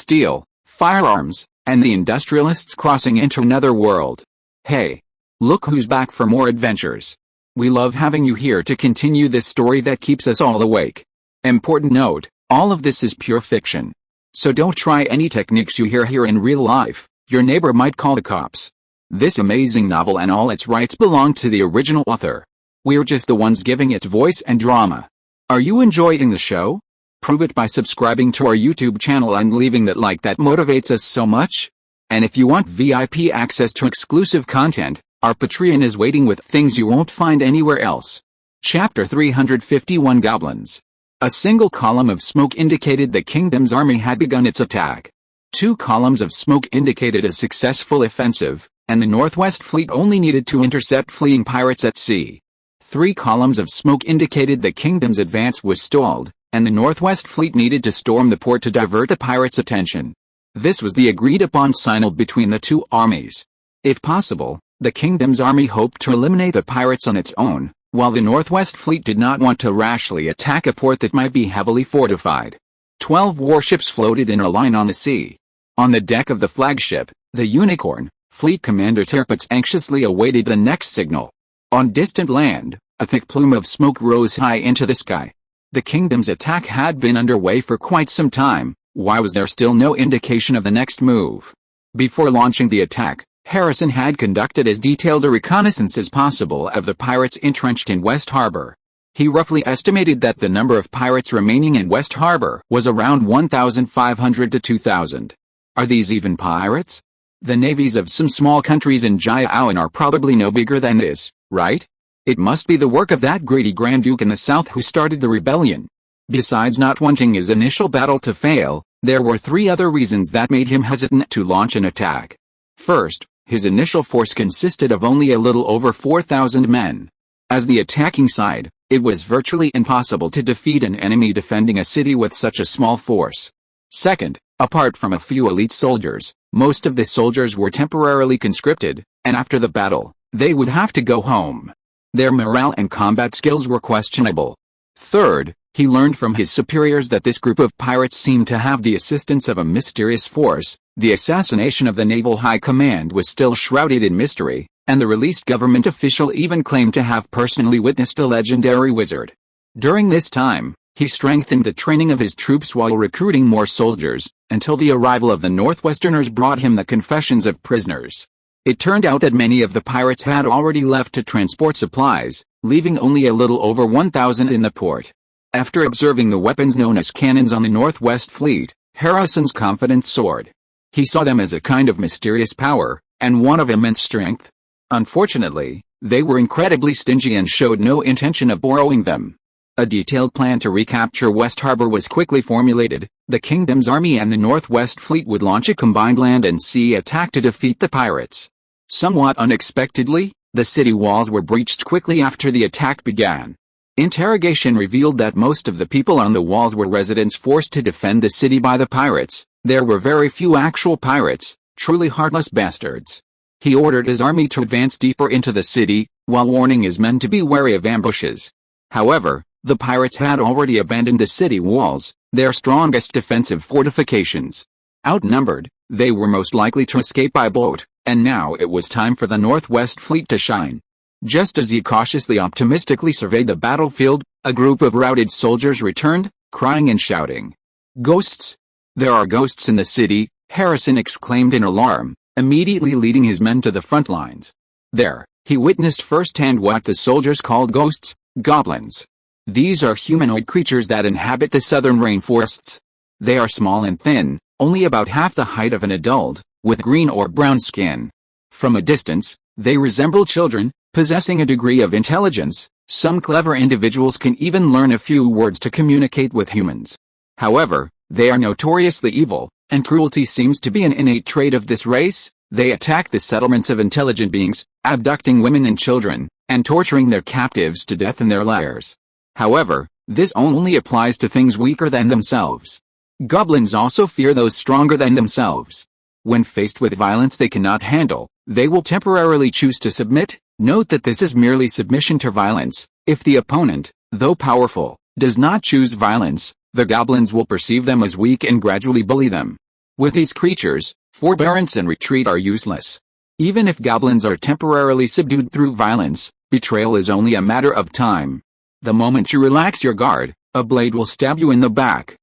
steel, firearms, and the Industrialists crossing into another world. Hey! Look who's back for more adventures. We love having you here to continue this story that keeps us all awake. Important note, all of this is pure fiction. So don't try any techniques you hear here in real life, your neighbor might call the cops. This amazing novel and all its rights belong to the original author. We're just the ones giving it voice and drama. Are you enjoying the show? Prove it by subscribing to our YouTube channel and leaving that like that motivates us so much. And if you want VIP access to exclusive content, our Patreon is waiting with things you won't find anywhere else. Chapter 351 Goblins. A single column of smoke indicated the kingdom's army had begun its attack. 2 columns of smoke indicated a successful offensive, and the Northwest Fleet only needed to intercept fleeing pirates at sea. 3 columns of smoke indicated the kingdom's advance was stalled, and the Northwest Fleet needed to storm the port to divert the pirates' attention. This was the agreed-upon signal between the 2 armies. If possible, the kingdom's army hoped to eliminate the pirates on its own, while the Northwest Fleet did not want to rashly attack a port that might be heavily fortified. 12 warships floated in a line on the sea. On the deck of the flagship, the Unicorn, Fleet Commander Tirpitz anxiously awaited the next signal. On distant land, a thick plume of smoke rose high into the sky. The kingdom's attack had been underway for quite some time. Why was there still no indication of the next move? Before launching the attack, Harrison had conducted as detailed a reconnaissance as possible of the pirates entrenched in West Harbor. He roughly estimated that the number of pirates remaining in West Harbor was around 1,500 to 2,000. Are these even pirates? The navies of some small countries in Jiaoan are probably no bigger than this, right? It must be the work of that greedy Grand Duke in the south who started the rebellion. Besides not wanting his initial battle to fail, there were 3 other reasons that made him hesitant to launch an attack. First, his initial force consisted of only a little over 4,000 men. As the attacking side, it was virtually impossible to defeat an enemy defending a city with such a small force. Second, apart from a few elite soldiers, most of the soldiers were temporarily conscripted, and after the battle, they would have to go home. Their morale and combat skills were questionable. Third, he learned from his superiors that this group of pirates seemed to have the assistance of a mysterious force. The assassination of the Naval High Command was still shrouded in mystery, and the released government official even claimed to have personally witnessed the legendary wizard. During this time, he strengthened the training of his troops while recruiting more soldiers, until the arrival of the Northwesterners brought him the confessions of prisoners. It turned out that many of the pirates had already left to transport supplies, leaving only a little over 1,000 in the port. After observing the weapons known as cannons on the Northwest Fleet, Harrison's confidence soared. He saw them as a kind of mysterious power, and one of immense strength. Unfortunately, they were incredibly stingy and showed no intention of borrowing them. A detailed plan to recapture West Harbor was quickly formulated. The kingdom's army and the Northwest Fleet would launch a combined land and sea attack to defeat the pirates. Somewhat unexpectedly, the city walls were breached quickly after the attack began. Interrogation revealed that most of the people on the walls were residents forced to defend the city by the pirates. There were very few actual pirates, truly heartless bastards. He ordered his army to advance deeper into the city, while warning his men to be wary of ambushes. However, the pirates had already abandoned the city walls, their strongest defensive fortifications. Outnumbered, they were most likely to escape by boat, and now it was time for the Northwest Fleet to shine. Just as he cautiously optimistically surveyed the battlefield, a group of routed soldiers returned, crying and shouting. "Ghosts! There are ghosts in the city," Harrison exclaimed in alarm, immediately leading his men to the front lines. There, he witnessed firsthand what the soldiers called ghosts, goblins. These are humanoid creatures that inhabit the southern rainforests. They are small and thin, only about half the height of an adult, with green or brown skin. From a distance, they resemble children, possessing a degree of intelligence. Some clever individuals can even learn a few words to communicate with humans. However, they are notoriously evil, and cruelty seems to be an innate trait of this race. They attack the settlements of intelligent beings, abducting women and children, and torturing their captives to death in their lairs. However, this only applies to things weaker than themselves. Goblins also fear those stronger than themselves. When faced with violence they cannot handle, they will temporarily choose to submit. Note that this is merely submission to violence. If the opponent, though powerful, does not choose violence, the goblins will perceive them as weak and gradually bully them. With these creatures, forbearance and retreat are useless. Even if goblins are temporarily subdued through violence, betrayal is only a matter of time. The moment you relax your guard, a blade will stab you in the back.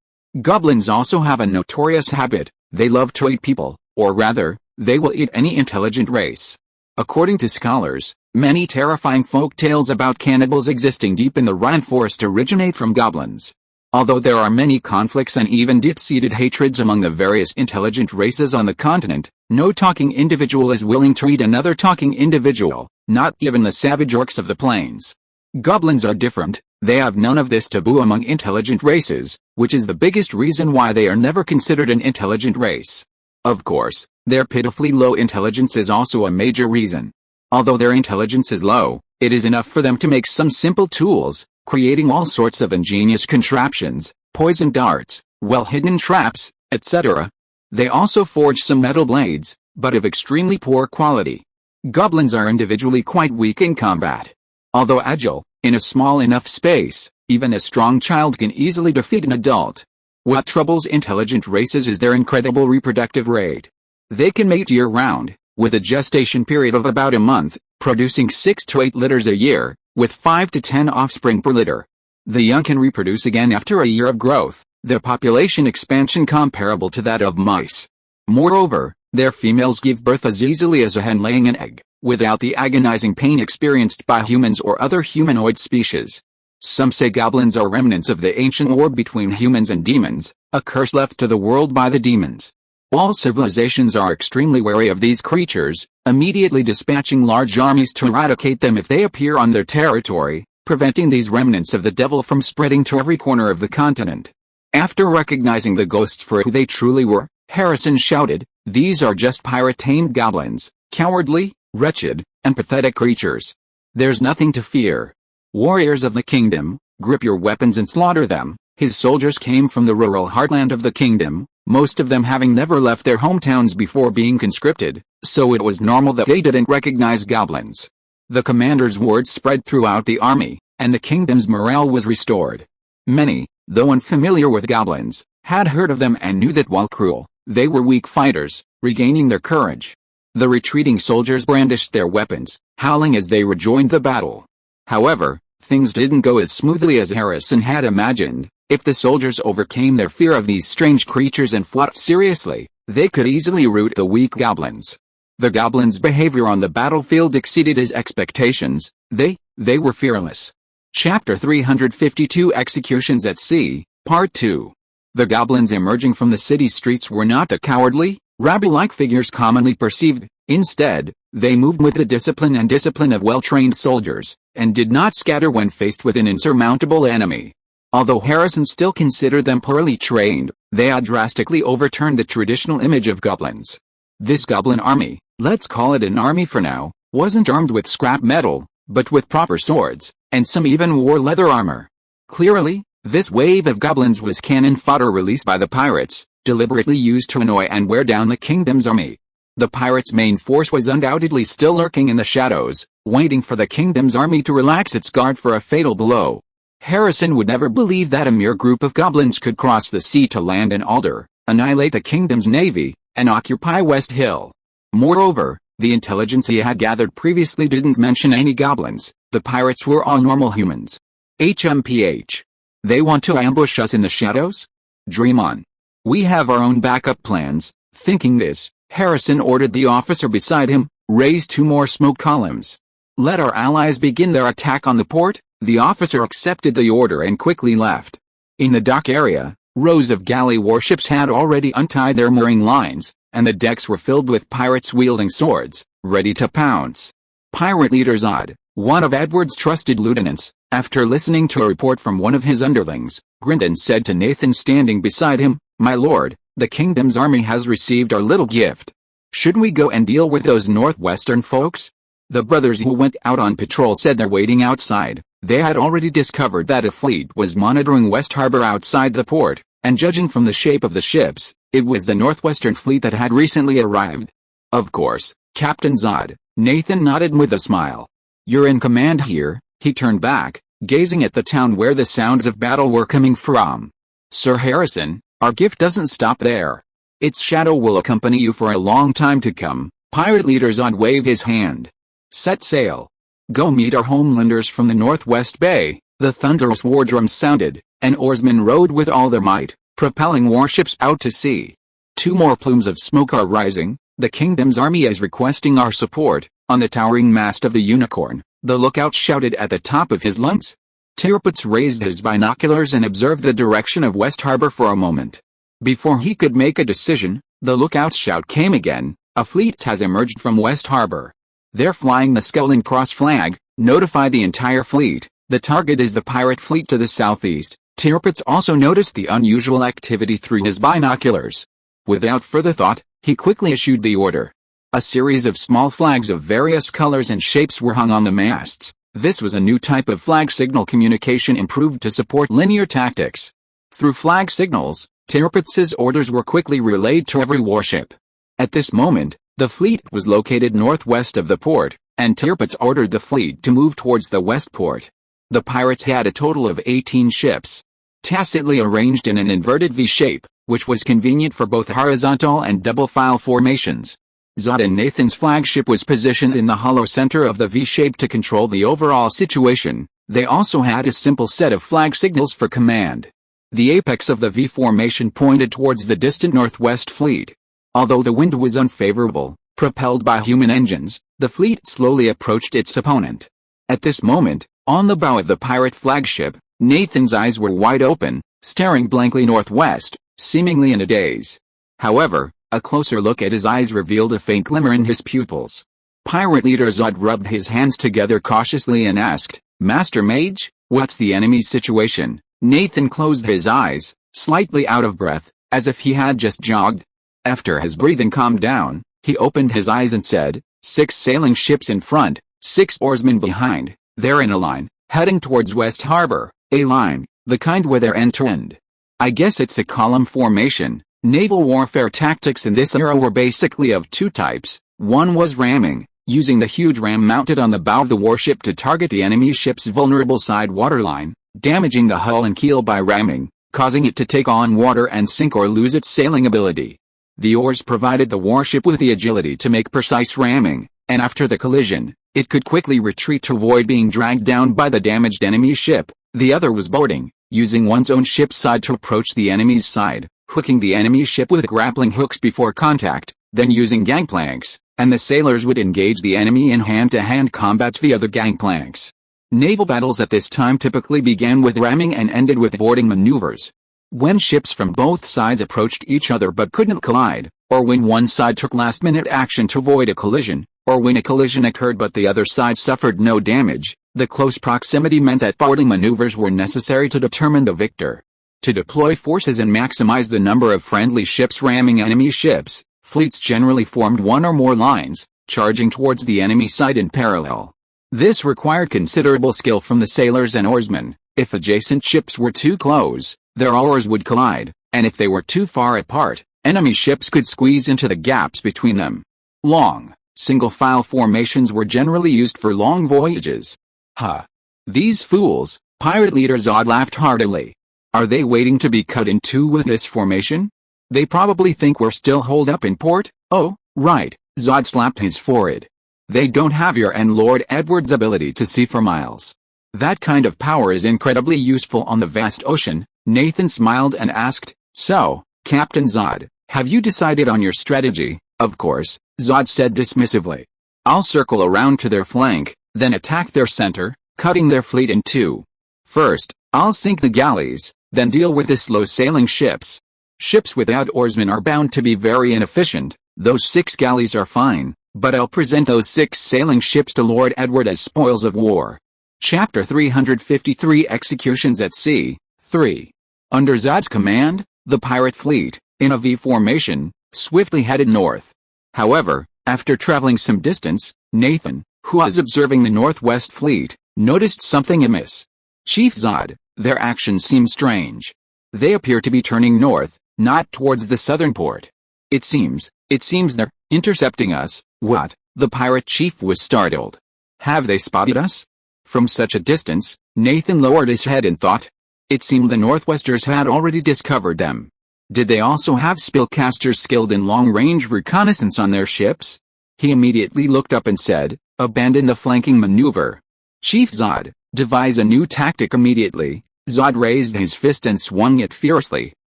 Goblins also have a notorious habit: they love to eat people, or rather, they will eat any intelligent race. According to scholars, many terrifying folk tales about cannibals existing deep in the Rhine forest originate from goblins. Although there are many conflicts and even deep-seated hatreds among the various intelligent races on the continent, no talking individual is willing to eat another talking individual, not even the savage orcs of the plains. Goblins are different. They have none of this taboo among intelligent races, which is the biggest reason why they are never considered an intelligent race. Of course, their pitifully low intelligence is also a major reason. Although their intelligence is low, it is enough for them to make some simple tools, creating all sorts of ingenious contraptions, poison darts, well-hidden traps, etc. They also forge some metal blades, but of extremely poor quality. Goblins are individually quite weak in combat. Although agile, in a small enough space, even a strong child can easily defeat an adult. What troubles intelligent races is their incredible reproductive rate. They can mate year-round, with a gestation period of about a month, producing 6 to 8 litters a year, with 5 to 10 offspring per litter. The young can reproduce again after a year of growth, their population expansion comparable to that of mice. Moreover, their females give birth as easily as a hen laying an egg, without the agonizing pain experienced by humans or other humanoid species. Some say goblins are remnants of the ancient war between humans and demons, a curse left to the world by the demons. All civilizations are extremely wary of these creatures, immediately dispatching large armies to eradicate them if they appear on their territory, preventing these remnants of the devil from spreading to every corner of the continent. After recognizing the ghosts for who they truly were, Harrison shouted, "These are just pirate-tamed goblins, cowardly, wretched, and pathetic creatures. There's nothing to fear. Warriors of the kingdom, grip your weapons and slaughter them." His soldiers came from the rural heartland of the kingdom, most of them having never left their hometowns before being conscripted, so it was normal that they didn't recognize goblins. The commander's words spread throughout the army, and the kingdom's morale was restored. Many, though unfamiliar with goblins, had heard of them and knew that while cruel, they were weak fighters, regaining their courage. The retreating soldiers brandished their weapons, howling as they rejoined the battle. However, things didn't go as smoothly as Harrison had imagined. If the soldiers overcame their fear of these strange creatures and fought seriously, they could easily rout the weak goblins. The goblins' behavior on the battlefield exceeded his expectations. They were fearless. Chapter 352 Executions at Sea, Part 2. The goblins emerging from the city streets were not the cowardly, rabble-like figures commonly perceived. Instead, they moved with the discipline of well-trained soldiers, and did not scatter when faced with an insurmountable enemy. Although Harrison still considered them poorly trained, they had drastically overturned the traditional image of goblins. This goblin army, let's call it an army for now, wasn't armed with scrap metal, but with proper swords, and some even wore leather armor. Clearly, this wave of goblins was cannon fodder released by the pirates, deliberately used to annoy and wear down the kingdom's army. The pirates' main force was undoubtedly still lurking in the shadows, waiting for the kingdom's army to relax its guard for a fatal blow. Harrison would never believe that a mere group of goblins could cross the sea to land in Alder, annihilate the kingdom's navy, and occupy West Hill. Moreover, the intelligence he had gathered previously didn't mention any goblins. The pirates were all normal humans. HMPH. They want to ambush us in the shadows? Dream on. We have our own backup plans. Thinking this, Harrison ordered the officer beside him, raise 2 more smoke columns. Let our allies begin their attack on the port. The officer accepted the order and quickly left. In the dock area, rows of galley warships had already untied their mooring lines, and the decks were filled with pirates wielding swords, ready to pounce. Pirate leader Zod, one of Edward's trusted lieutenants, after listening to a report from one of his underlings, grinned and said to Nathan standing beside him, "My lord, the kingdom's army has received our little gift. Should we go and deal with those northwestern folks?" The brothers who went out on patrol said they're waiting outside. They had already discovered that a fleet was monitoring West Harbor outside the port, and judging from the shape of the ships, it was the northwestern fleet that had recently arrived. Of course, Captain Zod. Nathan nodded with a smile. "You're in command here." He turned back, gazing at the town where the sounds of battle were coming from. "Sir Harrison, our gift doesn't stop there. Its shadow will accompany you for a long time to come." Pirate leader Zod waved his hand. "Set sail. Go meet our homelanders from the Northwest Bay." The thunderous war drums sounded, and oarsmen rowed with all their might, propelling warships out to sea. Two more plumes of smoke are rising. "The kingdom's army is requesting our support." On the towering mast of the Unicorn, the lookout shouted at the top of his lungs. Tirpitz raised his binoculars and observed the direction of West Harbor for a moment. Before he could make a decision, the lookout's shout came again. "A fleet has emerged from West Harbor. They're flying the Skull and Cross flag. Notify the entire fleet. The target is the pirate fleet to the southeast." Tirpitz also noticed the unusual activity through his binoculars. Without further thought, he quickly issued the order. A series of small flags of various colors and shapes were hung on the masts. This was a new type of flag signal communication improved to support linear tactics. Through flag signals, Tirpitz's orders were quickly relayed to every warship. At this moment, the fleet was located northwest of the port, and Tirpitz ordered the fleet to move towards the west port. The pirates had a total of 18 ships, tacitly arranged in an inverted V shape, which was convenient for both horizontal and double file formations. Zod and Nathan's flagship was positioned in the hollow center of the V shape to control the overall situation. They also had a simple set of flag signals for command. The apex of the V formation pointed towards the distant northwest fleet. Although the wind was unfavorable, propelled by human engines, the fleet slowly approached its opponent. At this moment, on the bow of the pirate flagship, Nathan's eyes were wide open, staring blankly northwest, seemingly in a daze. However, a closer look at his eyes revealed a faint glimmer in his pupils. Pirate leader Zod rubbed his hands together cautiously and asked, "Master Mage, what's the enemy's situation?" Nathan closed his eyes, slightly out of breath, as if he had just jogged. After his breathing calmed down, he opened his eyes and said, 6 sailing ships in front, 6 oarsmen behind. They're in a line, heading towards West Harbor, a line, the kind where they're end-to-end. I guess it's a column formation." Naval warfare tactics in this era were basically of two types. One was ramming, using the huge ram mounted on the bow of the warship to target the enemy ship's vulnerable side waterline, damaging the hull and keel by ramming, causing it to take on water and sink or lose its sailing ability. The oars provided the warship with the agility to make precise ramming, and after the collision, it could quickly retreat to avoid being dragged down by the damaged enemy ship. The other was boarding, using one's own ship's side to approach the enemy's side, hooking the enemy ship with grappling hooks before contact, then using gangplanks, and the sailors would engage the enemy in hand-to-hand combat via the gangplanks. Naval battles at this time typically began with ramming and ended with boarding maneuvers. When ships from both sides approached each other but couldn't collide, or when one side took last-minute action to avoid a collision, or when a collision occurred but the other side suffered no damage, the close proximity meant that boarding maneuvers were necessary to determine the victor. To deploy forces and maximize the number of friendly ships ramming enemy ships, fleets generally formed one or more lines, charging towards the enemy side in parallel. This required considerable skill from the sailors and oarsmen. If adjacent ships were too close, their oars would collide, and if they were too far apart, enemy ships could squeeze into the gaps between them. Long, single-file formations were generally used for long voyages. "Ha! These fools," pirate leader Zod laughed heartily. "Are they waiting to be cut in two with this formation? They probably think we're still holed up in port." "Oh, right," Zod slapped his forehead. "They don't have your and Lord Edward's ability to see for miles. That kind of power is incredibly useful on the vast ocean." Nathan smiled and asked, "So, Captain Zod, have you decided on your strategy?" "Of course," Zod said dismissively. "I'll circle around to their flank, then attack their center, cutting their fleet in two. First, I'll sink the galleys, then deal with the slow-sailing ships. Ships without oarsmen are bound to be very inefficient. Those 6 galleys are fine, but I'll present those 6 sailing ships to Lord Edward as spoils of war." Chapter 353 Executions at Sea, 3. Under Zod's command, the pirate fleet, in a V formation, swiftly headed north. However, after traveling some distance, Nathan, who was observing the northwest fleet, noticed something amiss. "Chief Zod, their actions seem strange. They appear to be turning north, not towards the southern port. It seems they're intercepting us." "What?" The pirate chief was startled. "Have they spotted us?" From such a distance, Nathan lowered his head and thought. It seemed the Northwesters had already discovered them. Did they also have spellcasters skilled in long-range reconnaissance on their ships? He immediately looked up and said, "Abandon the flanking maneuver. Chief Zod, devise a new tactic immediately." Zod raised his fist and swung it fiercely,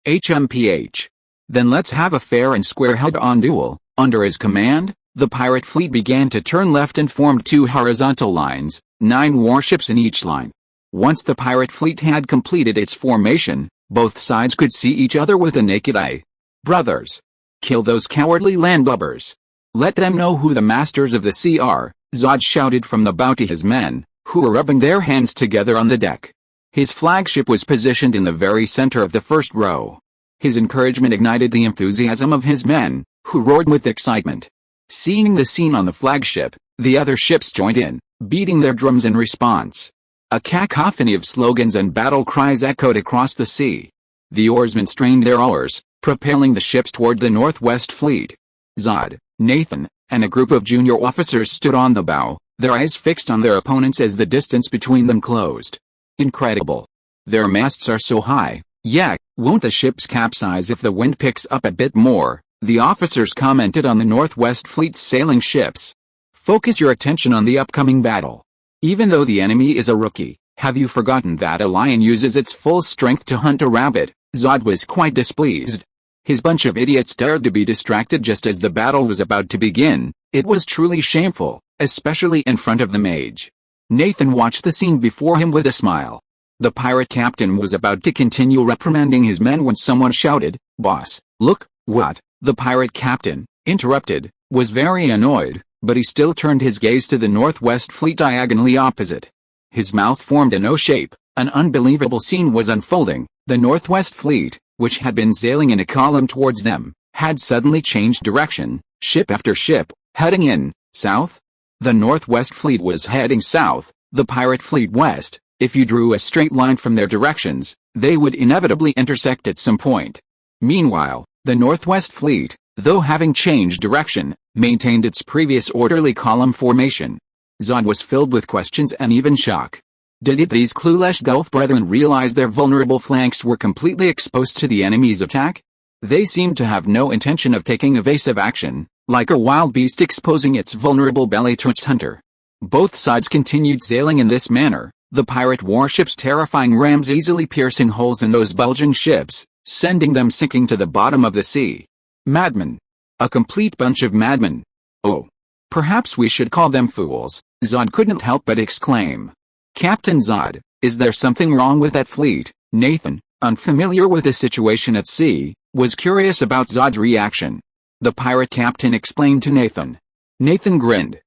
HMPH. "Then let's have a fair and square head-on duel." Under his command, the pirate fleet began to turn left and formed two horizontal lines, 9 warships in each line. Once the pirate fleet had completed its formation, both sides could see each other with the naked eye. "Brothers, kill those cowardly landlubbers. Let them know who the masters of the sea are," Zod shouted from the bow to his men, who were rubbing their hands together on the deck. His flagship was positioned in the very center of the first row. His encouragement ignited the enthusiasm of his men, who roared with excitement. Seeing the scene on the flagship, the other ships joined in, beating their drums in response. A cacophony of slogans and battle cries echoed across the sea. The oarsmen strained their oars, propelling the ships toward the northwest fleet. Zod, Nathan, and a group of junior officers stood on the bow, their eyes fixed on their opponents as the distance between them closed. Incredible. Their masts are so high. Yeah, won't the ships capsize if the wind picks up a bit more? The officers commented on the Northwest Fleet's sailing ships. Focus your attention on the upcoming battle. Even though the enemy is a rookie, have you forgotten that a lion uses its full strength to hunt a rabbit? Zod was quite displeased. His bunch of idiots dared to be distracted just as the battle was about to begin. It was truly shameful, especially in front of the mage. Nathan watched the scene before him with a smile. The pirate captain was about to continue reprimanding his men when someone shouted, "Boss, look, what?" The pirate captain, interrupted, was very annoyed, but he still turned his gaze to the Northwest Fleet diagonally opposite. His mouth formed an O shape. An unbelievable scene was unfolding. The Northwest Fleet, which had been sailing in a column towards them, had suddenly changed direction, ship after ship, heading in, south. The Northwest Fleet was heading south, the pirate fleet west. If you drew a straight line from their directions, they would inevitably intersect at some point. Meanwhile, the Northwest Fleet, though having changed direction, maintained its previous orderly column formation. Zod was filled with questions and even shock. Did these clueless Gulf brethren realize their vulnerable flanks were completely exposed to the enemy's attack? They seemed to have no intention of taking evasive action, like a wild beast exposing its vulnerable belly to its hunter. Both sides continued sailing in this manner, the pirate warships' terrifying rams easily piercing holes in those bulging ships, sending them sinking to the bottom of the sea. Madmen. A complete bunch of madmen. Oh. Perhaps we should call them fools, Zod couldn't help but exclaim. Captain Zod, is there something wrong with that fleet? Nathan, unfamiliar with the situation at sea, was curious about Zod's reaction. The pirate captain explained to Nathan. Nathan grinned.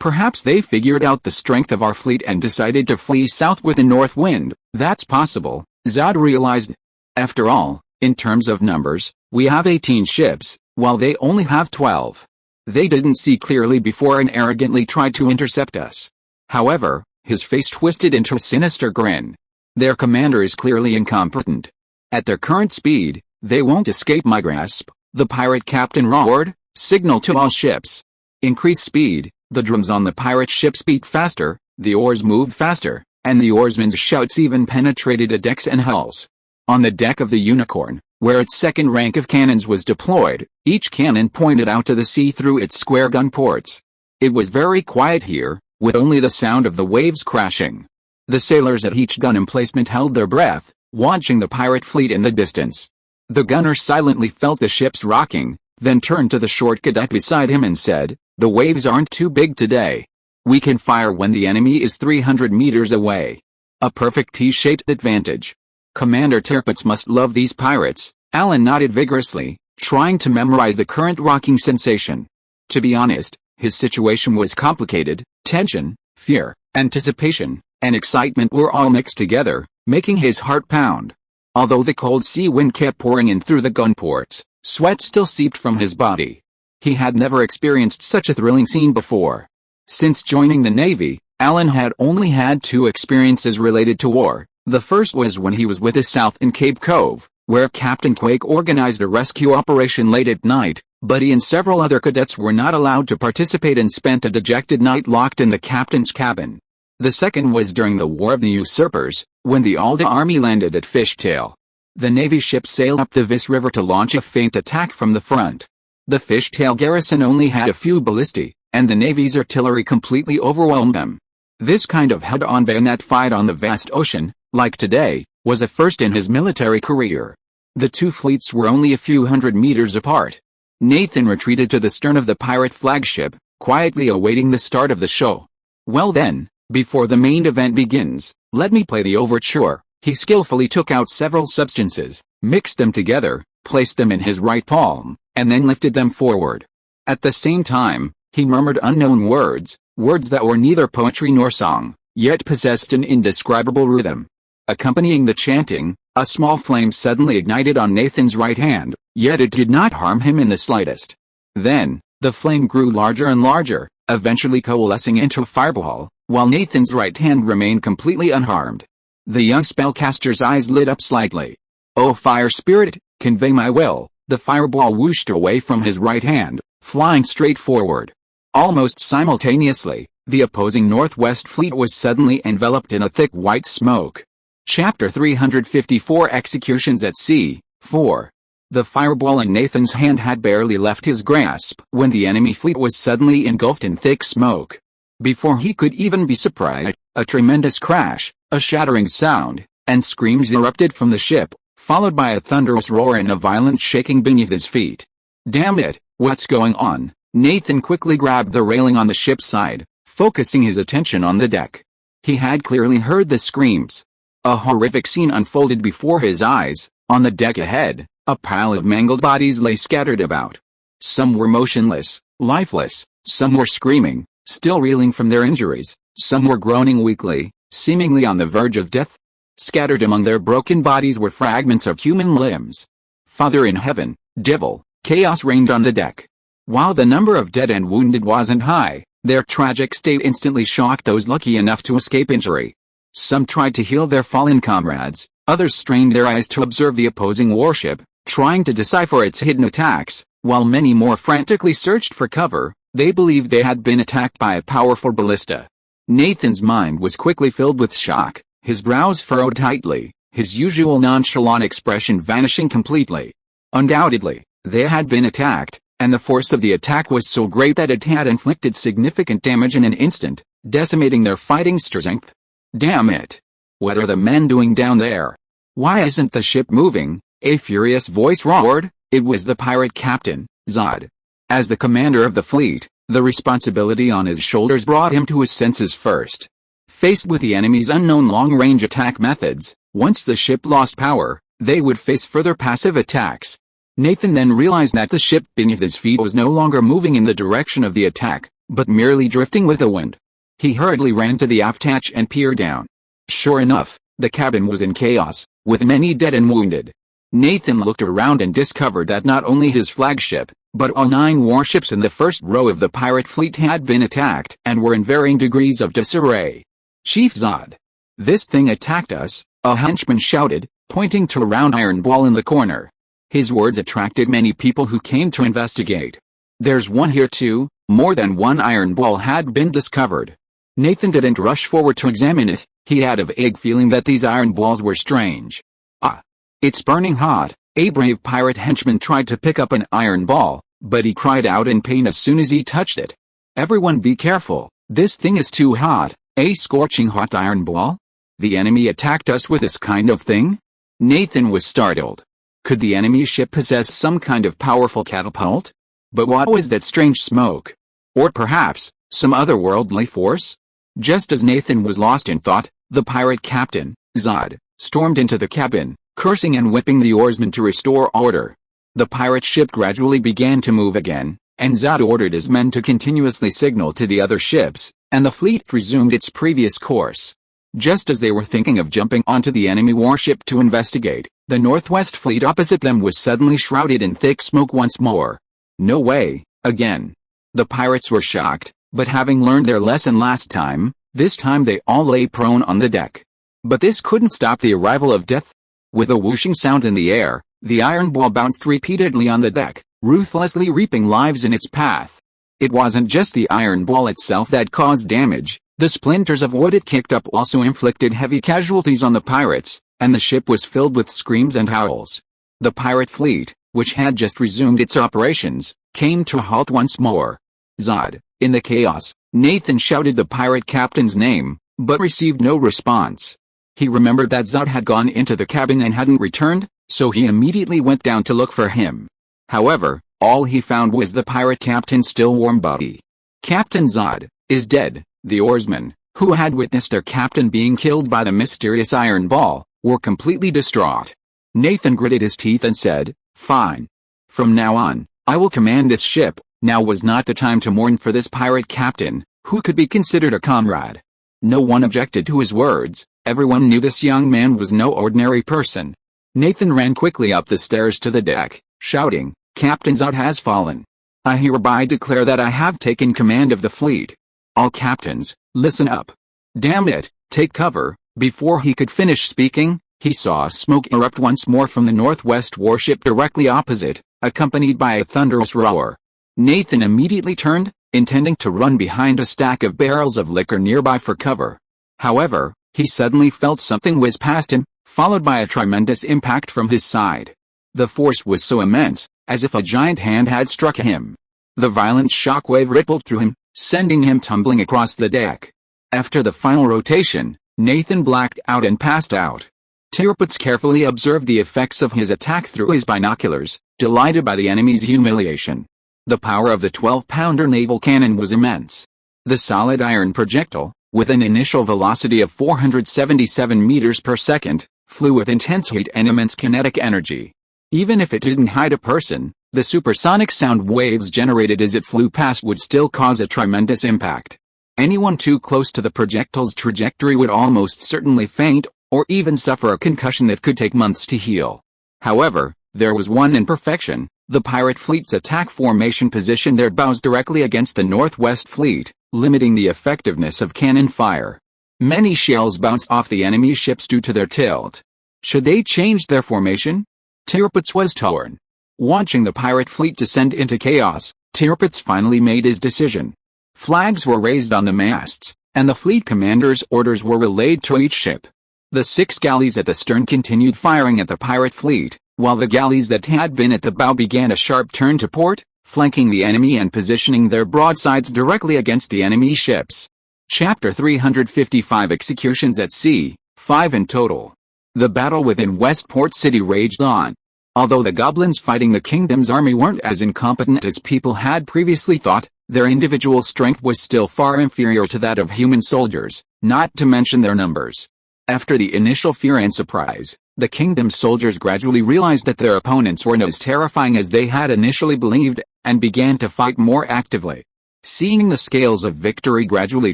Perhaps they figured out the strength of our fleet and decided to flee south with a north wind. That's possible, Zod realized. After all, in terms of numbers, we have 18 ships, while they only have 12. They didn't see clearly before and arrogantly tried to intercept us. However, his face twisted into a sinister grin. Their commander is clearly incompetent. At their current speed, they won't escape my grasp, the pirate captain roared. Signal to all ships. Increase speed. The drums on the pirate ships beat faster, the oars moved faster, and the oarsmen's shouts even penetrated the decks and hulls. On the deck of the Unicorn, where its second rank of cannons was deployed, each cannon pointed out to the sea through its square gun ports. It was very quiet here, with only the sound of the waves crashing. The sailors at each gun emplacement held their breath, watching the pirate fleet in the distance. The gunner silently felt the ships rocking, then turned to the short cadet beside him and said, "The waves aren't too big today. We can fire when the enemy is 300 meters away." A perfect T-shaped advantage. Commander Tirpitz must love these pirates, Alan nodded vigorously, trying to memorize the current rocking sensation. To be honest, his situation was complicated. Tension, fear, anticipation, and excitement were all mixed together, making his heart pound. Although the cold sea wind kept pouring in through the gun ports, sweat still seeped from his body. He had never experienced such a thrilling scene before. Since joining the Navy, Alan had only had 2 experiences related to war. The first was when he was with the South in Cape Cove, where Captain Quake organized a rescue operation late at night, but he and several other cadets were not allowed to participate and spent a dejected night locked in the captain's cabin. The second was during the War of the Usurpers, when the Alda army landed at Fishtail. The Navy ship sailed up the Vis River to launch a feint attack from the front. The Fishtail garrison only had a few ballistae, and the Navy's artillery completely overwhelmed them. This kind of head-on bayonet fight on the vast ocean, like today, was a first in his military career. The two fleets were only a few hundred meters apart. Nathan retreated to the stern of the pirate flagship, quietly awaiting the start of the show. Well then, before the main event begins, let me play the overture. He skillfully took out several substances, mixed them together, placed them in his right palm, and then lifted them forward. At the same time, he murmured unknown words, words that were neither poetry nor song, yet possessed an indescribable rhythm. Accompanying the chanting, a small flame suddenly ignited on Nathan's right hand, yet it did not harm him in the slightest. Then, the flame grew larger and larger, eventually coalescing into a fireball, while Nathan's right hand remained completely unharmed. The young spellcaster's eyes lit up slightly. "Oh fire spirit, convey my will." The fireball whooshed away from his right hand, flying straight forward. Almost simultaneously, the opposing Northwest fleet was suddenly enveloped in a thick white smoke. Chapter 354 Executions at Sea, 4. The fireball in Nathan's hand had barely left his grasp when the enemy fleet was suddenly engulfed in thick smoke. Before he could even be surprised, a tremendous crash, a shattering sound, and screams erupted from the ship, followed by a thunderous roar and a violent shaking beneath his feet. "Damn it, what's going on?" Nathan quickly grabbed the railing on the ship's side, focusing his attention on the deck. He had clearly heard the screams. A horrific scene unfolded before his eyes. On the deck ahead, a pile of mangled bodies lay scattered about. Some were motionless, lifeless, some were screaming, still reeling from their injuries, some were groaning weakly, seemingly on the verge of death. Scattered among their broken bodies were fragments of human limbs. Father in heaven, devil, chaos reigned on the deck. While the number of dead and wounded wasn't high, their tragic state instantly shocked those lucky enough to escape injury. Some tried to heal their fallen comrades, others strained their eyes to observe the opposing warship, trying to decipher its hidden attacks, while many more frantically searched for cover. They believed they had been attacked by a powerful ballista. Nathan's mind was quickly filled with shock, his brows furrowed tightly, his usual nonchalant expression vanishing completely. Undoubtedly, they had been attacked, and the force of the attack was so great that it had inflicted significant damage in an instant, decimating their fighting strength. "Damn it! What are the men doing down there? Why isn't the ship moving?" a furious voice roared. It was the pirate captain, Zod. As the commander of the fleet, the responsibility on his shoulders brought him to his senses first. Faced with the enemy's unknown long-range attack methods, once the ship lost power, they would face further passive attacks. Nathan then realized that the ship beneath his feet was no longer moving in the direction of the attack, but merely drifting with the wind. He hurriedly ran to the aft hatch and peered down. Sure enough, the cabin was in chaos, with many dead and wounded. Nathan looked around and discovered that not only his flagship, but all 9 warships in the first row of the pirate fleet had been attacked and were in varying degrees of disarray. "Chief Zod! This thing attacked us," a henchman shouted, pointing to a round iron ball in the corner. His words attracted many people who came to investigate. "There's one here too." More than one iron ball had been discovered. Nathan didn't rush forward to examine it. He had a vague feeling that these iron balls were strange. "Ah! It's burning hot." A brave pirate henchman tried to pick up an iron ball, but he cried out in pain as soon as he touched it. "Everyone be careful, this thing is too hot." "A scorching hot iron ball? The enemy attacked us with this kind of thing?" Nathan was startled. Could the enemy ship possess some kind of powerful catapult? But what was that strange smoke? Or perhaps, some otherworldly force? Just as Nathan was lost in thought, the pirate captain, Zod, stormed into the cabin, cursing and whipping the oarsmen to restore order. The pirate ship gradually began to move again, and Zod ordered his men to continuously signal to the other ships, and the fleet resumed its previous course. Just as they were thinking of jumping onto the enemy warship to investigate, the Northwest fleet opposite them was suddenly shrouded in thick smoke once more. "No way, again." The pirates were shocked, but having learned their lesson last time, this time they all lay prone on the deck. But this couldn't stop the arrival of death. With a whooshing sound in the air, the iron ball bounced repeatedly on the deck, ruthlessly reaping lives in its path. It wasn't just the iron ball itself that caused damage. The splinters of wood it kicked up also inflicted heavy casualties on the pirates, and the ship was filled with screams and howls. The pirate fleet, which had just resumed its operations, came to a halt once more. Zod. In the chaos, Nathan shouted the pirate captain's name, but received no response. He remembered that Zod had gone into the cabin and hadn't returned, so he immediately went down to look for him. However, all he found was the pirate captain's still warm body. Captain Zod is dead. The oarsmen, who had witnessed their captain being killed by the mysterious iron ball, were completely distraught. Nathan gritted his teeth and said, "Fine. From now on, I will command this ship." Now was not the time to mourn for this pirate captain, who could be considered a comrade. No one objected to his words. Everyone knew this young man was no ordinary person. Nathan ran quickly up the stairs to the deck, shouting, "Captain Zod has fallen. I hereby declare that I have taken command of the fleet. All captains, listen up. Damn it, take cover." Before he could finish speaking, he saw smoke erupt once more from the northwest warship directly opposite, accompanied by a thunderous roar. Nathan immediately turned, intending to run behind a stack of barrels of liquor nearby for cover. However, he suddenly felt something whiz past him, followed by a tremendous impact from his side. The force was so immense, as if a giant hand had struck him. The violent shockwave rippled through him, sending him tumbling across the deck. After the final rotation, Nathan blacked out and passed out. Tirpitz carefully observed the effects of his attack through his binoculars, delighted by the enemy's humiliation. The power of the 12-pounder naval cannon was immense. The solid iron projectile, with an initial velocity of 477 meters per second, flew with intense heat and immense kinetic energy. Even if it didn't hide a person, the supersonic sound waves generated as it flew past would still cause a tremendous impact. Anyone too close to the projectile's trajectory would almost certainly faint, or even suffer a concussion that could take months to heal. However, there was one imperfection. The pirate fleet's attack formation positioned their bows directly against the northwest fleet, limiting the effectiveness of cannon fire. Many shells bounced off the enemy ships due to their tilt. Should they change their formation? Tirpitz was torn. Watching the pirate fleet descend into chaos, Tirpitz finally made his decision. Flags were raised on the masts, and the fleet commander's orders were relayed to each ship. The 6 galleys at the stern continued firing at the pirate fleet, while the galleys that had been at the bow began a sharp turn to port, flanking the enemy and positioning their broadsides directly against the enemy ships. Chapter 355 Executions at Sea, 5 in total. The battle within Westport City raged on. Although the goblins fighting the kingdom's army weren't as incompetent as people had previously thought, their individual strength was still far inferior to that of human soldiers, not to mention their numbers. After the initial fear and surprise, the kingdom's soldiers gradually realized that their opponents weren't as terrifying as they had initially believed, and began to fight more actively. Seeing the scales of victory gradually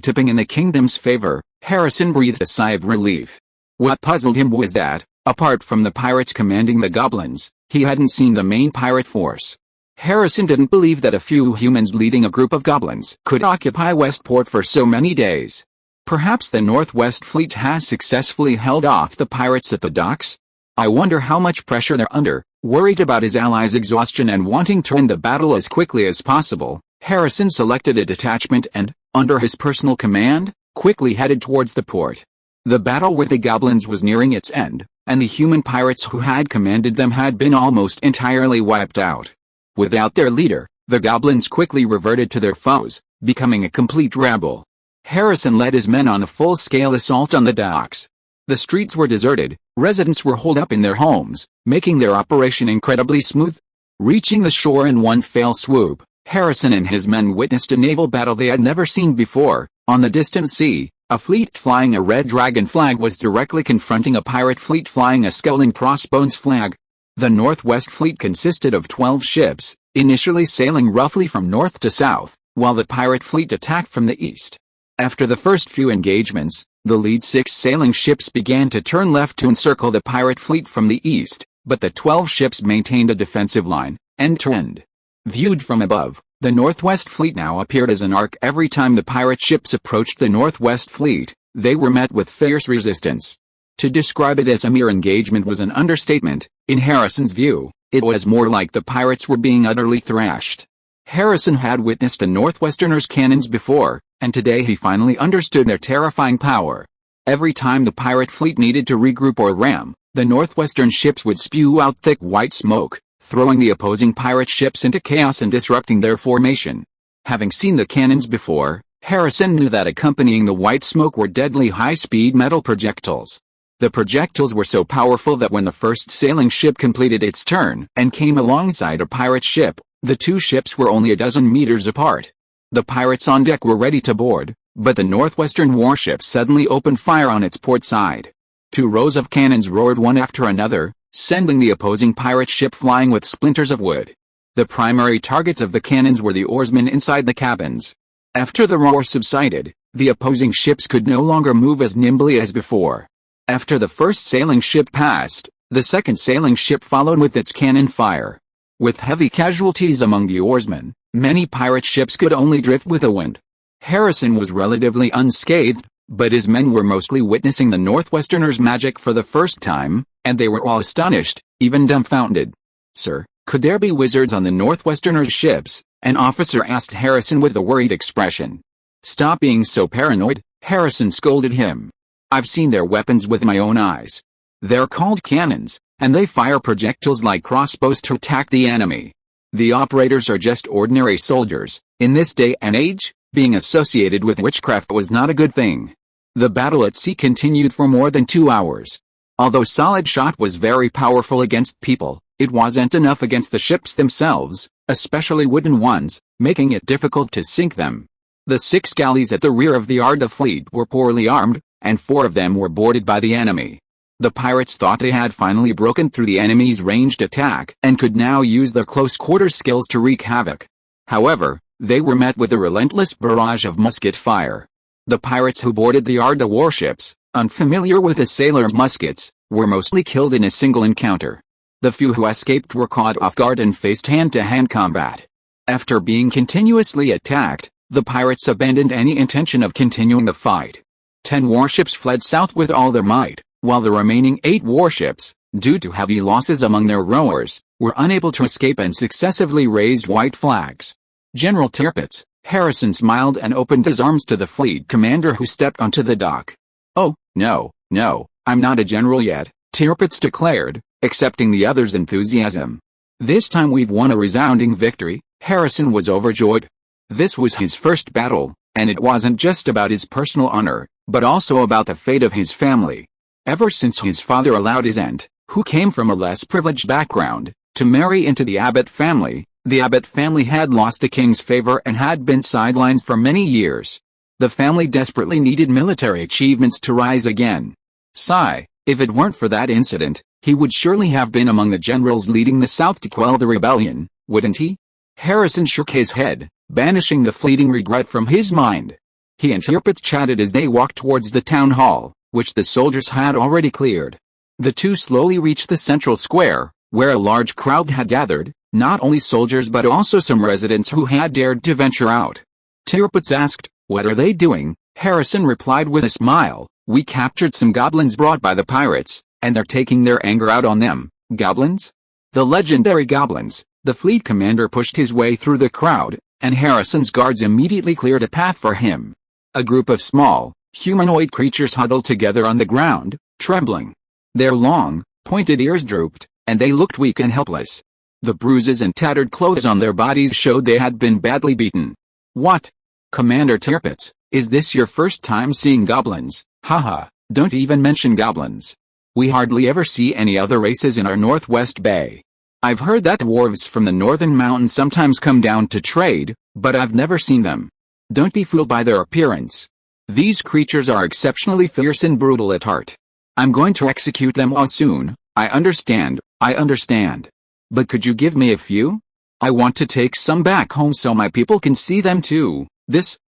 tipping in the kingdom's favor, Harrison breathed a sigh of relief. What puzzled him was that, apart from the pirates commanding the goblins, he hadn't seen the main pirate force. Harrison didn't believe that a few humans leading a group of goblins could occupy Westport for so many days. Perhaps the Northwest Fleet has successfully held off the pirates at the docks? I wonder how much pressure they're under. Worried about his allies' exhaustion and wanting to end the battle as quickly as possible, Harrison selected a detachment and, under his personal command, quickly headed towards the port. The battle with the goblins was nearing its end, and the human pirates who had commanded them had been almost entirely wiped out. Without their leader, the goblins quickly reverted to their foes, becoming a complete rabble. Harrison led his men on a full-scale assault on the docks. The streets were deserted, residents were holed up in their homes, making their operation incredibly smooth. Reaching the shore in one fell swoop, Harrison and his men witnessed a naval battle they had never seen before. On the distant sea, a fleet flying a red dragon flag was directly confronting a pirate fleet flying a skull and crossbones flag. The Northwest Fleet consisted of 12 ships, initially sailing roughly from north to south, while the pirate fleet attacked from the east. After the first few engagements, the lead 6 sailing ships began to turn left to encircle the pirate fleet from the east, but the 12 ships maintained a defensive line, end to end. Viewed from above, the Northwest Fleet now appeared as an arc. Every time the pirate ships approached the Northwest Fleet, they were met with fierce resistance. To describe it as a mere engagement was an understatement. In Harrison's view, it was more like the pirates were being utterly thrashed. Harrison had witnessed a Northwesterners' cannons before, and today he finally understood their terrifying power. Every time the pirate fleet needed to regroup or ram, the northwestern ships would spew out thick white smoke, throwing the opposing pirate ships into chaos and disrupting their formation. Having seen the cannons before, Harrison knew that accompanying the white smoke were deadly high-speed metal projectiles. The projectiles were so powerful that when the first sailing ship completed its turn and came alongside a pirate ship, the two ships were only a dozen meters apart. The pirates on deck were ready to board, but the northwestern warship suddenly opened fire on its port side. 2 rows of cannons roared one after another, sending the opposing pirate ship flying with splinters of wood. The primary targets of the cannons were the oarsmen inside the cabins. After the roar subsided, the opposing ships could no longer move as nimbly as before. After the first sailing ship passed, the second sailing ship followed with its cannon fire. With heavy casualties among the oarsmen, many pirate ships could only drift with the wind. Harrison was relatively unscathed, but his men were mostly witnessing the Northwesterners' magic for the first time, and they were all astonished, even dumbfounded. "Sir, could there be wizards on the Northwesterners' ships?" an officer asked Harrison with a worried expression. "Stop being so paranoid," Harrison scolded him. "I've seen their weapons with my own eyes. They're called cannons, and they fire projectiles like crossbows to attack the enemy. The operators are just ordinary soldiers. In this day and age, being associated with witchcraft was not a good thing." The battle at sea continued for more than 2 hours. Although solid shot was very powerful against people, it wasn't enough against the ships themselves, especially wooden ones, making it difficult to sink them. The 6 galleys at the rear of the Arda fleet were poorly armed, and 4 of them were boarded by the enemy. The pirates thought they had finally broken through the enemy's ranged attack and could now use their close-quarters skills to wreak havoc. However, they were met with a relentless barrage of musket fire. The pirates who boarded the Arda warships, unfamiliar with the sailors' muskets, were mostly killed in a single encounter. The few who escaped were caught off guard and faced hand-to-hand combat. After being continuously attacked, the pirates abandoned any intention of continuing the fight. 10 warships fled south with all their might, while the remaining 8 warships, due to heavy losses among their rowers, were unable to escape and successively raised white flags. "General Tirpitz," Harrison smiled and opened his arms to the fleet commander who stepped onto the dock. "Oh, no, I'm not a general yet," Tirpitz declared, accepting the others' enthusiasm. "This time we've won a resounding victory." Harrison was overjoyed. This was his first battle, and it wasn't just about his personal honor, but also about the fate of his family. Ever since his father allowed his aunt, who came from a less privileged background, to marry into the Abbott family, the Abbott family had lost the king's favor and had been sidelined for many years. The family desperately needed military achievements to rise again. If it weren't for that incident, he would surely have been among the generals leading the South to quell the rebellion, wouldn't he? Harrison shook his head, banishing the fleeting regret from his mind. He and Tirpitz chatted as they walked towards the town hall, which the soldiers had already cleared. The two slowly reached the central square, where a large crowd had gathered, not only soldiers but also some residents who had dared to venture out. Tirpitz asked, "What are they doing?" Harrison replied with a smile, "We captured some goblins brought by the pirates, and they're taking their anger out on them." "Goblins?" "The legendary goblins." The fleet commander pushed his way through the crowd, and Harrison's guards immediately cleared a path for him. A group of small, humanoid creatures huddled together on the ground, trembling. Their long, pointed ears drooped, and they looked weak and helpless. The bruises and tattered clothes on their bodies showed they had been badly beaten. "What? Commander Tirpitz, is this your first time seeing goblins?" "Haha, don't even mention goblins. We hardly ever see any other races in our Northwest Bay. I've heard that dwarves from the northern mountains sometimes come down to trade, but I've never seen them. Don't be fooled by their appearance. These creatures are exceptionally fierce and brutal at heart. I'm going to execute them all soon." I understand. But could you give me a few? I want to take some back home so my people can see them too."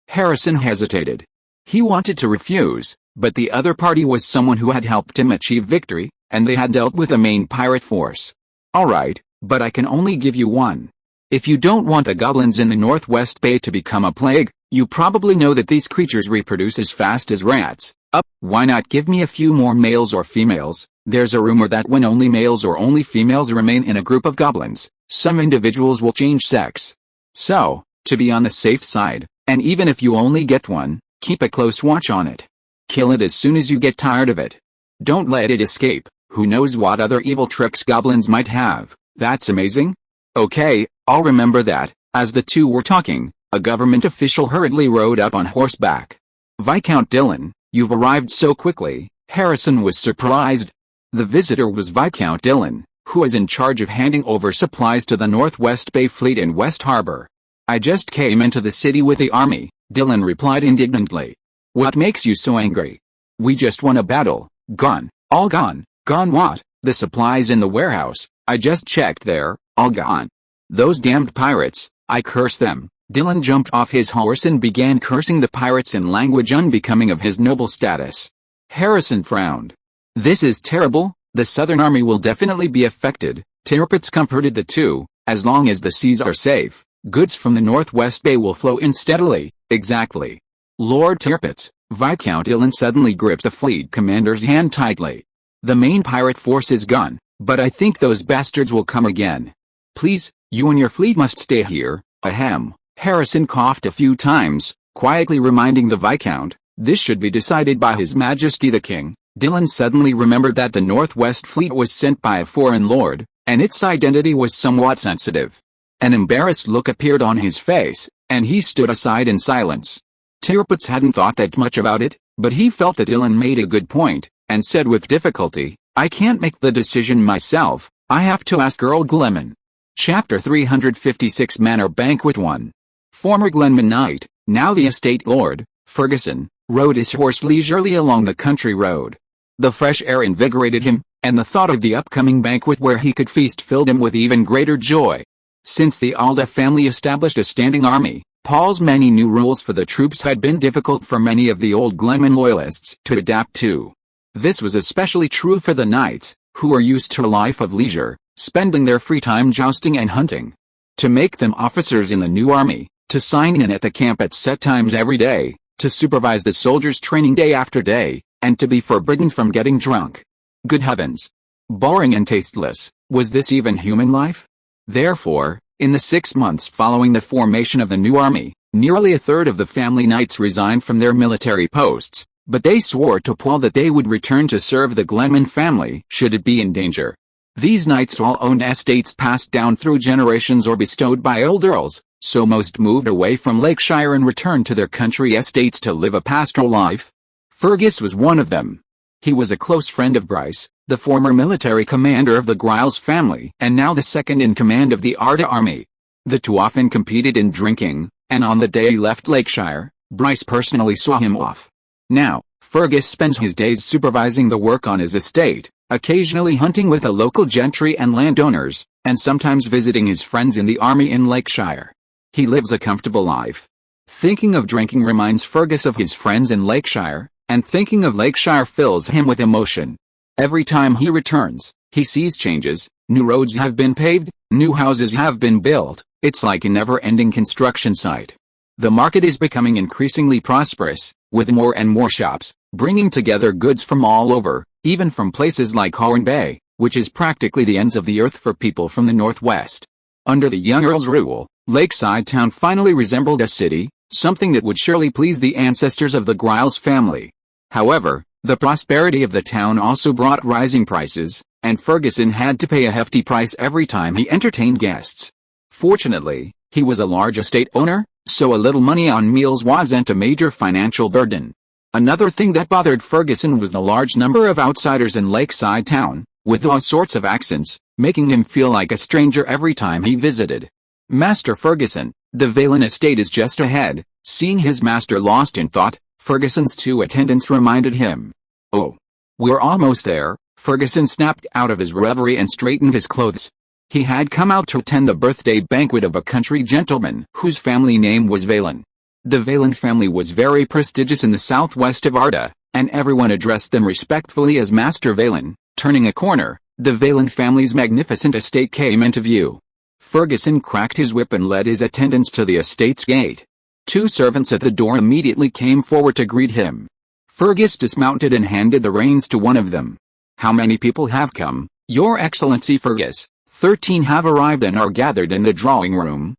Harrison hesitated. He wanted to refuse, but the other party was someone who had helped him achieve victory, and they had dealt with a main pirate force. "All right, but I can only give you one. If you don't want the goblins in the Northwest Bay to become a plague, you probably know that these creatures reproduce as fast as rats. Why not give me a few more males or females? There's a rumor that when only males or only females remain in a group of goblins, some individuals will change sex. So, to be on the safe side, and even if you only get one, keep a close watch on it." Kill it as soon as you get tired of it. Don't let it escape. Who knows what other evil tricks goblins might have. That's amazing. Okay, I'll remember that. As the two were talking, a government official hurriedly rode up on horseback. Viscount Dillon, you've arrived so quickly. Harrison was surprised. The visitor was Viscount Dillon, who is in charge of handing over supplies to the Northwest Bay Fleet in West Harbor. I just came into the city with the army, Dillon replied indignantly. What makes you so angry? We just won a battle. Gone. All gone. Gone what? The supplies in the warehouse. I just checked there. All gone. Those damned pirates. I curse them. Dillon jumped off his horse and began cursing the pirates in language unbecoming of his noble status. Harrison frowned. This is terrible. The Southern Army will definitely be affected. Tirpitz comforted the two. As long as the seas are safe, goods from the Northwest Bay will flow in steadily. Exactly. Lord Tirpitz. Viscount Dillon suddenly gripped the fleet commander's hand tightly. The main pirate force is gone, but I think those bastards will come again. Please, you and your fleet must stay here. Ahem. Harrison coughed a few times, quietly reminding the Viscount, this should be decided by His Majesty the King. Dillon suddenly remembered that the Northwest Fleet was sent by a foreign lord, and its identity was somewhat sensitive. An embarrassed look appeared on his face, and he stood aside in silence. Tirpitz hadn't thought that much about it, but he felt that Dillon made a good point, and said with difficulty, I can't make the decision myself, I have to ask Earl Gleman. Chapter 356 Manor Banquet 1. Former Glenman Knight, now the estate lord, Ferguson, rode his horse leisurely along the country road. The fresh air invigorated him, and the thought of the upcoming banquet where he could feast filled him with even greater joy. Since the Alda family established a standing army, Paul's many new rules for the troops had been difficult for many of the old Glenman loyalists to adapt to. This was especially true for the knights, who were used to a life of leisure, spending their free time jousting and hunting. To make them officers in the new army, to sign in at the camp at set times every day, to supervise the soldiers' training day after day, and to be forbidden from getting drunk. Good heavens! Boring and tasteless, was this even human life? Therefore, in the 6 months following the formation of the new army, nearly a third of the family knights resigned from their military posts, but they swore to Paul that they would return to serve the Glenman family should it be in danger. These knights all owned estates passed down through generations or bestowed by old earls, so most moved away from Lakeshire and returned to their country estates to live a pastoral life. Fergus was one of them. He was a close friend of Bryce, the former military commander of the Griles family and now the second in command of the Arda army. The two often competed in drinking, and on the day he left Lakeshire, Bryce personally saw him off. Now, Fergus spends his days supervising the work on his estate, occasionally hunting with the local gentry and landowners, and sometimes visiting his friends in the army in Lakeshire. He lives a comfortable life. Thinking of drinking reminds Fergus of his friends in Lakeshire, and thinking of Lakeshire fills him with emotion. Every time he returns, he sees changes. New roads have been paved, new houses have been built. It's like a never-ending construction site. The market is becoming increasingly prosperous, with more and more shops, bringing together goods from all over, even from places like Horn Bay, which is practically the ends of the earth for people from the northwest. Under the young Earl's rule, Lakeside Town finally resembled a city, something that would surely please the ancestors of the Griles family. However, the prosperity of the town also brought rising prices, and Ferguson had to pay a hefty price every time he entertained guests. Fortunately, he was a large estate owner, so a little money on meals wasn't a major financial burden. Another thing that bothered Ferguson was the large number of outsiders in Lakeside Town, with all sorts of accents, making him feel like a stranger every time he visited. Master Ferguson, the Valen estate is just ahead. Seeing his master lost in thought, Ferguson's two attendants reminded him. Oh, we're almost there. Ferguson snapped out of his reverie and straightened his clothes. He had come out to attend the birthday banquet of a country gentleman whose family name was Valen. The Valen family was very prestigious in the southwest of Arda, and everyone addressed them respectfully as Master Valen. Turning a corner, the Valen family's magnificent estate came into view. Ferguson cracked his whip and led his attendants to the estate's gate. Two servants at the door immediately came forward to greet him. Fergus dismounted and handed the reins to one of them. How many people have come, Your Excellency Fergus? 13 have arrived and are gathered in the drawing room.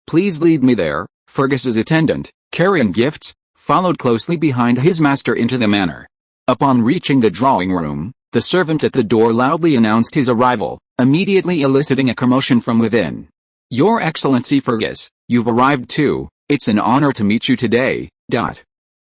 Please lead me there. Fergus's attendant, carrying gifts, followed closely behind his master into the manor. Upon reaching the drawing room, the servant at the door loudly announced his arrival, immediately eliciting a commotion from within. "Your Excellency Fergus, you've arrived too. It's an honor to meet you today."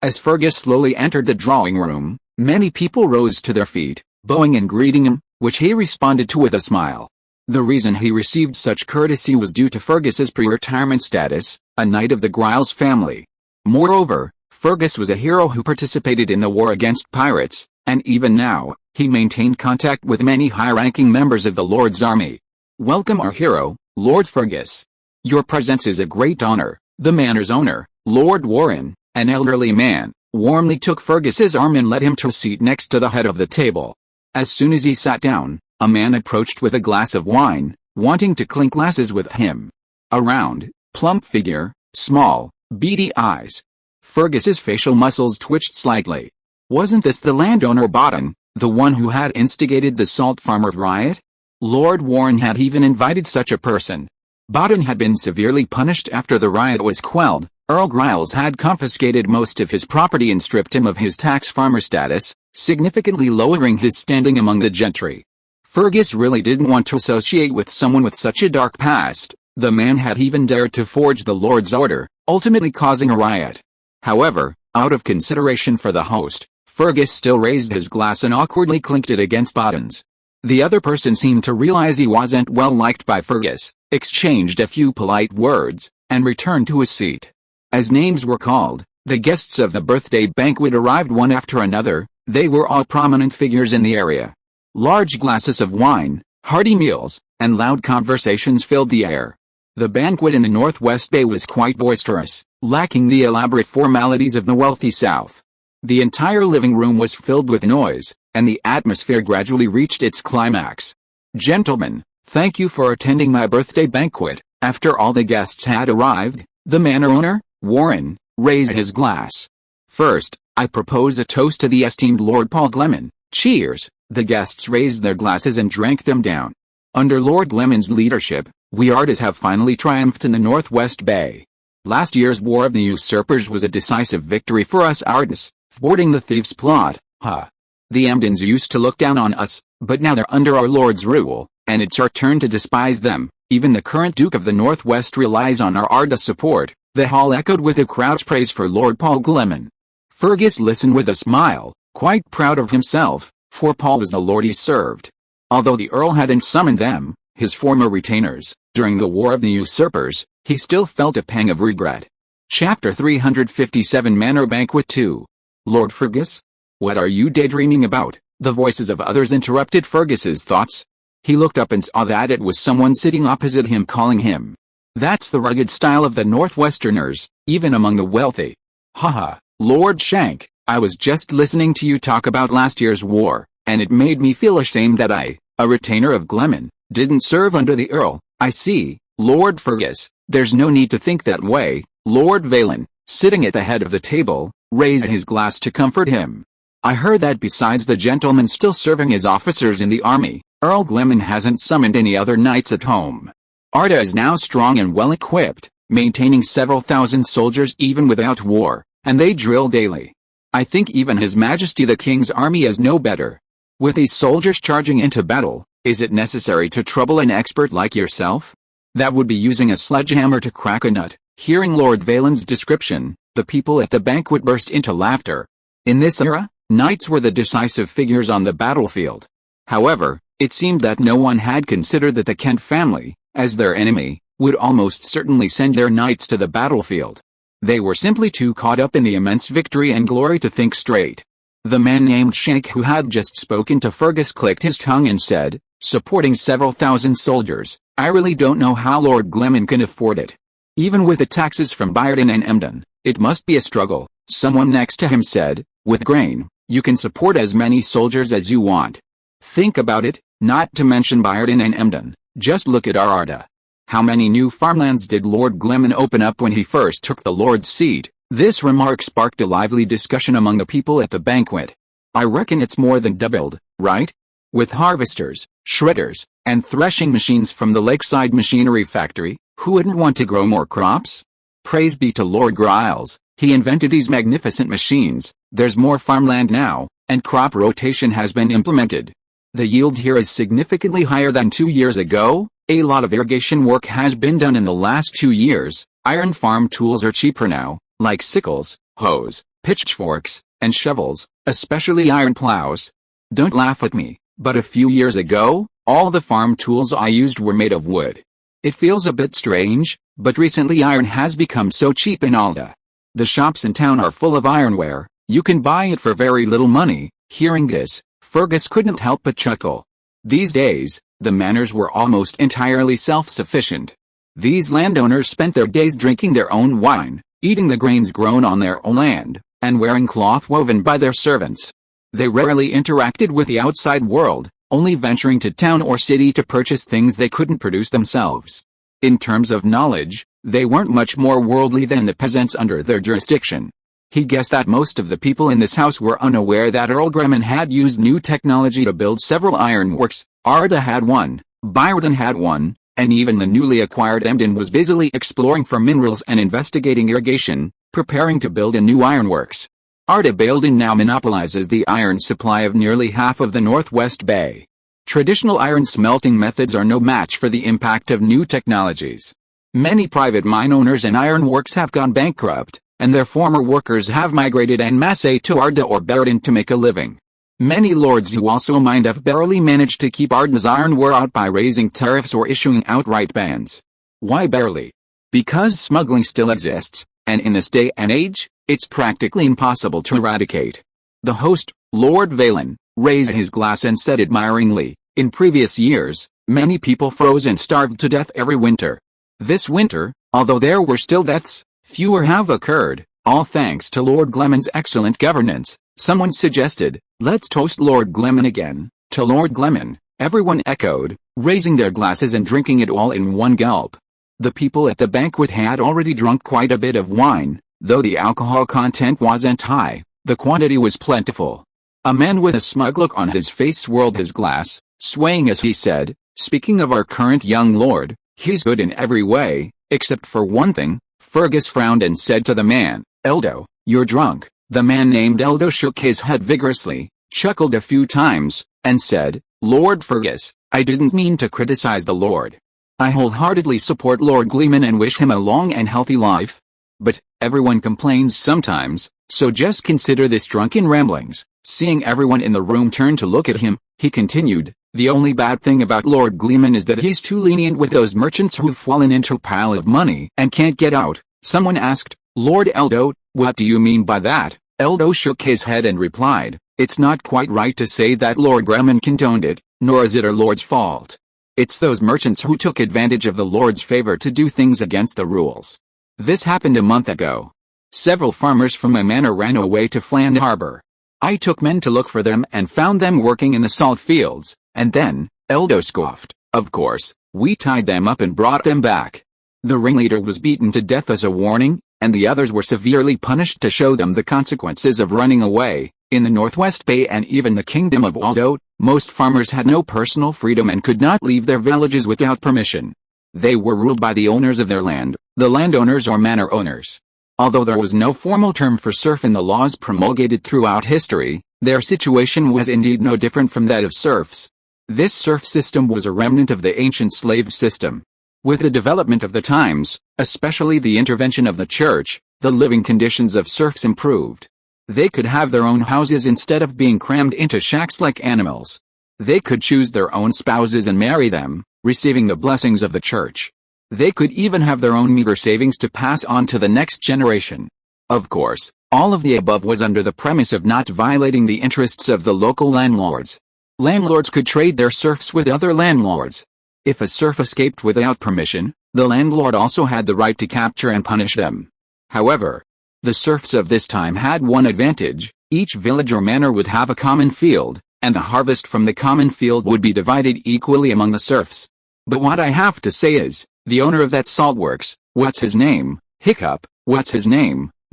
As Fergus slowly entered the drawing room, many people rose to their feet, bowing and greeting him, which he responded to with a smile. The reason he received such courtesy was due to Fergus's pre-retirement status, a knight of the Griles family. Moreover, Fergus was a hero who participated in the war against pirates, and even now, he maintained contact with many high-ranking members of the Lord's army. "Welcome our hero, Lord Fergus. Your presence is a great honor." The manor's owner, Lord Warren, an elderly man, warmly took Fergus's arm and led him to a seat next to the head of the table. As soon as he sat down, a man approached with a glass of wine, wanting to clink glasses with him. A round, plump figure, small, beady eyes. Fergus's facial muscles twitched slightly. Wasn't this the landowner Bodden, the one who had instigated the salt farmer riot? Lord Warren had even invited such a person. Bodden had been severely punished after the riot was quelled. Earl Griles had confiscated most of his property and stripped him of his tax farmer status, significantly lowering his standing among the gentry. Fergus really didn't want to associate with someone with such a dark past. The man had even dared to forge the Lord's order, ultimately causing a riot. However, out of consideration for the host, Fergus still raised his glass and awkwardly clinked it against Bodden's. The other person seemed to realize he wasn't well liked by Fergus, exchanged a few polite words, and returned to his seat. As names were called, the guests of the birthday banquet arrived one after another. They were all prominent figures in the area. Large glasses of wine, hearty meals, and loud conversations filled the air. The banquet in the Northwest Bay was quite boisterous, lacking the elaborate formalities of the wealthy South. The entire living room was filled with noise, and the atmosphere gradually reached its climax. "Gentlemen, thank you for attending my birthday banquet." After all the guests had arrived, the manor owner, Warren, raised his glass. "First, I propose a toast to the esteemed Lord Paul Gleman." Cheers! The guests raised their glasses and drank them down. Under Lord Gleman's leadership, we Ardas have finally triumphed in the Northwest Bay. Last year's War of the Usurpers was a decisive victory for us Ardas, thwarting the thieves' plot. The Emdens used to look down on us, but now they're under our Lord's rule, and it's our turn to despise them. Even the current Duke of the Northwest relies on our Ardas support. The hall echoed with a crowd's praise for Lord Paul Gleman. Fergus listened with a smile, quite proud of himself, for Paul was the lord he served. Although the Earl hadn't summoned them, his former retainers, during the War of the Usurpers, he still felt a pang of regret. Chapter 357 Manor Banquet 2. Lord Fergus? What are you daydreaming about? The voices of others interrupted Fergus's thoughts. He looked up and saw that it was someone sitting opposite him calling him. That's the rugged style of the Northwesterners, even among the wealthy. Haha, Lord Shank, I was just listening to you talk about last year's war, and it made me feel ashamed that I, a retainer of Gleman, didn't serve under the Earl. I see, Lord Fergus, there's no need to think that way. Lord Valen, sitting at the head of the table, raised his glass to comfort him. I heard that besides the gentlemen still serving as officers in the army, Earl Gleman hasn't summoned any other knights at home. Arda is now strong and well equipped, maintaining several thousand soldiers even without war, and they drill daily. I think even His Majesty the King's army is no better. With these soldiers charging into battle, is it necessary to trouble an expert like yourself? That would be using a sledgehammer to crack a nut. Hearing Lord Valen's description, the people at the banquet burst into laughter. In this era, knights were the decisive figures on the battlefield. However, it seemed that no one had considered that the Kent family, as their enemy, would almost certainly send their knights to the battlefield. They were simply too caught up in the immense victory and glory to think straight. The man named Shank who had just spoken to Fergus clicked his tongue and said, supporting several thousand soldiers, I really don't know how Lord Gleman can afford it. Even with the taxes from Byron and Emden, it must be a struggle. Someone next to him said, with grain, you can support as many soldiers as you want. Think about it, not to mention Byron and Emden. Just look at our Arda. How many new farmlands did Lord Gleman open up when he first took the Lord's seat? This remark sparked a lively discussion among the people at the banquet. I reckon it's more than doubled, right? With harvesters, shredders, and threshing machines from the Lakeside Machinery Factory, who wouldn't want to grow more crops? Praise be to Lord Griles, He invented these magnificent machines. There's more farmland now, and crop rotation has been implemented. The yield here is significantly higher than 2 years ago. A lot of irrigation work has been done in the last 2 years. Iron farm tools are cheaper now, like sickles, hoes, pitchforks, and shovels, especially iron plows. Don't laugh at me, but a few years ago, all the farm tools I used were made of wood. It feels a bit strange, but recently iron has become so cheap in Alda. The shops in town are full of ironware. You can buy it for very little money. Hearing this, Fergus couldn't help but chuckle. These days, the manors were almost entirely self-sufficient. These landowners spent their days drinking their own wine, eating the grains grown on their own land, and wearing cloth woven by their servants. They rarely interacted with the outside world, only venturing to town or city to purchase things they couldn't produce themselves. In terms of knowledge, they weren't much more worldly than the peasants under their jurisdiction. He guessed that most of the people in this house were unaware that Earl Gleman had used new technology to build several ironworks. Arda had one, Byron had one, and even the newly acquired Emden was busily exploring for minerals and investigating irrigation, preparing to build a new ironworks. Arda Baildon now monopolizes the iron supply of nearly half of the Northwest Bay. Traditional iron smelting methods are no match for the impact of new technologies. Many private mine owners and ironworks have gone bankrupt, and their former workers have migrated en masse to Arda or Baildon to make a living. Many lords who also mined have barely managed to keep Arda's ironware out by raising tariffs or issuing outright bans. Why barely? Because smuggling still exists, and in this day and age, it's practically impossible to eradicate. The host, Lord Valen, raised his glass and said admiringly, "In previous years, many people froze and starved to death every winter. This winter, although there were still deaths, fewer have occurred, all thanks to Lord Gleman's excellent governance." Someone suggested, "Let's toast Lord Gleman again." To Lord Gleman, everyone echoed, raising their glasses and drinking it all in one gulp. The people at the banquet had already drunk quite a bit of wine, though the alcohol content wasn't high, the quantity was plentiful. A man with a smug look on his face swirled his glass, swaying as he said, "Speaking of our current young lord, he's good in every way, except for one thing." Fergus frowned and said to the man, "Eldo, you're drunk." The man named Eldo shook his head vigorously, chuckled a few times, and said, "Lord Fergus, I didn't mean to criticize the Lord. I wholeheartedly support Lord Gleman and wish him a long and healthy life. But, everyone complains sometimes, so just consider this drunken ramblings." Seeing everyone in the room turn to look at him, he continued, "The only bad thing about Lord Gleman is that he's too lenient with those merchants who've fallen into a pile of money and can't get out." Someone asked, "Lord Eldo, what do you mean by that?" Eldo shook his head and replied, "It's not quite right to say that Lord Gleman condoned it, nor is it our Lord's fault. It's those merchants who took advantage of the Lord's favor to do things against the rules. This happened a month ago. Several farmers from my manor ran away to Fland Harbor. I took men to look for them and found them working in the salt fields, and then," Eldo scoffed, "of course, we tied them up and brought them back. The ringleader was beaten to death as a warning, and the others were severely punished to show them the consequences of running away." In the Northwest Bay and even the Kingdom of Aldo, most farmers had no personal freedom and could not leave their villages without permission. They were ruled by the owners of their land, the landowners or manor owners. Although there was no formal term for serf in the laws promulgated throughout history, their situation was indeed no different from that of serfs. This serf system was a remnant of the ancient slave system. With the development of the times, especially the intervention of the church, the living conditions of serfs improved. They could have their own houses instead of being crammed into shacks like animals. They could choose their own spouses and marry them, receiving the blessings of the church. They could even have their own meager savings to pass on to the next generation. Of course, all of the above was under the premise of not violating the interests of the local landlords. Landlords could trade their serfs with other landlords. If a serf escaped without permission, the landlord also had the right to capture and punish them. However, the serfs of this time had one advantage: each village or manor would have a common field, and the harvest from the common field would be divided equally among the serfs. But what I have to say is, the owner of that saltworks, what's his name,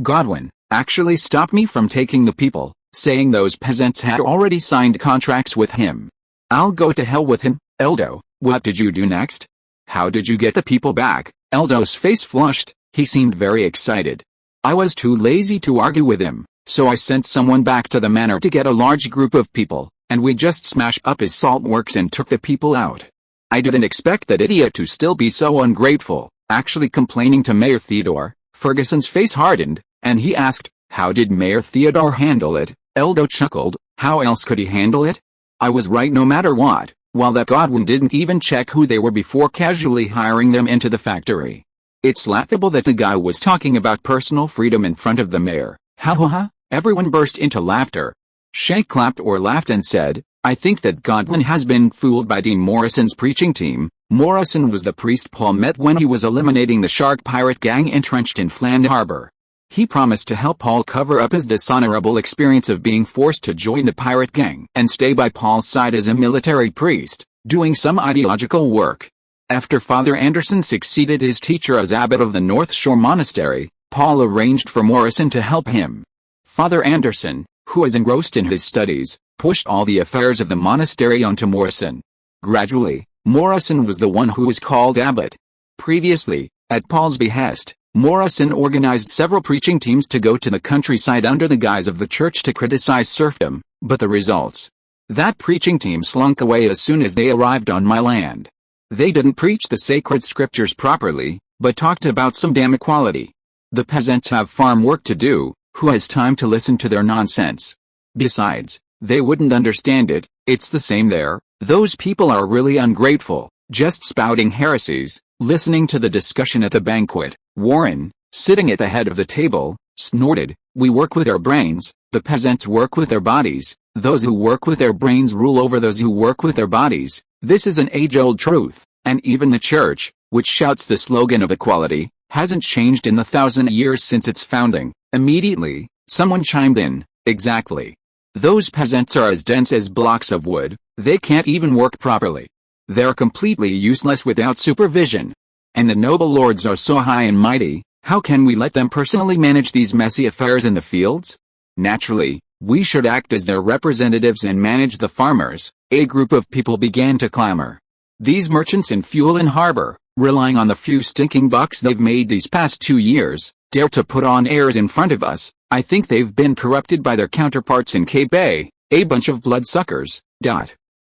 Godwin, actually stopped me from taking the people, saying those peasants had already signed contracts with him. I'll go to hell with him." "Eldo, what did you do next? How did you get the people back?" Eldo's face flushed, he seemed very excited. I was too lazy to argue with him, so I sent someone back to the manor to get a large group of people, and we just smashed up his salt works and took the people out. I didn't expect that idiot to still be so ungrateful, actually complaining to Mayor Theodore. Ferguson's face hardened, and he asked, "How did Mayor Theodore handle it?" Eldo chuckled, "How else could he handle it? I was right no matter what, while that Godwin didn't even check who they were before casually hiring them into the factory. It's laughable that the guy was talking about personal freedom in front of the mayor." Ha ha ha, everyone burst into laughter. Shay clapped or laughed and said, "I think that Godwin has been fooled by Dean Morrison's preaching team." Morrison was the priest Paul met when he was eliminating the shark pirate gang entrenched in Fland Harbor. He promised to help Paul cover up his dishonorable experience of being forced to join the pirate gang and stay by Paul's side as a military priest, doing some ideological work. After Father Anderson succeeded his teacher as abbot of the North Shore Monastery, Paul arranged for Morrison to help him. Father Anderson, who was engrossed in his studies, pushed all the affairs of the monastery onto Morrison. Gradually, Morrison was the one who was called abbot. Previously, at Paul's behest, Morrison organized several preaching teams to go to the countryside under the guise of the church to criticize serfdom, but the results? That preaching team slunk away as soon as they arrived on my land. They didn't preach the sacred scriptures properly, but talked about some damn equality. The peasants have farm work to do, who has time to listen to their nonsense? Besides, they wouldn't understand it, it's the same there, those people are really ungrateful, just spouting heresies. Listening to the discussion at the banquet, Warren, sitting at the head of the table, snorted, "We work with our brains, the peasants work with their bodies, those who work with their brains rule over those who work with their bodies. This is an age-old truth, and even the church, which shouts the slogan of equality, hasn't changed in the 1,000 years since its founding." Immediately, someone chimed in, "Exactly. Those peasants are as dense as blocks of wood, they can't even work properly. They're completely useless without supervision. And the noble lords are so high and mighty, how can we let them personally manage these messy affairs in the fields? Naturally, we should act as their representatives and manage the farmers." A group of people began to clamor. "These merchants in fuel and harbor, relying on the few stinking bucks they've made these past 2 years, dare to put on airs in front of us. I think they've been corrupted by their counterparts in Cape Bay, a bunch of bloodsuckers."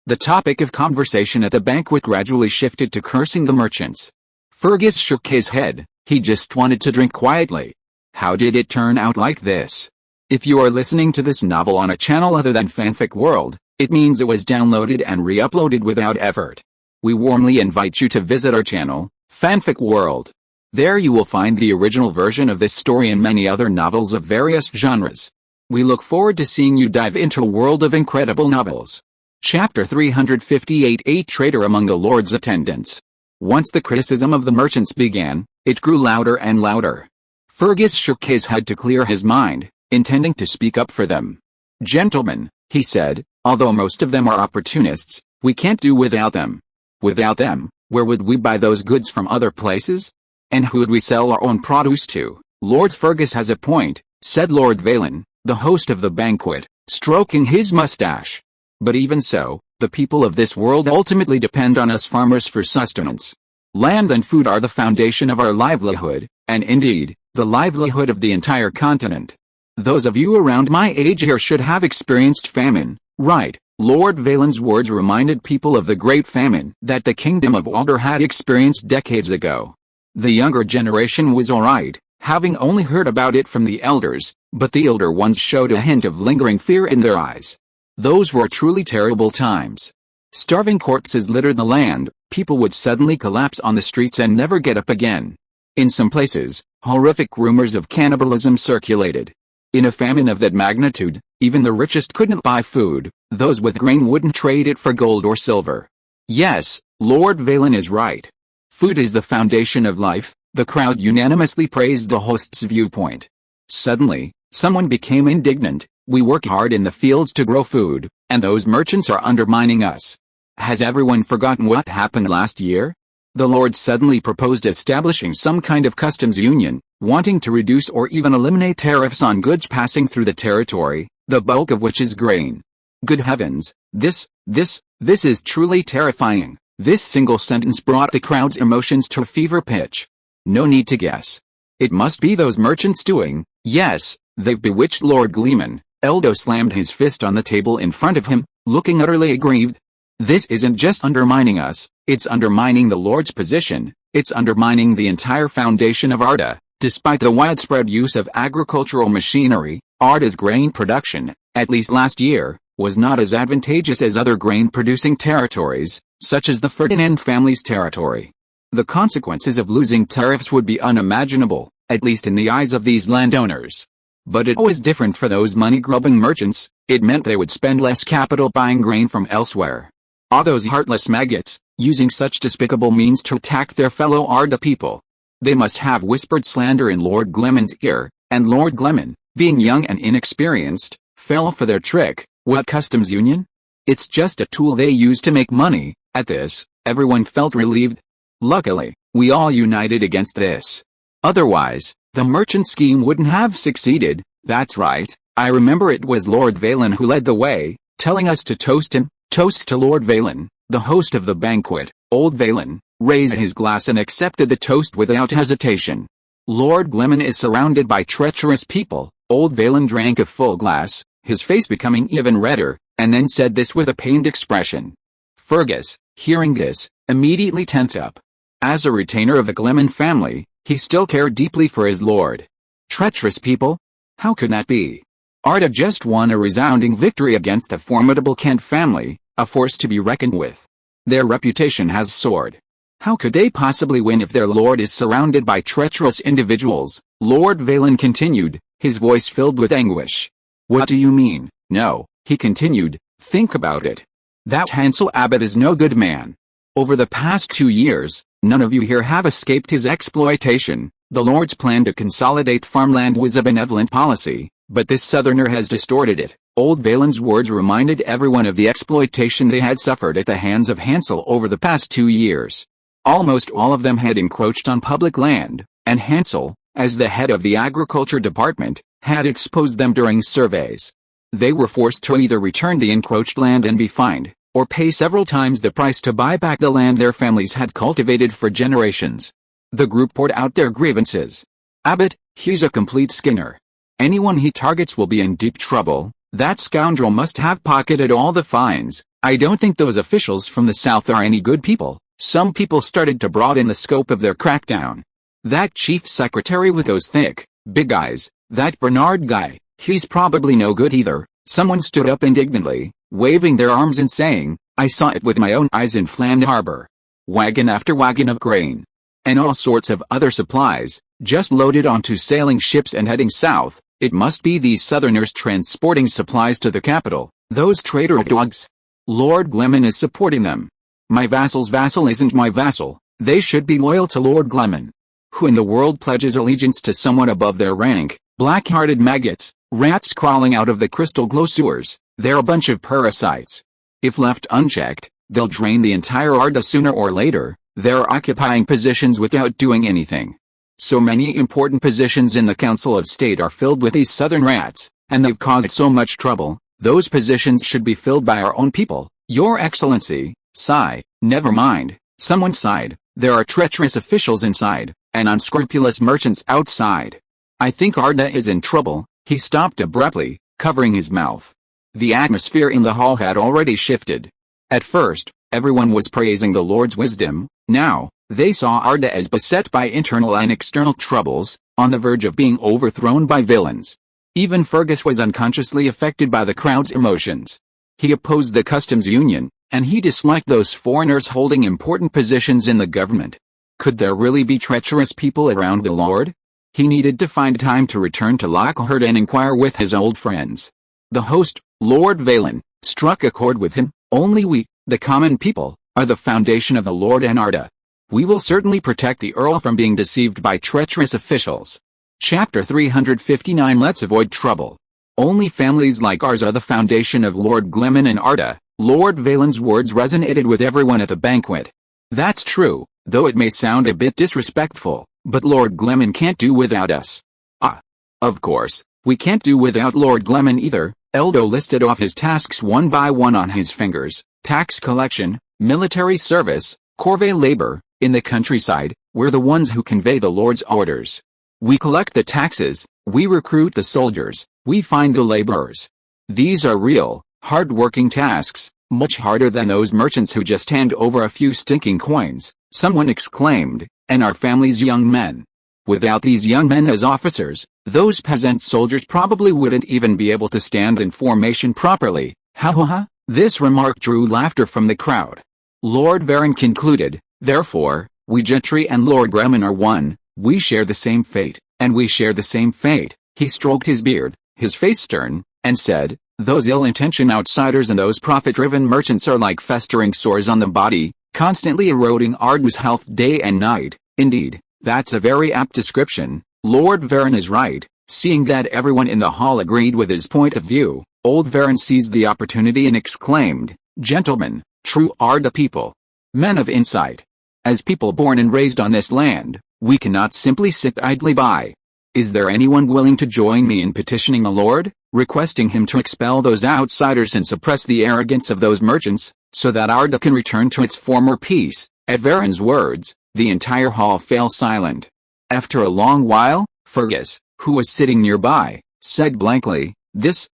The topic of conversation at the banquet gradually shifted to cursing the merchants. Fergus shook his head, he just wanted to drink quietly. How did it turn out like this? If you are listening to this novel on a channel other than Fanfic World, it means it was downloaded and re-uploaded without effort. We warmly invite you to visit our channel, Fanfic World. There you will find the original version of this story and many other novels of various genres. We look forward to seeing you dive into a world of incredible novels. Chapter 358, A Traitor Among the Lord's Attendants. Once the criticism of the merchants began, it grew louder and louder. Fergus shook his head to clear his mind, intending to speak up for them. "Gentlemen," he said, "although most of them are opportunists, we can't do without them. Without them, where would we buy those goods from other places? And who would we sell our own produce to?" "Lord Fergus has a point," said Lord Valen, the host of the banquet, stroking his mustache. "But even so, the people of this world ultimately depend on us farmers for sustenance. Land and food are the foundation of our livelihood, and indeed, the livelihood of the entire continent. Those of you around my age here should have experienced famine, right?" Lord Valen's words reminded people of the Great Famine that the Kingdom of Alder had experienced decades ago. The younger generation was alright, having only heard about it from the elders, but the older ones showed a hint of lingering fear in their eyes. Those were truly terrible times. Starving corpses littered the land, people would suddenly collapse on the streets and never get up again. In some places, horrific rumors of cannibalism circulated. In a famine of that magnitude, even the richest couldn't buy food, those with grain wouldn't trade it for gold or silver. Yes, Lord Valen is right. Food is the foundation of life, the crowd unanimously praised the host's viewpoint. Suddenly, someone became indignant. "We work hard in the fields to grow food, and those merchants are undermining us. Has everyone forgotten what happened last year?" The Lord suddenly proposed establishing some kind of customs union, wanting to reduce or even eliminate tariffs on goods passing through the territory, the bulk of which is grain. Good heavens, this is truly terrifying. This single sentence brought the crowd's emotions to a fever pitch. No need to guess. It must be those merchants doing. Yes, they've bewitched Lord Gleman. Eldo slammed his fist on the table in front of him, looking utterly aggrieved. This isn't just undermining us, it's undermining the Lord's position, it's undermining the entire foundation of Arda. Despite the widespread use of agricultural machinery, Arda's grain production, at least last year, was not as advantageous as other grain-producing territories, such as the Ferdinand family's territory. The consequences of losing tariffs would be unimaginable, at least in the eyes of these landowners. But it was different for those money-grubbing merchants. It meant they would spend less capital buying grain from elsewhere. All those heartless maggots, using such despicable means to attack their fellow Arda people. They must have whispered slander in Lord Gleman's ear, and Lord Gleman, being young and inexperienced, fell for their trick. What customs union? It's just a tool they use to make money. At this, everyone felt relieved. Luckily, we all united against this. Otherwise, the merchant scheme wouldn't have succeeded. That's right, I remember it was Lord Valen who led the way, telling us to toast him. Toast to Lord Valen, the host of the banquet. Old Valen raised his glass and accepted the toast without hesitation. Lord Gleman is surrounded by treacherous people. Old Valen drank a full glass, his face becoming even redder, and then said this with a pained expression. Fergus, hearing this, immediately tense up. As a retainer of the Gleman family, he still cared deeply for his lord. Treacherous people? How could that be? Arda just won a resounding victory against the formidable Kent family, a force to be reckoned with. Their reputation has soared. How could they possibly win if their lord is surrounded by treacherous individuals? Lord Valen continued, his voice filled with anguish. What do you mean? No, he continued, think about it. That Hansel Abbot is no good man. Over the past 2 years, none of you here have escaped his exploitation. The Lord's plan to consolidate farmland was a benevolent policy, but this southerner has distorted it. Old Valen's words reminded everyone of the exploitation they had suffered at the hands of Hansel over the past 2 years. Almost all of them had encroached on public land, and Hansel, as the head of the agriculture department, had exposed them during surveys. They were forced to either return the encroached land and be fined, or pay several times the price to buy back the land their families had cultivated for generations. The group poured out their grievances. Abbott, he's a complete skinner. Anyone he targets will be in deep trouble. That scoundrel must have pocketed all the fines. I don't think those officials from the south are any good people. Some people started to broaden the scope of their crackdown. That chief secretary with those thick, big eyes, that Bernard guy, he's probably no good either. Someone stood up indignantly, waving their arms and saying, I saw it with my own eyes in Fland Harbor. Wagon after wagon of grain, and all sorts of other supplies, just loaded onto sailing ships and heading south. It must be these southerners transporting supplies to the capital, those traitorous dogs. Lord Gleman is supporting them. My vassal's vassal isn't my vassal. They should be loyal to Lord Gleman. Who in the world pledges allegiance to someone above their rank? Black-hearted maggots, rats crawling out of the crystal glow sewers. They're a bunch of parasites. If left unchecked, they'll drain the entire Arda sooner or later. They're occupying positions without doing anything. So many important positions in the Council of State are filled with these southern rats, and they've caused so much trouble. Those positions should be filled by our own people. Your Excellency, sigh, never mind. Someone sighed. There are treacherous officials inside, and unscrupulous merchants outside. I think Arda is in trouble. He stopped abruptly, covering his mouth. The atmosphere in the hall had already shifted. At first, everyone was praising the Lord's wisdom. Now, they saw Arda as beset by internal and external troubles, on the verge of being overthrown by villains. Even Fergus was unconsciously affected by the crowd's emotions. He opposed the customs union, and he disliked those foreigners holding important positions in the government. Could there really be treacherous people around the Lord? He needed to find time to return to Lockhart and inquire with his old friends. The host, Lord Valen, struck a chord with him. Only we, the common people, are the foundation of the Lord and Arda. We will certainly protect the Earl from being deceived by treacherous officials. Chapter 359. Let's avoid trouble. Only families like ours are the foundation of Lord Gleman and Arda. Lord Valen's words resonated with everyone at the banquet. That's true, though it may sound a bit disrespectful, but Lord Gleman can't do without us. Ah. Of course, we can't do without Lord Gleman either. Eldo listed off his tasks one by one on his fingers. Tax collection, military service, corvée labor. In the countryside, we're the ones who convey the Lord's orders. We collect the taxes, we recruit the soldiers, we find the laborers. These are real, hard-working tasks, much harder than those merchants who just hand over a few stinking coins," someone exclaimed, "and our family's young men. Without these young men as officers, those peasant soldiers probably wouldn't even be able to stand in formation properly." Ha ha ha. This remark drew laughter from the crowd. Lord Varen concluded, "Therefore, we gentry and Lord Gleman are one, we share the same fate, and we share the same fate." He stroked his beard, his face stern, and said, "Those ill-intentioned outsiders and those profit-driven merchants are like festering sores on the body, constantly eroding Ard's health day and night." Indeed, that's a very apt description. Lord Varen is right. Seeing that everyone in the hall agreed with his point of view, old Varen seized the opportunity and exclaimed, "Gentlemen, true Arda people, men of insight. As people born and raised on this land, we cannot simply sit idly by. Is there anyone willing to join me in petitioning the Lord, requesting him to expel those outsiders and suppress the arrogance of those merchants, so that Arda can return to its former peace?" At Varen's words, the entire hall fell silent. After a long while, Fergus, who was sitting nearby, said blankly, This,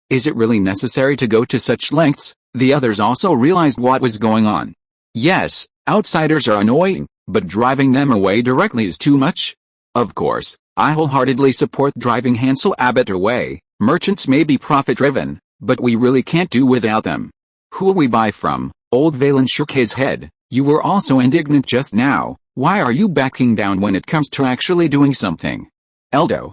is it really necessary to go to such lengths?" The others also realized what was going on. Yes, outsiders are annoying, but driving them away directly is too much. Of course, I wholeheartedly support driving Hansel Abbott away. Merchants may be profit-driven, but we really can't do without them. Who will we buy from? Old Valen shook his head. You were also indignant just now. Why are you backing down when it comes to actually doing something? Eldo,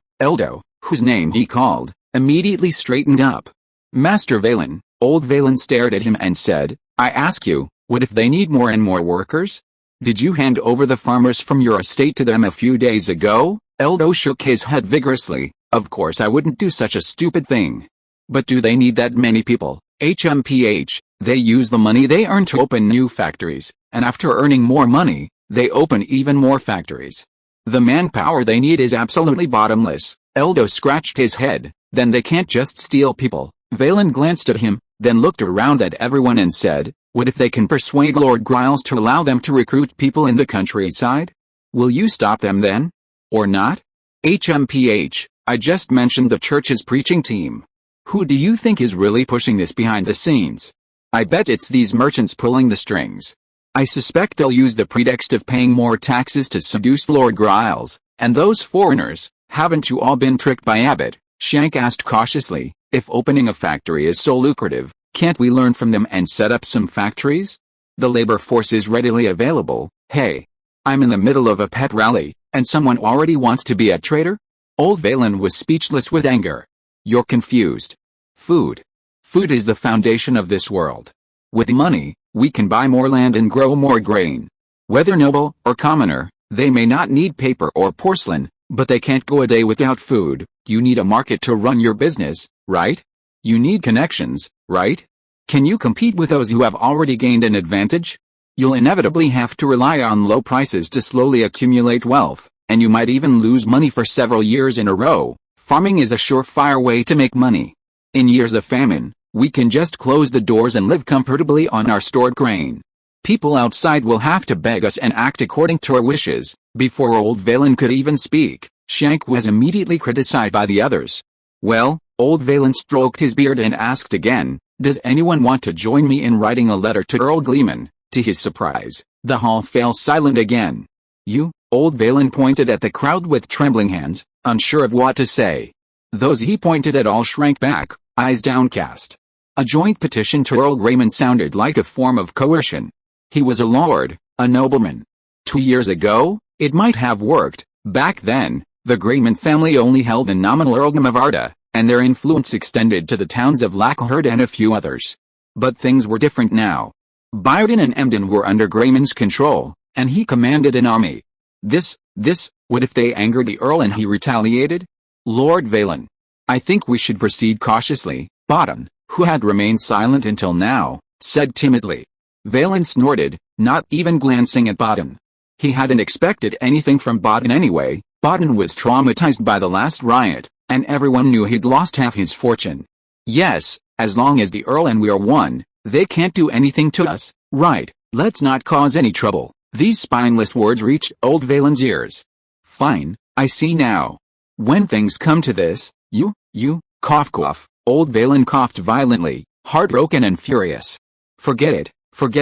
whose name he called, immediately straightened up. Master Valen, old Valen stared at him and said, I ask you, what if they need more and more workers? Did you hand over the farmers from your estate to them a few days ago? Eldo shook his head vigorously. Of course I wouldn't do such a stupid thing. But do they need that many people? HMPH, they use the money they earn to open new factories, and after earning more money, they open even more factories. The manpower they need is absolutely bottomless. Eldo scratched his head. Then they can't just steal people. Valen glanced at him, then looked around at everyone and said, what if they can persuade Lord Griles to allow them to recruit people in the countryside? Will you stop them then? Or not? HMPH, I just mentioned the church's preaching team. Who do you think is really pushing this behind the scenes? I bet it's these merchants pulling the strings. I suspect they'll use the pretext of paying more taxes to seduce Lord Griles, and those foreigners. Haven't you all been tricked by Abbott? Shank asked cautiously. If opening a factory is so lucrative, can't we learn from them and set up some factories? The labor force is readily available. Hey, I'm in the middle of a pep rally, and someone already wants to be a traitor? Old Valen was speechless with anger. You're confused. Food. Food is the foundation of this world. With money, we can buy more land and grow more grain. Whether noble or commoner, they may not need paper or porcelain, but they can't go a day without food. You need a market to run your business, right? You need connections, right? Can you compete with those who have already gained an advantage? You'll inevitably have to rely on low prices to slowly accumulate wealth, and you might even lose money for several years in a row. Farming is a surefire way to make money. In years of famine, we can just close the doors and live comfortably on our stored grain. People outside will have to beg us and act according to our wishes. Before old Valen could even speak, Shank was immediately criticized by the others. Well, old Valen stroked his beard and asked again, does anyone want to join me in writing a letter to Earl Gleman? To his surprise, the hall fell silent again. You? Old Valen pointed at the crowd with trembling hands, unsure of what to say. Those he pointed at all shrank back, eyes downcast. A joint petition to Earl Gleman sounded like a form of coercion. He was a lord, a nobleman. 2 years ago, it might have worked. Back then, the Gleman family only held the nominal earldom of Arda, and their influence extended to the towns of Lackherd and a few others. But things were different now. Byron and Emden were under Gleman's control, and he commanded an army. What if they angered the Earl and he retaliated? Lord Valen. I think we should proceed cautiously. Bodden, who had remained silent until now, said timidly. Valen snorted, not even glancing at Bodden. He hadn't expected anything from Bodden anyway. Bodden was traumatized by the last riot, and everyone knew he'd lost half his fortune. Yes, as long as the Earl and we are one, they can't do anything to us, right? Let's not cause any trouble. These spineless words reached old Valen's ears. Fine, I see now. When things come to this, you, cough, old Valen coughed violently, heartbroken and furious. Forget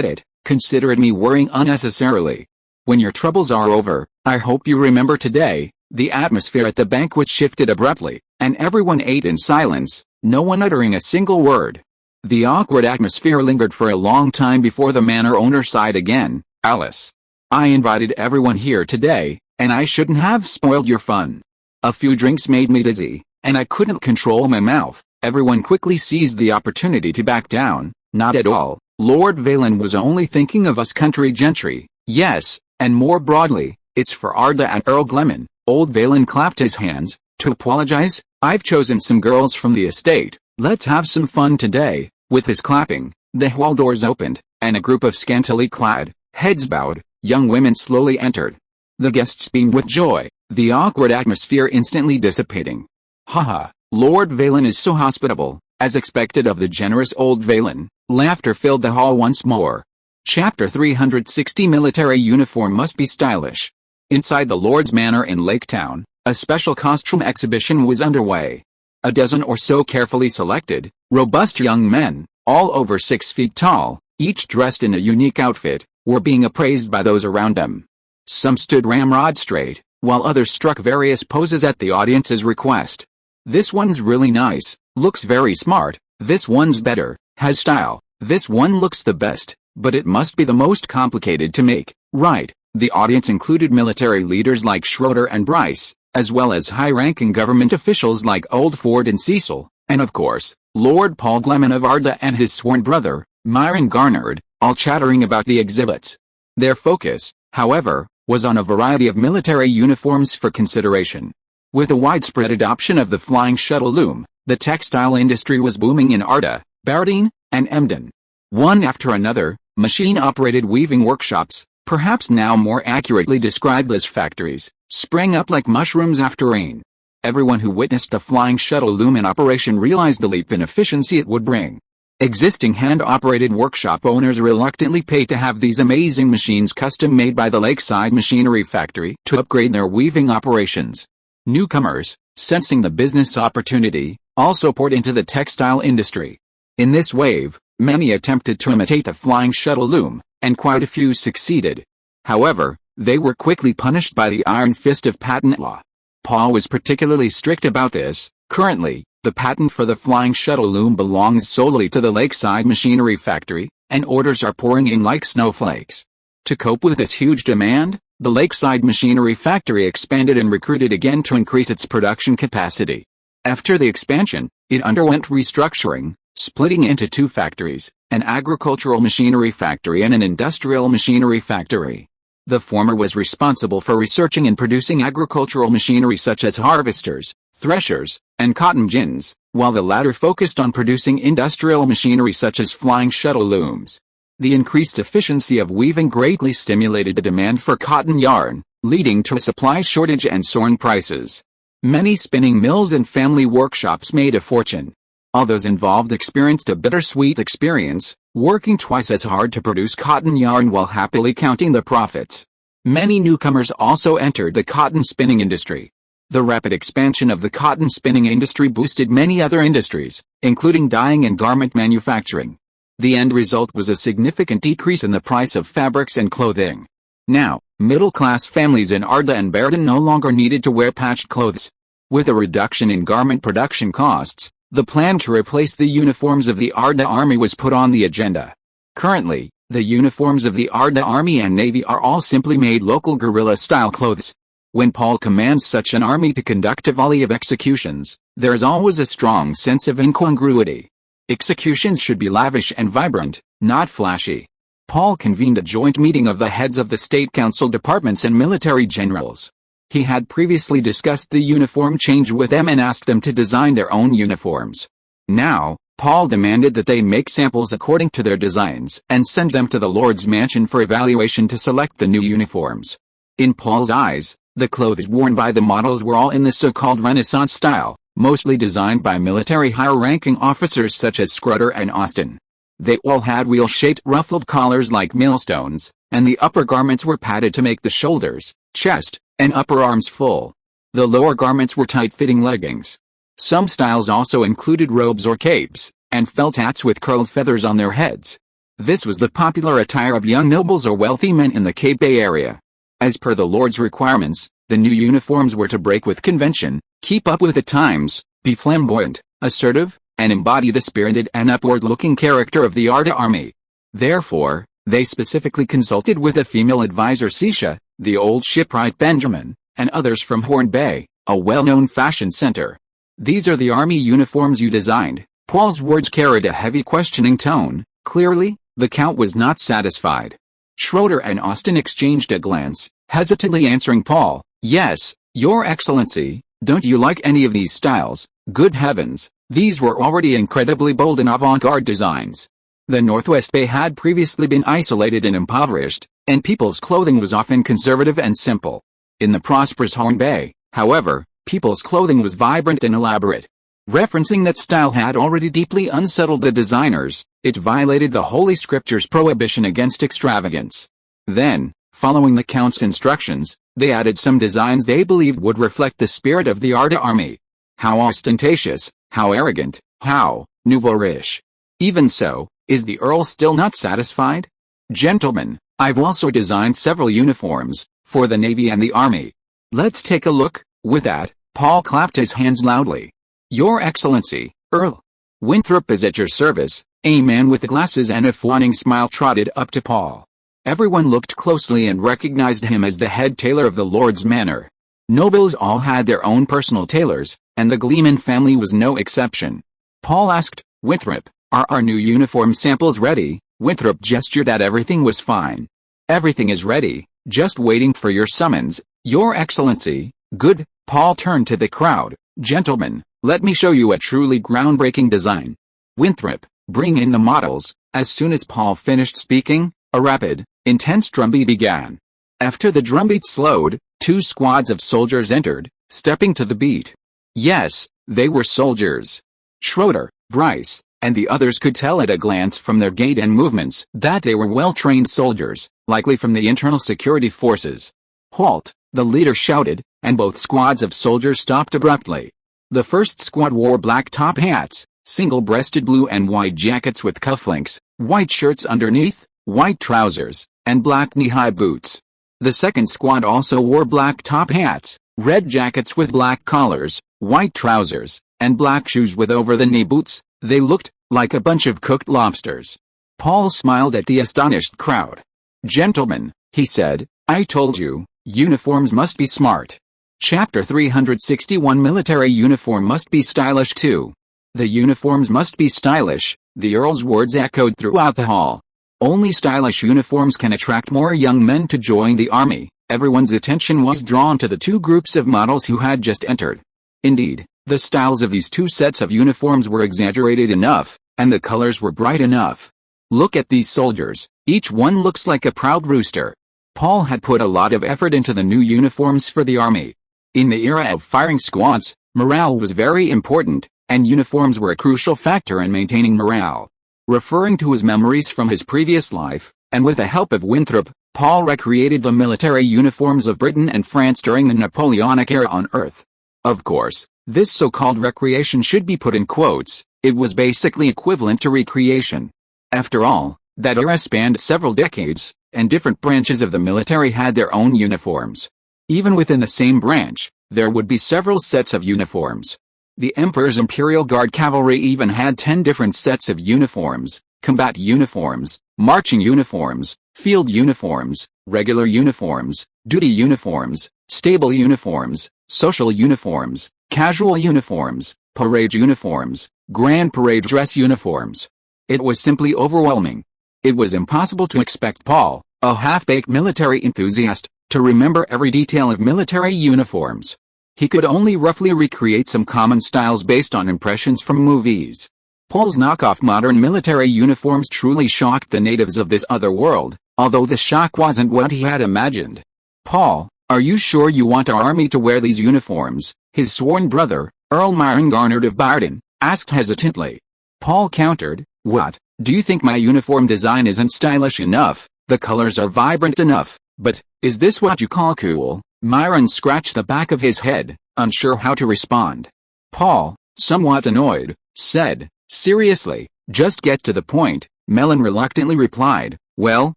it, consider me worrying unnecessarily. When your troubles are over, I hope you remember today. The atmosphere at the banquet shifted abruptly, and everyone ate in silence, no one uttering a single word. The awkward atmosphere lingered for a long time before the manor owner sighed again. Alice, I invited everyone here today, and I shouldn't have spoiled your fun. A few drinks made me dizzy, and I couldn't control my mouth. Everyone quickly seized the opportunity to back down. Not at all. Lord Valen was only thinking of us country gentry. Yes, and more broadly, it's for Arda and Earl Gleman. Old Valen clapped his hands. To apologize, I've chosen some girls from the estate. Let's have some fun today. With his clapping, the hall doors opened, and a group of scantily clad, heads bowed, young women slowly entered. The guests beamed with joy, the awkward atmosphere instantly dissipating. Haha, Lord Valen is so hospitable, as expected of the generous old Valen. Laughter filled the hall once more. Chapter 360 Military uniform must be stylish. Inside the Lord's Manor in Lake Town, a special costume exhibition was underway. A dozen or so carefully selected, robust young men, all over 6 feet tall, each dressed in a unique outfit, were being appraised by those around them. Some stood ramrod straight, while others struck various poses at the audience's request. This one's really nice, looks very smart, this one's better, has style, this one looks the best, but it must be the most complicated to make, right? The audience included military leaders like Schroeder and Bryce, as well as high-ranking government officials like Old Ford and Cecil, and of course, Lord Paul Gleman of Arda and his sworn brother, Myron Garnard, all chattering about the exhibits. Their focus, however, was on a variety of military uniforms for consideration. With the widespread adoption of the flying shuttle loom, the textile industry was booming in Arda, Bardine, and Emden. One after another, machine-operated weaving workshops, perhaps now more accurately described as factories, sprang up like mushrooms after rain. Everyone who witnessed the flying shuttle loom in operation realized the leap in efficiency it would bring. Existing hand-operated workshop owners reluctantly paid to have these amazing machines custom-made by the Lakeside Machinery Factory to upgrade their weaving operations. Newcomers, sensing the business opportunity, also poured into the textile industry. In this wave, many attempted to imitate the flying shuttle loom, and quite a few succeeded. However, they were quickly punished by the iron fist of patent law. Paul was particularly strict about this. Currently, the patent for the flying shuttle loom belongs solely to the Lakeside Machinery Factory, and orders are pouring in like snowflakes. To cope with this huge demand, the Lakeside Machinery Factory expanded and recruited again to increase its production capacity. After the expansion, it underwent restructuring, splitting into 2 factories, an agricultural machinery factory and an industrial machinery factory. The former was responsible for researching and producing agricultural machinery such as harvesters, threshers, and cotton gins, while the latter focused on producing industrial machinery such as flying shuttle looms. The increased efficiency of weaving greatly stimulated the demand for cotton yarn, leading to a supply shortage and soaring prices. Many spinning mills and family workshops made a fortune. All those involved experienced a bittersweet experience, working twice as hard to produce cotton yarn while happily counting the profits. Many newcomers also entered the cotton spinning industry. The rapid expansion of the cotton spinning industry boosted many other industries, including dyeing and garment manufacturing. The end result was a significant decrease in the price of fabrics and clothing. Now, middle-class families in Arda and Bardine no longer needed to wear patched clothes. With a reduction in garment production costs, the plan to replace the uniforms of the Arda Army was put on the agenda. Currently, the uniforms of the Arda Army and Navy are all simply made local guerrilla-style clothes. When Paul commands such an army to conduct a volley of executions, there is always a strong sense of incongruity. Executions should be lavish and vibrant, not flashy. Paul convened a joint meeting of the heads of the State Council departments and military generals. He had previously discussed the uniform change with them and asked them to design their own uniforms. Now, Paul demanded that they make samples according to their designs and send them to the Lord's mansion for evaluation to select the new uniforms. In Paul's eyes, the clothes worn by the models were all in the so-called Renaissance style, mostly designed by military higher-ranking officers such as Schroeder and Austin. They all had wheel-shaped ruffled collars like millstones, and the upper garments were padded to make the shoulders, chest, and upper arms full. The lower garments were tight-fitting leggings. Some styles also included robes or capes, and felt hats with curled feathers on their heads. This was the popular attire of young nobles or wealthy men in the Cape Bay area. As per the Lord's requirements, the new uniforms were to break with convention, keep up with the times, be flamboyant, assertive, and embody the spirited and upward-looking character of the Arda army. Therefore, they specifically consulted with a female advisor Sisha, the old shipwright Benjamin, and others from Horn Bay, a well-known fashion center. "These are the army uniforms you designed." Paul's words carried a heavy questioning tone. Clearly, the Count was not satisfied. Schroeder and Austin exchanged a glance, hesitantly answering Paul, "Yes, Your Excellency, don't you like any of these styles?" Good heavens, these were already incredibly bold and avant-garde designs. The Northwest Bay had previously been isolated and impoverished, and people's clothing was often conservative and simple. In the prosperous Horn Bay, however, people's clothing was vibrant and elaborate. Referencing that style had already deeply unsettled the designers, it violated the Holy Scripture's prohibition against extravagance. Then, following the Count's instructions, they added some designs they believed would reflect the spirit of the Arda army. How ostentatious, how arrogant, how nouveau-riche. Even so, is the Earl still not satisfied? "Gentlemen, I've also designed several uniforms, for the Navy and the Army. Let's take a look." With that, Paul clapped his hands loudly. "Your Excellency, Earl Winthrop is at your service." A man with glasses and a fawning smile trotted up to Paul. Everyone looked closely and recognized him as the head tailor of the Lord's Manor. Nobles all had their own personal tailors, and the Gleman family was no exception. Paul asked, "Winthrop, are our new uniform samples ready?" Winthrop gestured that everything was fine. "Everything is ready, just waiting for your summons, Your Excellency." "Good." Paul turned to the crowd. "Gentlemen, let me show you a truly groundbreaking design. Winthrop, bring in the models." As soon as Paul finished speaking, a rapid, intense drumbeat began. After the drumbeat slowed, 2 squads of soldiers entered, stepping to the beat. Yes, they were soldiers. Schroeder, Bryce, and the others could tell at a glance from their gait and movements that they were well-trained soldiers, likely from the internal security forces. "Halt!" the leader shouted, and both squads of soldiers stopped abruptly. The first squad wore black top hats, single-breasted blue and white jackets with cufflinks, white shirts underneath, white trousers, and black knee-high boots. The second squad also wore black top hats, red jackets with black collars, white trousers, and black shoes with over-the-knee boots. They looked like a bunch of cooked lobsters. Paul smiled at the astonished crowd. "Gentlemen," he said, "I told you, uniforms must be smart." Chapter 361 Military uniform must be stylish too. The uniforms must be stylish, the Earl's words echoed throughout the hall. Only stylish uniforms can attract more young men to join the army. Everyone's attention was drawn to the 2 groups of models who had just entered. Indeed, the styles of these 2 sets of uniforms were exaggerated enough, and the colors were bright enough. Look at these soldiers, each one looks like a proud rooster. Paul had put a lot of effort into the new uniforms for the army. In the era of firing squads, morale was very important, and uniforms were a crucial factor in maintaining morale. Referring to his memories from his previous life, and with the help of Winthrop, Paul recreated the military uniforms of Britain and France during the Napoleonic era on Earth. Of course, this so-called recreation should be put in quotes. It was basically equivalent to recreation. After all, that era spanned several decades, and different branches of the military had their own uniforms. Even within the same branch, there would be several sets of uniforms. The Emperor's Imperial Guard cavalry even had 10 different sets of uniforms: combat uniforms, marching uniforms, field uniforms, regular uniforms, duty uniforms, stable uniforms, social uniforms, casual uniforms, parade uniforms, grand parade dress uniforms. It was simply overwhelming. It was impossible to expect Paul, a half-baked military enthusiast, to remember every detail of military uniforms. He could only roughly recreate some common styles based on impressions from movies. Paul's knockoff modern military uniforms truly shocked the natives of this other world, although the shock wasn't what he had imagined. "Paul, are you sure you want our army to wear these uniforms?" his sworn brother, Earl Myron Garnard of Barden, asked hesitantly. Paul countered, "What, do you think my uniform design isn't stylish enough? The colors are vibrant enough, but, is this what you call cool?" Myron scratched the back of his head. unsure how to respond. Paul, somewhat annoyed, said, "Seriously, just get to the point." Melon reluctantly replied, "Well,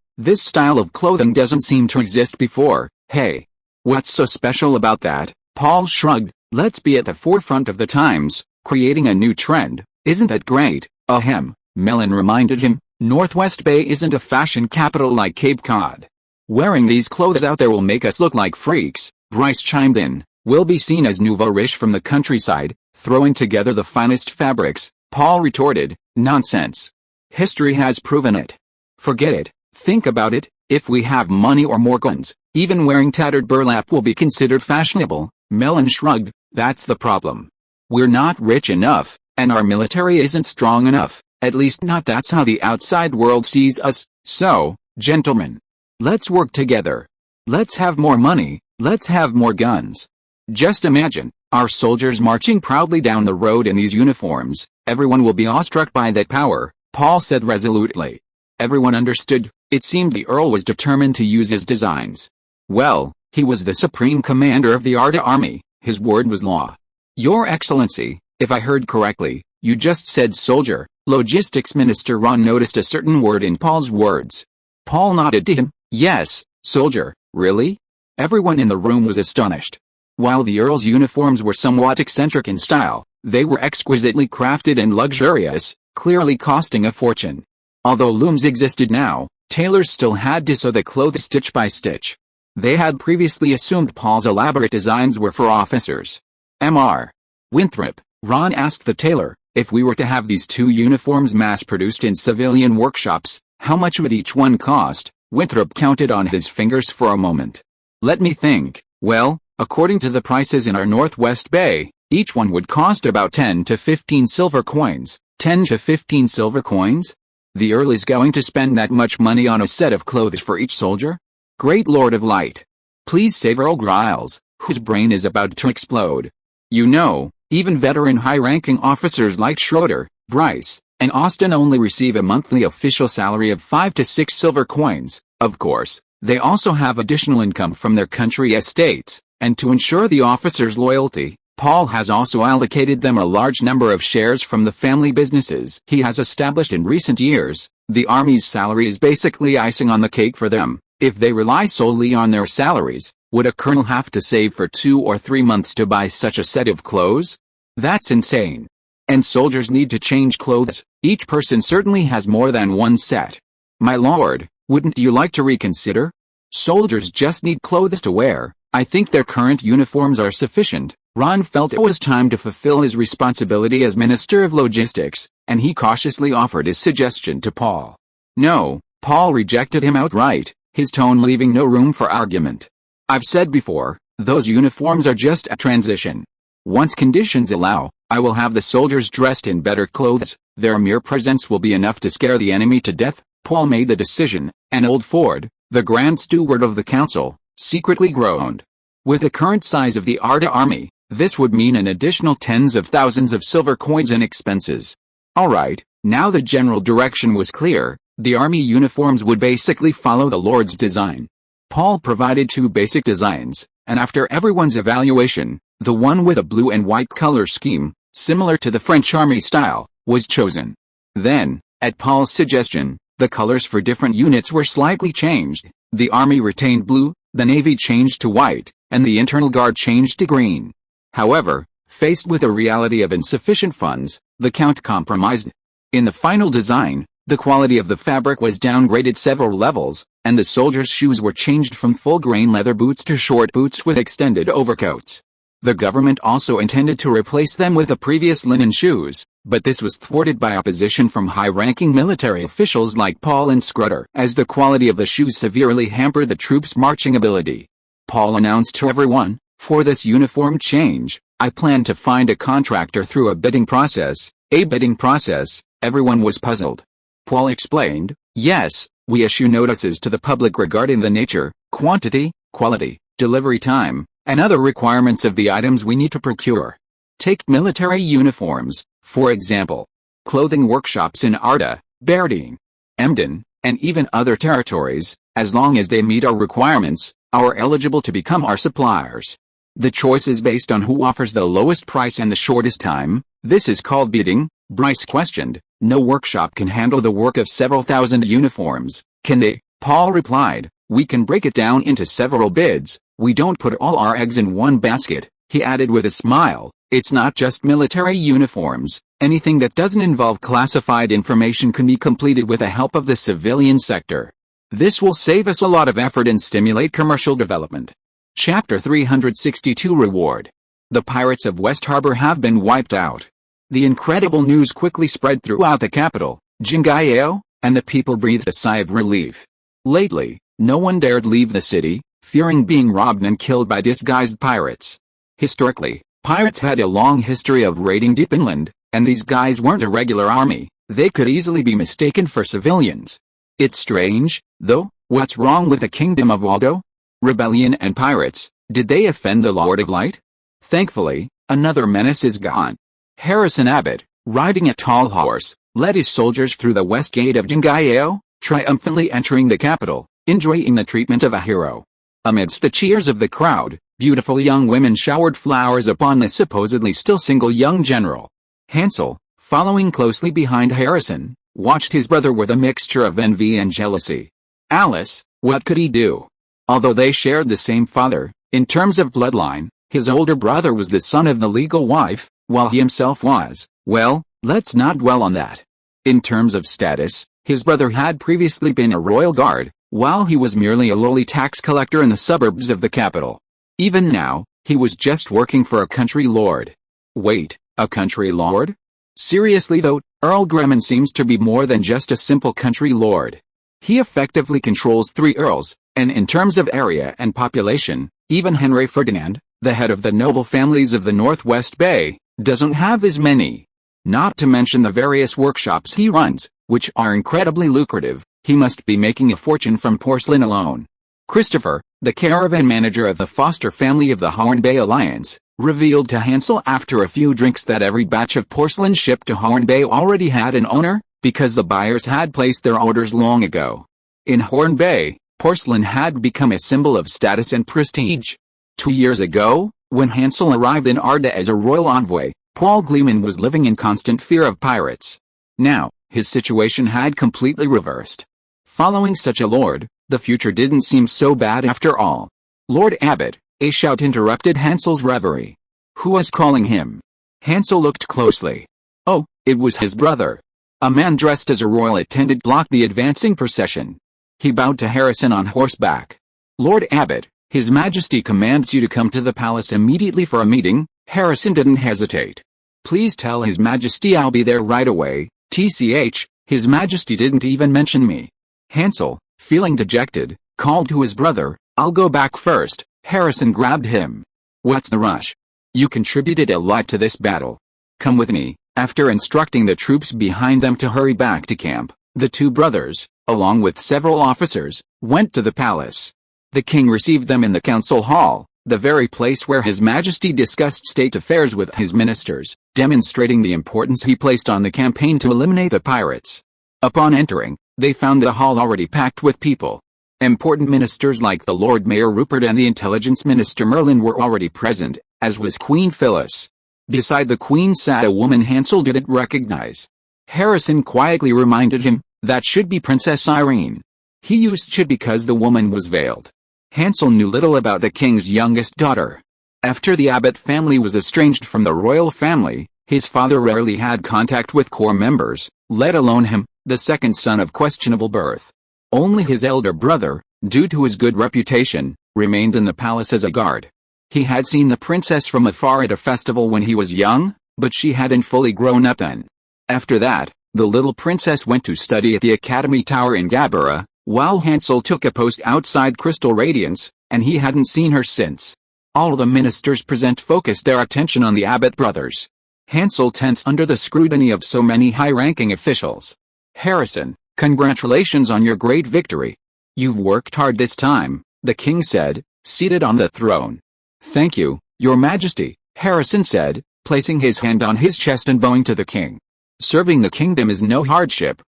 this style of clothing doesn't seem to exist before. Hey, what's so special about that?" Paul shrugged. "Let's be at the forefront of the times, creating a new trend. Isn't that great?" "Ahem," Melon reminded him, "Northwest Bay isn't a fashion capital like Cape Cod. Wearing these clothes out there will make us look like freaks." Bryce chimed in, "We'll be seen as nouveau riche from the countryside, throwing together the finest fabrics." Paul retorted, "Nonsense. History has proven it. Forget it. Think about it, if we have money or more guns, even wearing tattered burlap will be considered fashionable." Melon shrugged, "That's the problem. We're not rich enough, and our military isn't strong enough, at least not that's how the outside world sees us. So, gentlemen, let's work together. Let's have more money, let's have more guns. Just imagine, our soldiers marching proudly down the road in these uniforms. Everyone will be awestruck by that power," Paul said resolutely. Everyone understood. It seemed the Earl was determined to use his designs. Well, he was the supreme commander of the Arda army, his word was law. "Your Excellency, if I heard correctly, you just said soldier." Logistics Minister Ron noticed a certain word in Paul's words. Paul nodded to him. "Yes, soldier, really?" Everyone in the room was astonished. While the Earl's uniforms were somewhat eccentric in style, they were exquisitely crafted and luxurious, clearly costing a fortune. Although looms existed now, tailors still had to sew the clothes stitch by stitch. They had previously assumed Paul's elaborate designs were for officers. Mr. Winthrop, Ron asked the tailor, "If we were to have these two uniforms mass-produced in civilian workshops, how much would each one cost?" Winthrop counted on his fingers for a moment. "Let me think. Well, according to the prices in our Northwest Bay, each one would cost about 10 to 15 silver coins." 10 to 15 silver coins? The Earl is going to spend that much money on a set of clothes for each soldier? Great Lord of Light. Please save Earl Giles, whose brain is about to explode. You know, even veteran high-ranking officers like Schroeder, Bryce, and Austin only receive a monthly official salary of 5 to 6 silver coins. Of course, they also have additional income from their country estates, and to ensure the officers' loyalty, Paul has also allocated them a large number of shares from the family businesses he has established in recent years. The army's salary is basically icing on the cake for them. If they rely solely on their salaries, would a colonel have to save for 2 or 3 months to buy such a set of clothes? That's insane. And soldiers need to change clothes. Each person certainly has more than one set. My lord, wouldn't you like to reconsider? Soldiers just need clothes to wear. I think their current uniforms are sufficient. Ron felt it was time to fulfill his responsibility as Minister of Logistics, and he cautiously offered his suggestion to Paul. No, Paul rejected him outright, his tone leaving no room for argument. I've said before, those uniforms are just a transition. Once conditions allow, I will have the soldiers dressed in better clothes. Their mere presence will be enough to scare the enemy to death. Paul made the decision, and old Ford, the Grand Steward of the Council, secretly groaned. With the current size of the Arda army, this would mean an additional tens of thousands of silver coins and expenses. Alright, now the general direction was clear. The army uniforms would basically follow the Lord's design. Paul provided 2 basic designs, and after everyone's evaluation, the one with a blue and white color scheme, similar to the French army style, was chosen. Then, at Paul's suggestion, the colors for different units were slightly changed. The army retained blue, the navy changed to white, and the internal guard changed to green. However, faced with the reality of insufficient funds, the Count compromised. In the final design, the quality of the fabric was downgraded several levels, and the soldiers' shoes were changed from full-grain leather boots to short boots with extended overcoats. The government also intended to replace them with the previous linen shoes, but this was thwarted by opposition from high-ranking military officials like Paul and Schroeder, as the quality of the shoes severely hampered the troops' marching ability. Paul announced to everyone, "For this uniform change, I plan to find a contractor through a bidding process." A bidding process? Everyone was puzzled. Paul explained, "Yes, we issue notices to the public regarding the nature, quantity, quality, delivery time, and other requirements of the items we need to procure. Take military uniforms, for example. Clothing workshops in Arda, Berdine, Emden, and even other territories, as long as they meet our requirements, are eligible to become our suppliers. The choice is based on who offers the lowest price and the shortest time. This is called bidding. Bryce questioned. No workshop can handle the work of several thousand uniforms, can they? Paul replied. We can break it down into several bids. We don't put all our eggs in one basket, he added with a smile. It's not just military uniforms. Anything that doesn't involve classified information can be completed with the help of the civilian sector. This will save us a lot of effort and stimulate commercial development. Chapter 362 Reward. The pirates of West Harbor have been wiped out. The incredible news quickly spread throughout the capital, Jingayo, and the people breathed a sigh of relief. Lately, no one dared leave the city, fearing being robbed and killed by disguised pirates. Historically, pirates had a long history of raiding deep inland, and these guys weren't a regular army. They could easily be mistaken for civilians. It's strange, though. What's wrong with the Kingdom of Waldo? Rebellion and pirates, did they offend the Lord of Light? Thankfully, another menace is gone. Harrison Abbott, riding a tall horse, led his soldiers through the west gate of Jingayo, triumphantly entering the capital, enjoying the treatment of a hero. Amidst the cheers of the crowd, beautiful young women showered flowers upon the supposedly still single young general. Hansel, following closely behind Harrison, watched his brother with a mixture of envy and jealousy. Alice, what could he do? Although they shared the same father, in terms of bloodline, his older brother was the son of the legal wife, while he himself was, well, let's not dwell on that. In terms of status, his brother had previously been a royal guard, while he was merely a lowly tax collector in the suburbs of the capital. Even now, he was just working for a country lord. Wait, a country lord? Seriously though, Earl Gleman seems to be more than just a simple country lord. He effectively controls 3 earls, and in terms of area and population, even Henry Ferdinand, the head of the noble families of the Northwest Bay, doesn't have as many. Not to mention the various workshops he runs, which are incredibly lucrative. He must be making a fortune from porcelain alone. Christopher, the caravan manager of the foster family of the Bayhorn Alliance, revealed to Hansel after a few drinks that every batch of porcelain shipped to Bayhorn Bay already had an owner, because the buyers had placed their orders long ago. In Bayhorn Bay, porcelain had become a symbol of status and prestige. 2 years ago, when Hansel arrived in Arda as a royal envoy, Paul Gleman was living in constant fear of pirates. Now, his situation had completely reversed. Following such a lord, the future didn't seem so bad after all. Lord Abbot, a shout interrupted Hansel's reverie. Who was calling him? Hansel looked closely. Oh, it was his brother. A man dressed as a royal attendant blocked the advancing procession. He bowed to Harrison on horseback. Lord Abbot, His Majesty commands you to come to the palace immediately for a meeting. Harrison didn't hesitate. Please tell His Majesty I'll be there right away. TCH, His Majesty didn't even mention me. Hansel, feeling dejected, called to his brother, I'll go back first. Harrison grabbed him. What's the rush? You contributed a lot to this battle. Come with me. After instructing the troops behind them to hurry back to camp, the 2 brothers, along with several officers, went to the palace. The king received them in the council hall, the very place where His Majesty discussed state affairs with his ministers, demonstrating the importance he placed on the campaign to eliminate the pirates. Upon entering, they found the hall already packed with people. Important ministers like the Lord Mayor Rupert and the Intelligence Minister Merlin were already present, as was Queen Phyllis. Beside the Queen sat a woman Hansel didn't recognize. Harrison quietly reminded him, that should be Princess Irene. He used should because the woman was veiled. Hansel knew little about the king's youngest daughter. After the Abbott family was estranged from the royal family, his father rarely had contact with core members, let alone him, the second son of questionable birth. Only his elder brother, due to his good reputation, remained in the palace as a guard. He had seen the princess from afar at a festival when he was young, but she hadn't fully grown up then. After that, the little princess went to study at the Academy Tower in Gabella, while Hansel took a post outside Crystal Radiance, and he hadn't seen her since. All the ministers present focused their attention on the Abbott brothers. Hansel tensed under the scrutiny of so many high-ranking officials. Harrison, congratulations on your great victory. You've worked hard this time, the king said, seated on the throne. Thank you, Your Majesty, Harrison said, placing his hand on his chest and bowing to the king. Serving the kingdom is no hardship.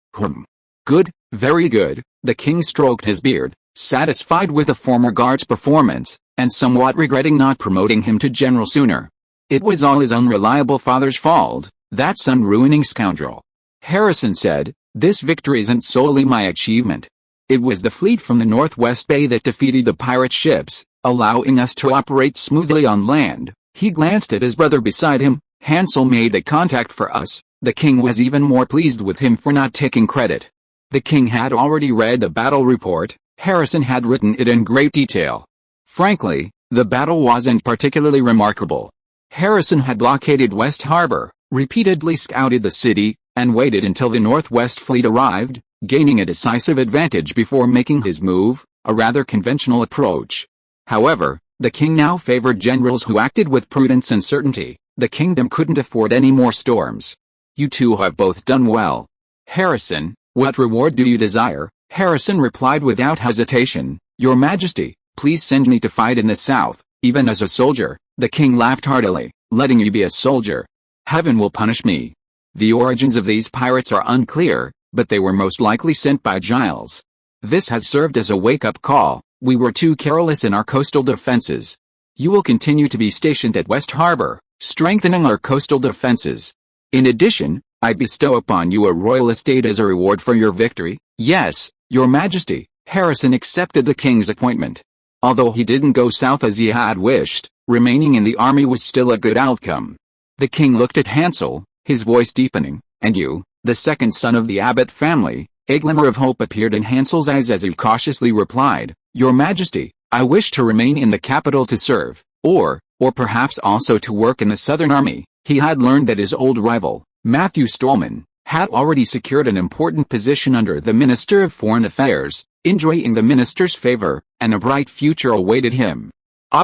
Good, very good. The king stroked his beard, satisfied with the former guard's performance, and somewhat regretting not promoting him to general sooner. It was all his unreliable father's fault, that son-ruining scoundrel. Harrison said, "This victory isn't solely my achievement. It was the fleet from the Northwest Bay that defeated the pirate ships, allowing us to operate smoothly on land." He glanced at his brother beside him. "Hansel made the contact for us." The king was even more pleased with him for not taking credit. The king had already read the battle report. Harrison had written it in great detail. Frankly, the battle wasn't particularly remarkable. Harrison had blockaded West Harbor, repeatedly scouted the city, and waited until the Northwest Fleet arrived, gaining a decisive advantage before making his move, a rather conventional approach. However, the king now favored generals who acted with prudence and certainty. The kingdom couldn't afford any more storms. "You two have both done well. Harrison, what reward do you desire?" Harrison replied without hesitation, "Your Majesty, please send me to fight in the south, even as a soldier." The king laughed heartily. "Letting you be a soldier? Heaven will punish me." The origins of these pirates are unclear, but they were most likely sent by Giles. This has served as a wake-up call. We were too careless in our coastal defenses. You will continue to be stationed at West Harbor, strengthening our coastal defenses. In addition, I bestow upon you a royal estate as a reward for your victory." "Yes, Your Majesty." Harrison accepted the king's appointment. Although he didn't go south as he had wished, remaining in the army was still a good outcome. The king looked at Hansel, his voice deepening. "And you, the second son of the Abbott family?" A glimmer of hope appeared in Hansel's eyes as he cautiously replied, "Your Majesty, I wish to remain in the capital to serve, or perhaps also to work in the Southern Army." He had learned that his old rival, Matthew Stolman, had already secured an important position under the Minister of Foreign Affairs, enjoying the minister's favor, and a bright future awaited him.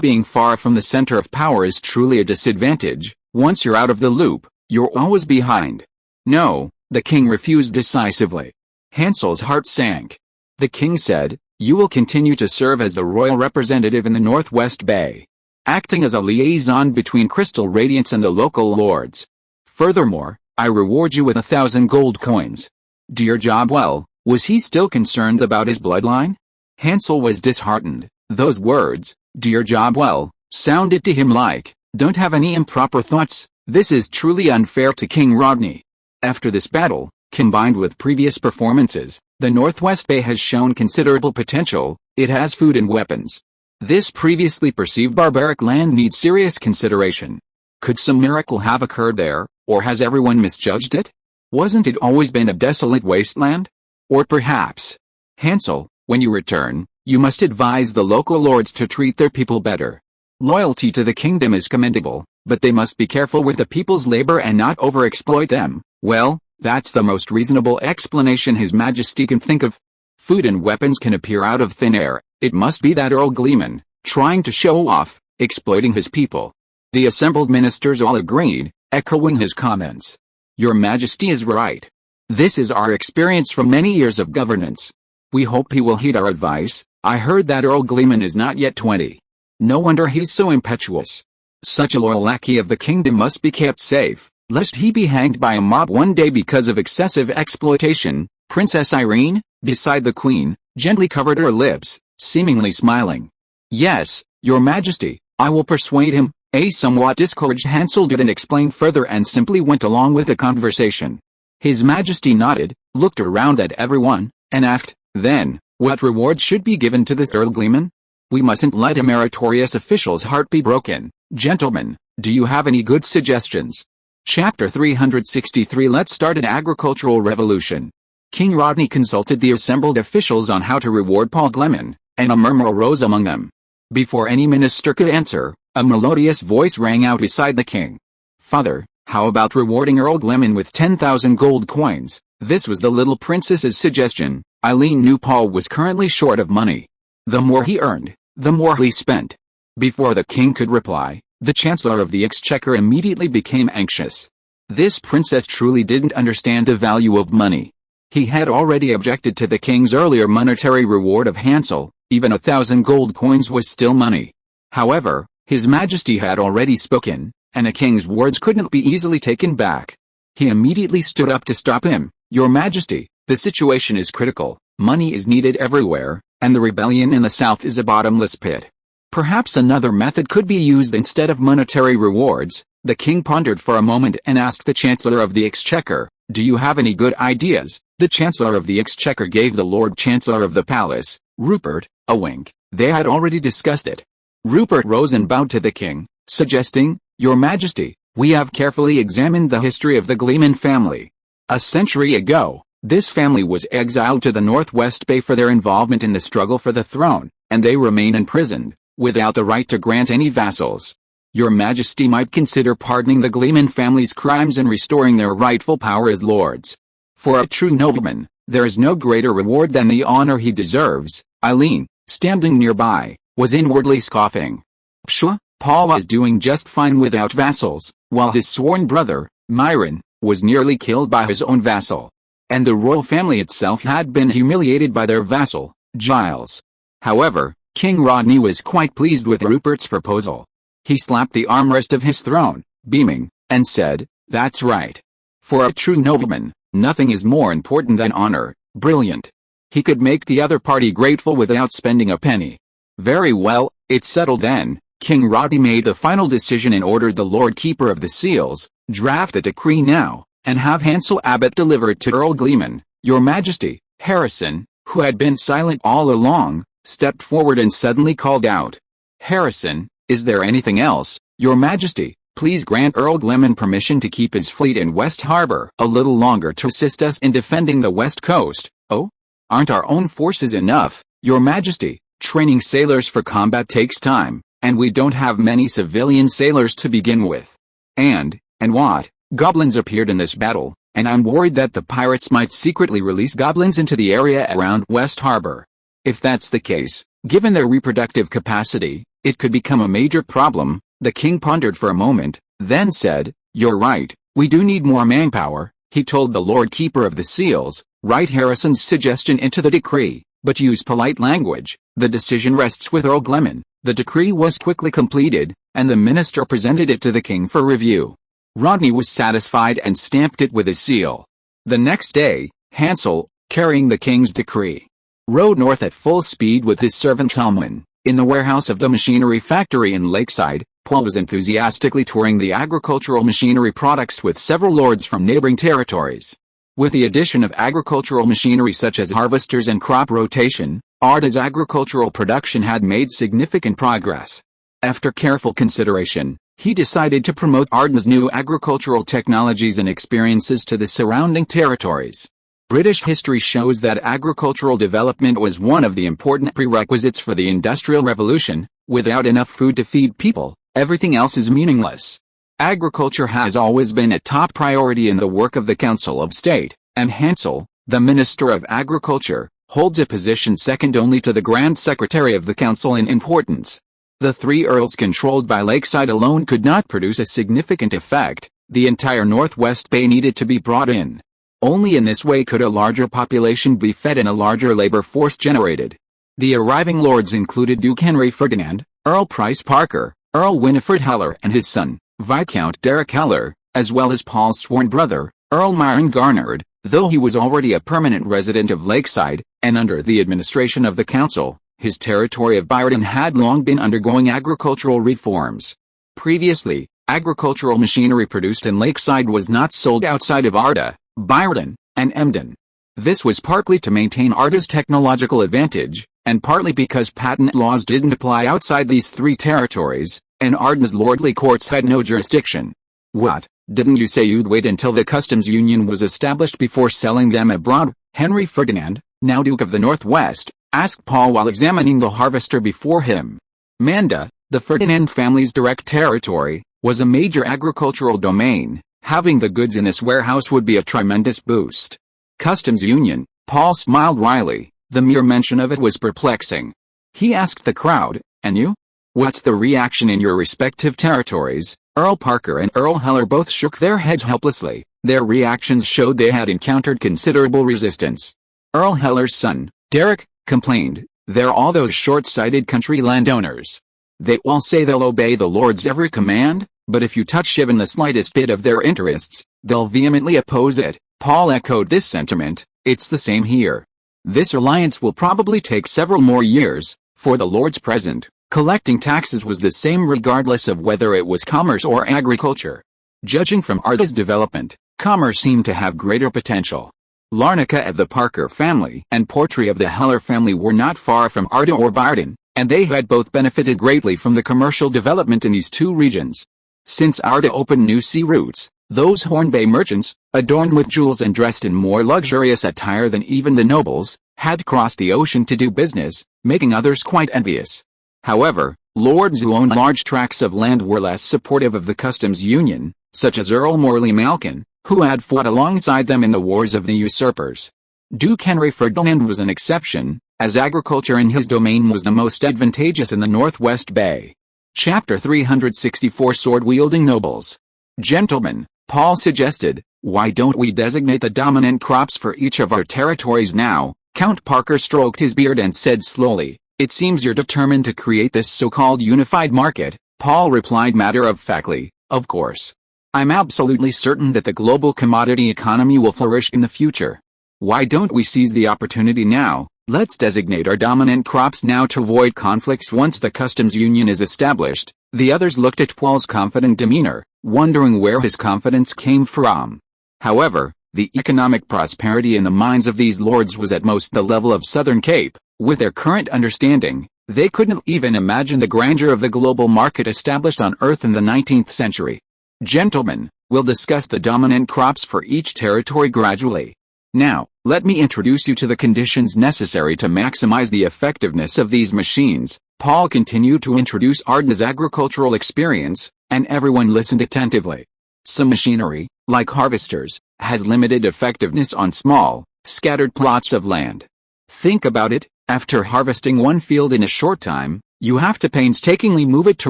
Being far from the center of power is truly a disadvantage. Once you're out of the loop, you're always behind. "No," the king refused decisively. Hansel's heart sank. The king said, "You will continue to serve as the royal representative in the Northwest Bay, acting as a liaison between Crystal Radiance and the local lords. Furthermore, I reward you with 1,000 gold coins. Do your job well." Was he still concerned about his bloodline? Hansel was disheartened. Those words, "do your job well," sounded to him like, "Don't have any improper thoughts." This is truly unfair to King Rodney. After this battle, combined with previous performances, the Northwest Bay has shown considerable potential. It has food and weapons. This previously perceived barbaric land needs serious consideration. Could some miracle have occurred there, or has everyone misjudged it? Wasn't it always been a desolate wasteland? Or perhaps, Hansel, when you return, you must advise the local lords to treat their people better. Loyalty to the kingdom is commendable, but they must be careful with the people's labor and not overexploit them. Well, that's the most reasonable explanation His Majesty can think of. Food and weapons can appear out of thin air. It must be that Earl Gleman, trying to show off, exploiting his people. The assembled ministers all agreed, echoing his comments. Your Majesty is right. This is our experience from many years of governance. We hope he will heed our advice. I heard that Earl Gleman is not yet 20. No wonder he's so impetuous. Such a loyal lackey of the kingdom must be kept safe, lest he be hanged by a mob one day because of excessive exploitation. Princess Irene, beside the queen, gently covered her lips, seemingly smiling. Yes, Your Majesty, I will persuade him. A somewhat discouraged Hansel didn't explain further and simply went along with the conversation. His Majesty nodded, looked around at everyone, and asked, then, what reward should be given to this Earl Gleman? We mustn't let a meritorious official's heart be broken. Gentlemen, do you have any good suggestions? Chapter 363. Let's start an agricultural revolution. King Rodney consulted the assembled officials on how to reward Paul Gleman, and a murmur arose among them. Before any minister could answer, a melodious voice rang out beside the king. Father, how about rewarding Earl Gleman with 10,000 gold coins? This was the little princess's suggestion. Eileen knew Paul was currently short of money. The more he earned, the more he spent. Before the king could reply, the Chancellor of the Exchequer immediately became anxious. This princess truly didn't understand the value of money. He had already objected to the king's earlier monetary reward of Hansel. Even 1,000 gold coins was still money. However, His Majesty had already spoken, and a king's words couldn't be easily taken back. He immediately stood up to stop him. Your Majesty, the situation is critical. Money is needed everywhere, and the rebellion in the south is a bottomless pit. Perhaps another method could be used instead of monetary rewards. The king pondered for a moment and asked the Chancellor of the Exchequer, "Do you have any good ideas?" The Chancellor of the Exchequer gave the Lord Chancellor of the Palace, Rupert, a wink. They had already discussed it. Rupert rose and bowed to the king, suggesting, "Your Majesty, we have carefully examined the history of the Gleman family. A century ago, this family was exiled to the Northwest Bay for their involvement in the struggle for the throne, and they remain imprisoned, without the right to grant any vassals. Your Majesty might consider pardoning the Gleman family's crimes and restoring their rightful power as lords. For a true nobleman, there is no greater reward than the honor he deserves." Eileen, standing nearby, was inwardly scoffing. Pshaw, Paul was doing just fine without vassals, while his sworn brother, Myron, was nearly killed by his own vassal. And the royal family itself had been humiliated by their vassal, Giles. However, King Rodney was quite pleased with Rupert's proposal. He slapped the armrest of his throne, beaming, and said, "That's right. For a true nobleman, nothing is more important than honor." Brilliant. He could make the other party grateful without spending a penny. Very well, it's settled then. King Rodney made the final decision and ordered the Lord Keeper of the Seals, "Draft the decree now, and have Hansel Abbot deliver it to Earl Gleman." Your Majesty. Harrison, who had been silent all along, stepped forward and suddenly called out, "Harrison, is there anything else?" "Your Majesty, please grant Earl Gleman permission to keep his fleet in West Harbor a little longer to assist us in defending the West Coast." "Oh? Aren't our own forces enough?" "Your Majesty, training sailors for combat takes time, and we don't have many civilian sailors to begin with. And what? Goblins appeared in this battle, and I'm worried that the pirates might secretly release goblins into the area around West Harbor. If that's the case, given their reproductive capacity, it could become a major problem." The king pondered for a moment, then said, "You're right, we do need more manpower." He told the Lord Keeper of the Seals, "Write Harrison's suggestion into the decree, but use polite language. The decision rests with Earl Gleman." The decree was quickly completed, and the minister presented it to the king for review. Rodney was satisfied and stamped it with his seal. The next day, Hansel, carrying the king's decree, rode north at full speed with his servant Talman. In the warehouse of the machinery factory in Lakeside, Paul was enthusiastically touring the agricultural machinery products with several lords from neighboring territories. With the addition of agricultural machinery such as harvesters and crop rotation, Arda's agricultural production had made significant progress. After careful consideration, he decided to promote Arda's new agricultural technologies and experiences to the surrounding territories. British history shows that agricultural development was one of the important prerequisites for the Industrial Revolution. Without enough food to feed people, everything else is meaningless. Agriculture has always been a top priority in the work of the Council of State, and Hansel, the Minister of Agriculture, holds a position second only to the Grand Secretary of the Council in importance. The three earls controlled by Lakeside alone could not produce a significant effect. The entire Northwest Bay needed to be brought in. Only in this way could a larger population be fed and a larger labor force generated. The arriving lords included Duke Henry Ferdinand, Earl Price Parker, Earl Winifred Heller and his son, Viscount Derek Heller, as well as Paul's sworn brother, Earl Myron Garnard, though he was already a permanent resident of Lakeside, and under the administration of the council, his territory of Byron had long been undergoing agricultural reforms. Previously, agricultural machinery produced in Lakeside was not sold outside of Arda, Byron, and Emden. This was partly to maintain Arda's technological advantage, and partly because patent laws didn't apply outside these three territories, and Arda's lordly courts had no jurisdiction. "What, didn't you say you'd wait until the customs union was established before selling them abroad?" Henry Ferdinand, now Duke of the Northwest, asked Paul while examining the harvester before him. Manda, the Ferdinand family's direct territory, was a major agricultural domain. Having the goods in this warehouse would be a tremendous boost. Customs union, Paul smiled wryly. The mere mention of it was perplexing. He asked the crowd, "And you? What's the reaction in your respective territories?" Earl Parker and Earl Heller both shook their heads helplessly. Their reactions showed they had encountered considerable resistance. Earl Heller's son, Derek, complained, "They're all those short-sighted country landowners. They all say they'll obey the Lord's every command, but if you touch even the slightest bit of their interests, they'll vehemently oppose it." Paul echoed this sentiment. "It's the same here. This alliance will probably take several more years, for the Lords present, Collecting taxes was the same regardless of whether it was commerce or agriculture. Judging from Arda's development, commerce seemed to have greater potential. Larnaca of the Parker family and Portree of the Heller family were not far from Arda or Barden, and they had both benefited greatly from the commercial development in these two regions. Since Arda opened new sea routes, those Horn Bay merchants, adorned with jewels and dressed in more luxurious attire than even the nobles, had crossed the ocean to do business, making others quite envious. However, lords who owned large tracts of land were less supportive of the customs union, such as Earl Morley Malkin, who had fought alongside them in the Wars of the Usurpers. Duke Henry Ferdinand was an exception, as agriculture in his domain was the most advantageous in the Northwest Bay. Chapter 364 Sword-wielding Nobles. Gentlemen, Paul suggested, why don't we designate the dominant crops for each of our territories now? Count Parker stroked his beard and said slowly, it seems you're determined to create this so-called unified market. Paul replied matter-of-factly, of course. I'm absolutely certain that the global commodity economy will flourish in the future. Why don't we seize the opportunity now? Let's designate our dominant crops now to avoid conflicts once the customs union is established. The others looked at Paul's confident demeanor, wondering where his confidence came from. However, the economic prosperity in the minds of these lords was at most the level of Southern Cape. With their current understanding, they couldn't even imagine the grandeur of the global market established on Earth in the 19th century. Gentlemen, we'll discuss the dominant crops for each territory gradually. Now, let me introduce you to the conditions necessary to maximize the effectiveness of these machines. Paul continued to introduce Arda's agricultural experience, and everyone listened attentively. Some machinery, like harvesters, has limited effectiveness on small, scattered plots of land. Think about it, after harvesting one field in a short time, you have to painstakingly move it to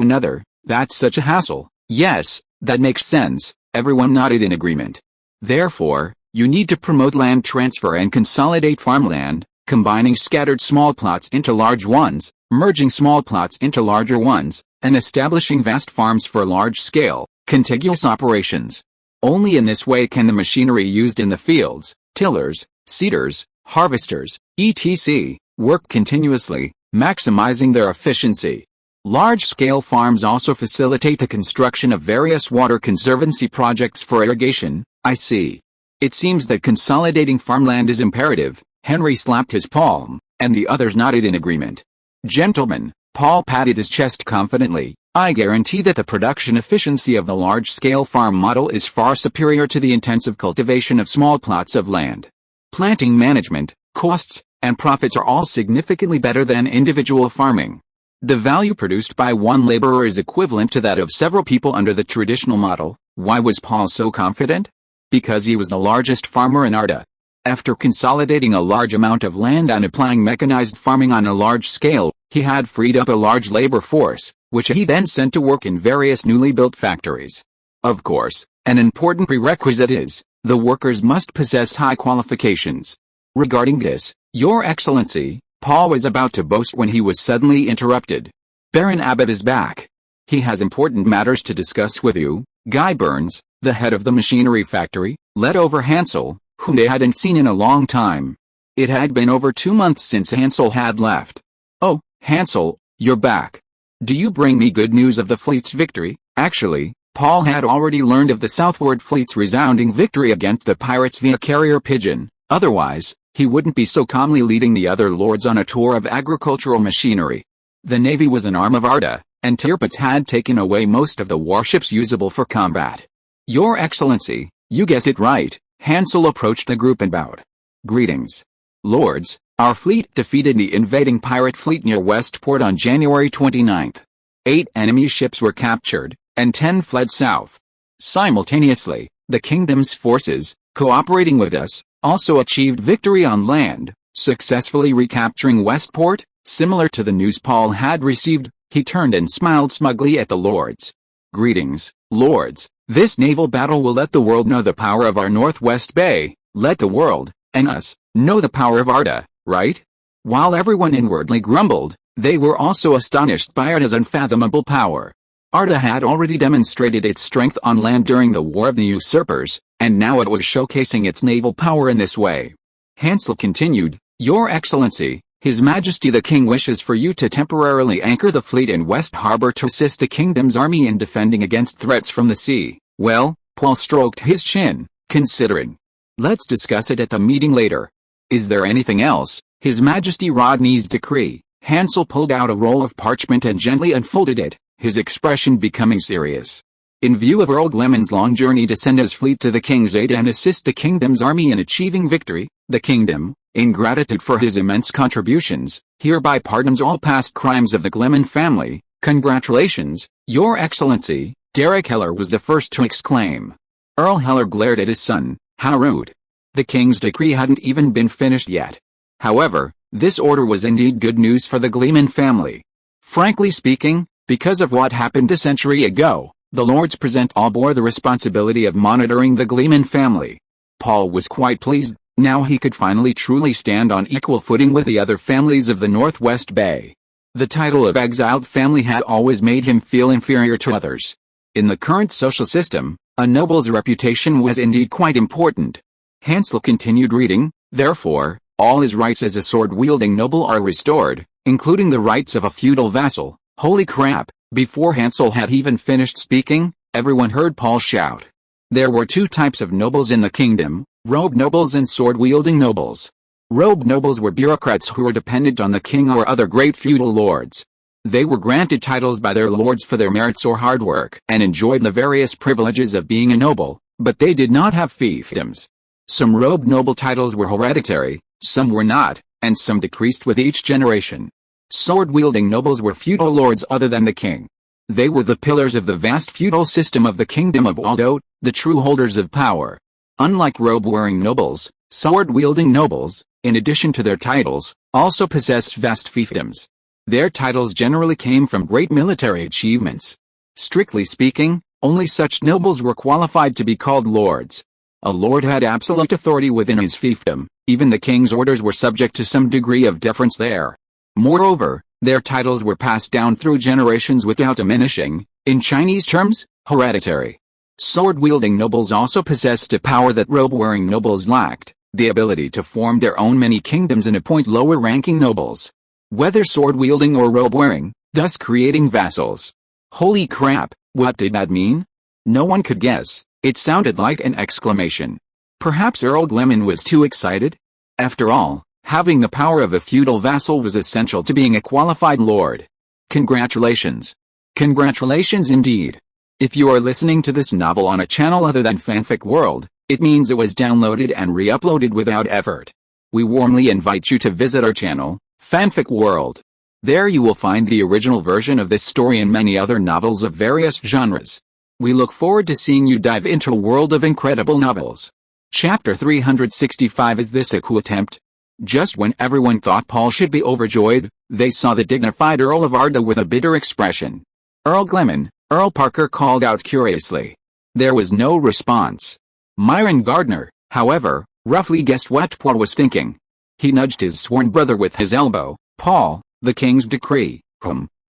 another. That's such a hassle. Yes, that makes sense. Everyone nodded in agreement. Therefore, you need to promote land transfer and consolidate farmland, combining scattered small plots into large ones, merging small plots into larger ones, and establishing vast farms for large-scale, contiguous operations. Only in this way can the machinery used in the fields, tillers, seeders, harvesters, etc., work continuously, maximizing their efficiency. Large-scale farms also facilitate the construction of various water conservancy projects for irrigation. I see. It seems that consolidating farmland is imperative. Henry slapped his palm, and the others nodded in agreement. Gentlemen, Paul patted his chest confidently, I guarantee that the production efficiency of the large-scale farm model is far superior to the intensive cultivation of small plots of land. Planting management, costs, and profits are all significantly better than individual farming. The value produced by one laborer is equivalent to that of several people under the traditional model. Why was Paul so confident? Because he was the largest farmer in Arda. After consolidating a large amount of land and applying mechanized farming on a large scale, he had freed up a large labor force, which he then sent to work in various newly built factories. Of course, an important prerequisite is, the workers must possess high qualifications. Regarding this, Your Excellency, Paul was about to boast when he was suddenly interrupted. Baron Abbott is back. He has important matters to discuss with you. Guy Burns, the head of the machinery factory, led over Hansel, whom they hadn't seen in a long time. It had been over 2 months since Hansel had left. Oh, Hansel, you're back. Do you bring me good news of the fleet's victory? Actually, Paul had already learned of the Southward Fleet's resounding victory against the pirates via carrier pigeon. Otherwise, he wouldn't be so calmly leading the other lords on a tour of agricultural machinery. The navy was an arm of Arda, and Tirpitz had taken away most of the warships usable for combat. Your Excellency, you guessed it right. Hansel approached the group and bowed. Greetings. Lords, our fleet defeated the invading pirate fleet near Westport on January 29th. 8 enemy ships were captured, and 10 fled south. Simultaneously, the kingdom's forces, cooperating with us, also achieved victory on land, successfully recapturing Westport. Similar to the news Paul had received, he turned and smiled smugly at the lords. Greetings, lords. This naval battle will let the world know the power of our Northwest Bay. Let the world, and us, know the power of Arda, right? While everyone inwardly grumbled, they were also astonished by Arda's unfathomable power. Arda had already demonstrated its strength on land during the War of the Usurpers, and now it was showcasing its naval power in this way. Hansel continued, Your Excellency, His Majesty the King wishes for you to temporarily anchor the fleet in West Harbor to assist the kingdom's army in defending against threats from the sea. Well, Paul stroked his chin, considering. Let's discuss it at the meeting later. Is there anything else? His Majesty Rodney's decree. Hansel pulled out a roll of parchment and gently unfolded it, his expression becoming serious. In view of Earl Gleman's long journey to send his fleet to the king's aid and assist the kingdom's army in achieving victory, the kingdom, in gratitude for his immense contributions, hereby pardons all past crimes of the Gleman family. Congratulations, Your Excellency. Derek Heller was the first to exclaim. Earl Heller glared at his son. How rude. The king's decree hadn't even been finished yet. However, this order was indeed good news for the Gleman family. Frankly speaking, because of what happened a century ago, the Lords Present all bore the responsibility of monitoring the Gleman family. Paul was quite pleased. Now he could finally truly stand on equal footing with the other families of the Northwest Bay. The title of exiled family had always made him feel inferior to others. In the current social system, a noble's reputation was indeed quite important. Hansel continued reading, therefore, all his rights as a sword-wielding noble are restored, including the rights of a feudal vassal. Holy crap, before Hansel had even finished speaking, everyone heard Paul shout. There were two types of nobles in the kingdom, robed nobles and sword-wielding nobles. Robed nobles were bureaucrats who were dependent on the king or other great feudal lords. They were granted titles by their lords for their merits or hard work and enjoyed the various privileges of being a noble, but they did not have fiefdoms. Some robed noble titles were hereditary, some were not, and some decreased with each generation. Sword-wielding nobles were feudal lords other than the king. They were the pillars of the vast feudal system of the Kingdom of Waldo, the true holders of power. Unlike robe-wearing nobles, sword-wielding nobles, in addition to their titles, also possessed vast fiefdoms. Their titles generally came from great military achievements. Strictly speaking, only such nobles were qualified to be called lords. A lord had absolute authority within his fiefdom, even the king's orders were subject to some degree of deference there. Moreover, their titles were passed down through generations without diminishing, in Chinese terms, hereditary. Sword-wielding nobles also possessed a power that robe-wearing nobles lacked, the ability to form their own many kingdoms and appoint lower-ranking nobles. Whether sword-wielding or robe-wearing, thus creating vassals. Holy crap, what did that mean? No one could guess, it sounded like an exclamation. Perhaps Earl Gleman was too excited? After all, having the power of a feudal vassal was essential to being a qualified lord. Congratulations. Congratulations indeed. If you are listening to this novel on a channel other than Fanfic World, it means it was downloaded and re-uploaded without effort. We warmly invite you to visit our channel, Fanfic World. There you will find the original version of this story and many other novels of various genres. We look forward to seeing you dive into a world of incredible novels. Chapter 365. Is this a coup attempt? Just when everyone thought Paul should be overjoyed, they saw the dignified Earl of Arda with a bitter expression. Earl Gleman, Earl Parker called out curiously. There was no response. Myron Gardner, however, roughly guessed what Paul was thinking. He nudged his sworn brother with his elbow. Paul, the king's decree.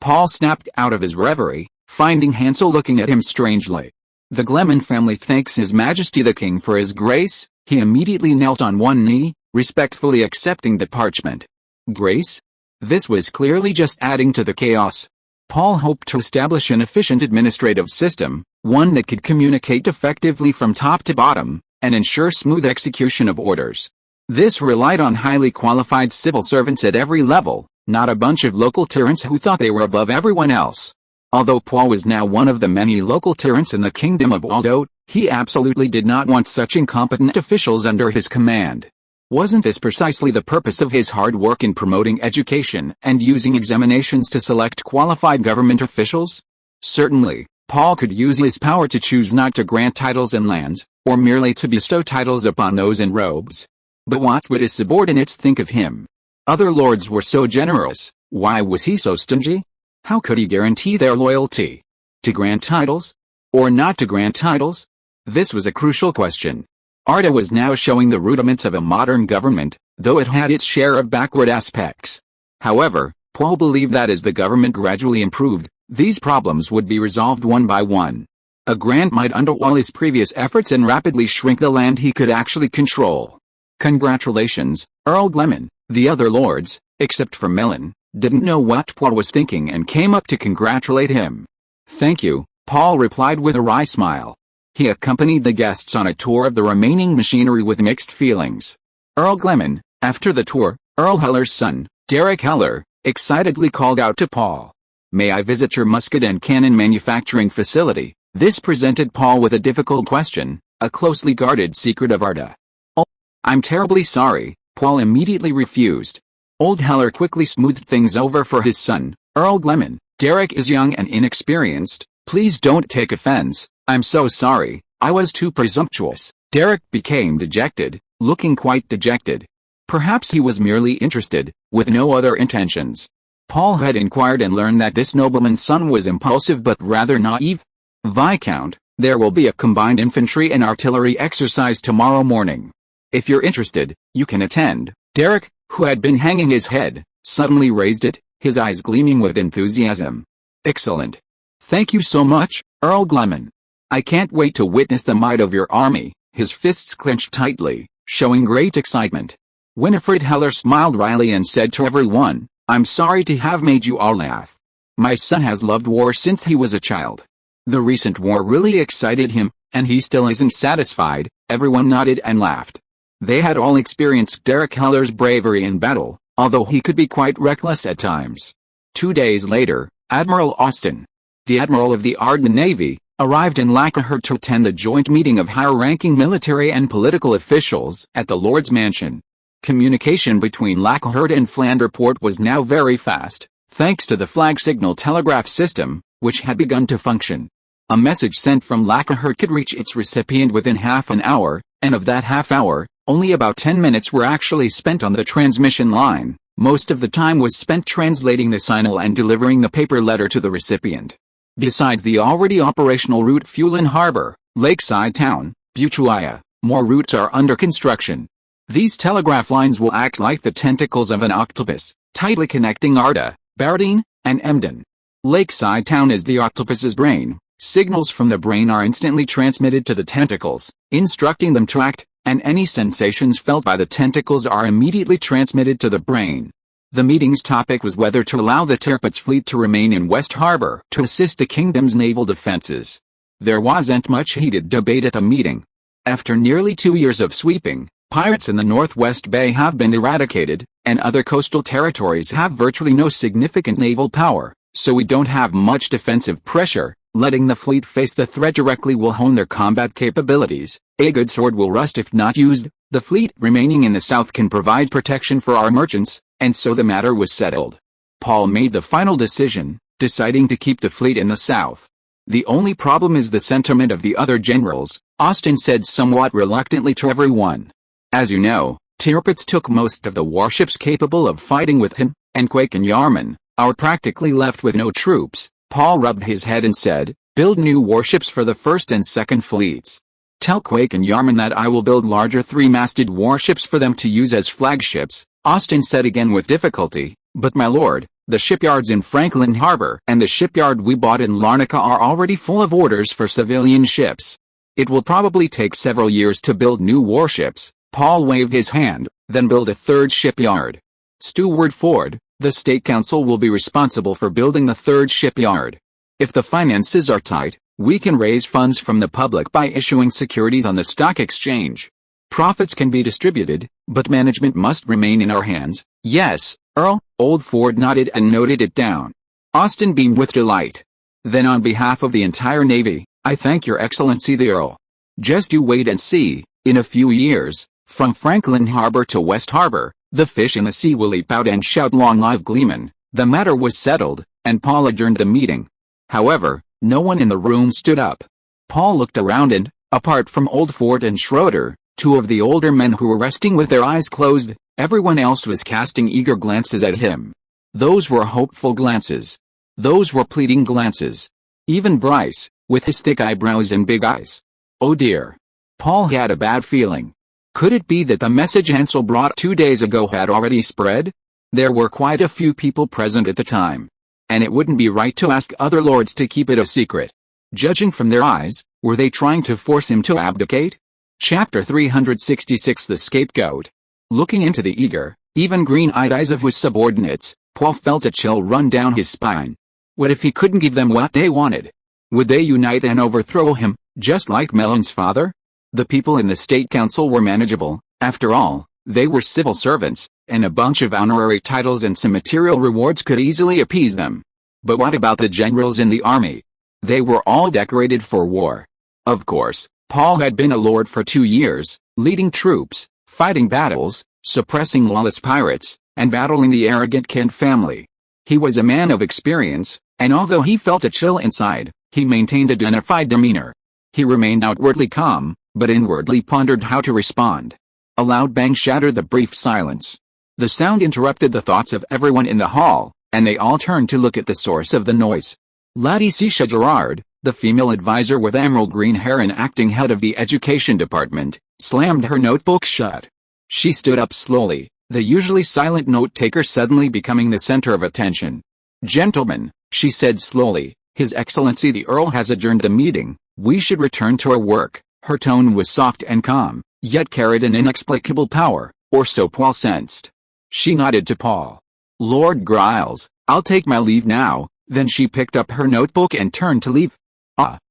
Paul snapped out of his reverie, finding Hansel looking at him strangely. The Gleman family thanks His Majesty the King for his grace. He immediately knelt on one knee, respectfully accepting the parchment. Grace? This was clearly just adding to the chaos. Paul hoped to establish an efficient administrative system, one that could communicate effectively from top to bottom, and ensure smooth execution of orders. This relied on highly qualified civil servants at every level, not a bunch of local tyrants who thought they were above everyone else. Although Paul was now one of the many local tyrants in the Kingdom of Waldo, he absolutely did not want such incompetent officials under his command. Wasn't this precisely the purpose of his hard work in promoting education and using examinations to select qualified government officials? Certainly, Paul could use his power to choose not to grant titles and lands, or merely to bestow titles upon those in robes. But what would his subordinates think of him? Other lords were so generous, why was he so stingy? How could he guarantee their loyalty? To grant titles? Or not to grant titles? This was a crucial question. Arda was now showing the rudiments of a modern government, though it had its share of backward aspects. However, Paul believed that as the government gradually improved, these problems would be resolved one by one. A grant might undo all his previous efforts and rapidly shrink the land he could actually control. Congratulations, Earl Gleman. The other lords, except for Melon, didn't know what Paul was thinking and came up to congratulate him. "Thank you," Paul replied with a wry smile. He accompanied the guests on a tour of the remaining machinery with mixed feelings. Earl Gleman, after the tour, Earl Heller's son, Derek Heller, excitedly called out to Paul, "May I visit your musket and cannon manufacturing facility?" This presented Paul with a difficult question, a closely guarded secret of Arda. "Oh, I'm terribly sorry," Paul immediately refused. Old Heller quickly smoothed things over for his son, Earl Gleman. "Derek is young and inexperienced, please don't take offense, I'm so sorry, I was too presumptuous." Derek became dejected, looking quite dejected. Perhaps he was merely interested, with no other intentions. Paul had inquired and learned that this nobleman's son was impulsive but rather naive. "Viscount, there will be a combined infantry and artillery exercise tomorrow morning. If you're interested, you can attend." Derek, who had been hanging his head, suddenly raised it, his eyes gleaming with enthusiasm. "Excellent. Thank you so much, Earl Gleman. I can't wait to witness the might of your army." His fists clenched tightly, showing great excitement. Winifred Heller smiled wryly and said to everyone, "I'm sorry to have made you all laugh. My son has loved war since he was a child. The recent war really excited him, and he still isn't satisfied." Everyone nodded and laughed. They had all experienced Derek Heller's bravery in battle, although he could be quite reckless at times. 2 days later, Admiral Austin, the admiral of the Arden Navy, arrived in Lacahert to attend the joint meeting of higher-ranking military and political officials at the Lord's Mansion. Communication between Lacahert and Flanderport was now very fast, thanks to the flag signal telegraph system, which had begun to function. A message sent from Lacahert could reach its recipient within half an hour, and of that half hour, only about 10 minutes were actually spent on the transmission line. Most of the time was spent translating the signal and delivering the paper letter to the recipient. Besides the already operational route Fulin Harbor, Lakeside Town, Butuaya, more routes are under construction. These telegraph lines will act like the tentacles of an octopus, tightly connecting Arda, Bardine, and Emden. Lakeside Town is the octopus's brain. Signals from the brain are instantly transmitted to the tentacles, instructing them to act, and any sensations felt by the tentacles are immediately transmitted to the brain. The meeting's topic was whether to allow the Tirpitz fleet to remain in West Harbor to assist the kingdom's naval defenses. There wasn't much heated debate at the meeting. After nearly 2 years of sweeping, pirates in the Northwest Bay have been eradicated, and other coastal territories have virtually no significant naval power, so we don't have much defensive pressure. Letting the fleet face the threat directly will hone their combat capabilities. A good sword will rust if not used. The fleet remaining in the south can provide protection for our merchants, and so the matter was settled. Paul made the final decision, deciding to keep the fleet in the south. "The only problem is the sentiment of the other generals," Austin said somewhat reluctantly to everyone. "As you know, Tirpitz took most of the warships capable of fighting with him, and Quake and Yarman are practically left with no troops." Paul rubbed his head and said, "Build new warships for the first and second fleets. Tell Quake and Yarman that I will build larger 3-masted warships for them to use as flagships." Austin said again with difficulty, "But my lord, the shipyards in Franklin Harbor and the shipyard we bought in Larnaca are already full of orders for civilian ships. It will probably take several years to build new warships." Paul waved his hand, "Then build a third shipyard. Steward Ford, the State Council will be responsible for building the third shipyard. If the finances are tight, we can raise funds from the public by issuing securities on the stock exchange. Profits can be distributed, but management must remain in our hands." "Yes, Earl." Old Ford nodded and noted it down. Austin beamed with delight. "Then on behalf of the entire Navy, I thank your Excellency the Earl. Just you wait and see, in a few years, from Franklin Harbor to West Harbor, the fish in the sea will leap out and shout 'Long live Gleman.'" The matter was settled, and Paul adjourned the meeting. However, no one in the room stood up. Paul looked around and, apart from Old Ford and Schroeder, 2 of the older men who were resting with their eyes closed, everyone else was casting eager glances at him. Those were hopeful glances. Those were pleading glances. Even Bryce, with his thick eyebrows and big eyes. Oh dear. Paul had a bad feeling. Could it be that the message Hansel brought 2 days ago had already spread? There were quite a few people present at the time, and it wouldn't be right to ask other lords to keep it a secret. Judging from their eyes, were they trying to force him to abdicate? Chapter 366 The Scapegoat. Looking into the eager, even green-eyed eyes of his subordinates, Paul felt a chill run down his spine. What if he couldn't give them what they wanted? Would they unite and overthrow him, just like Melon's father? The people in the state council were manageable. After all, they were civil servants, and a bunch of honorary titles and some material rewards could easily appease them. But what about the generals in the army? They were all decorated for war. Of course, Paul had been a lord for 2 years, leading troops, fighting battles, suppressing lawless pirates, and battling the arrogant Kent family. He was a man of experience, and although he felt a chill inside, he maintained a dignified demeanor. He remained outwardly calm, but inwardly pondered how to respond. A loud bang shattered the brief silence. The sound interrupted the thoughts of everyone in the hall, and they all turned to look at the source of the noise. Leticia Gerard, the female advisor with emerald green hair and acting head of the education department, slammed her notebook shut. She stood up slowly, the usually silent note-taker suddenly becoming the center of attention. "Gentlemen," she said slowly, "His Excellency the Earl has adjourned the meeting. We should return to our work." Her tone was soft and calm, yet carried an inexplicable power, or so Paul sensed. She nodded to Paul. "Lord Giles, I'll take my leave now." Then she picked up her notebook and turned to leave.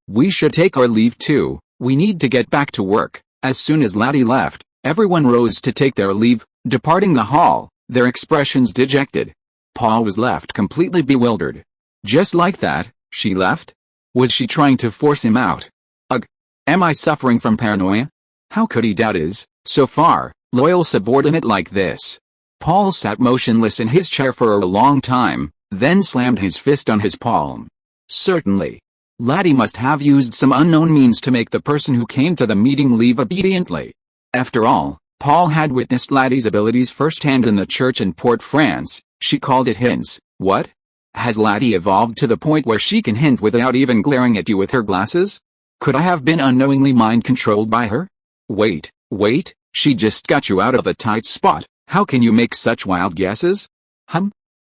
We should take our leave too. We need to get back to work." As soon as Laddie left, everyone rose to take their leave, departing the hall, their expressions dejected. Paul was left completely bewildered. Just like that, she left? Was she trying to force him out? Ugh. Am I suffering from paranoia? How could he doubt his, so far, loyal subordinate like this? Paul sat motionless in his chair for a long time, then slammed his fist on his palm. Certainly. Laddie must have used some unknown means to make the person who came to the meeting leave obediently. After all, Paul had witnessed Laddie's abilities firsthand in the church in Port-France. She called it hints. What? Has Laddie evolved to the point where she can hint without even glaring at you with her glasses? Could I have been unknowingly mind-controlled by her? Wait, she just got you out of a tight spot. How can you make such wild guesses?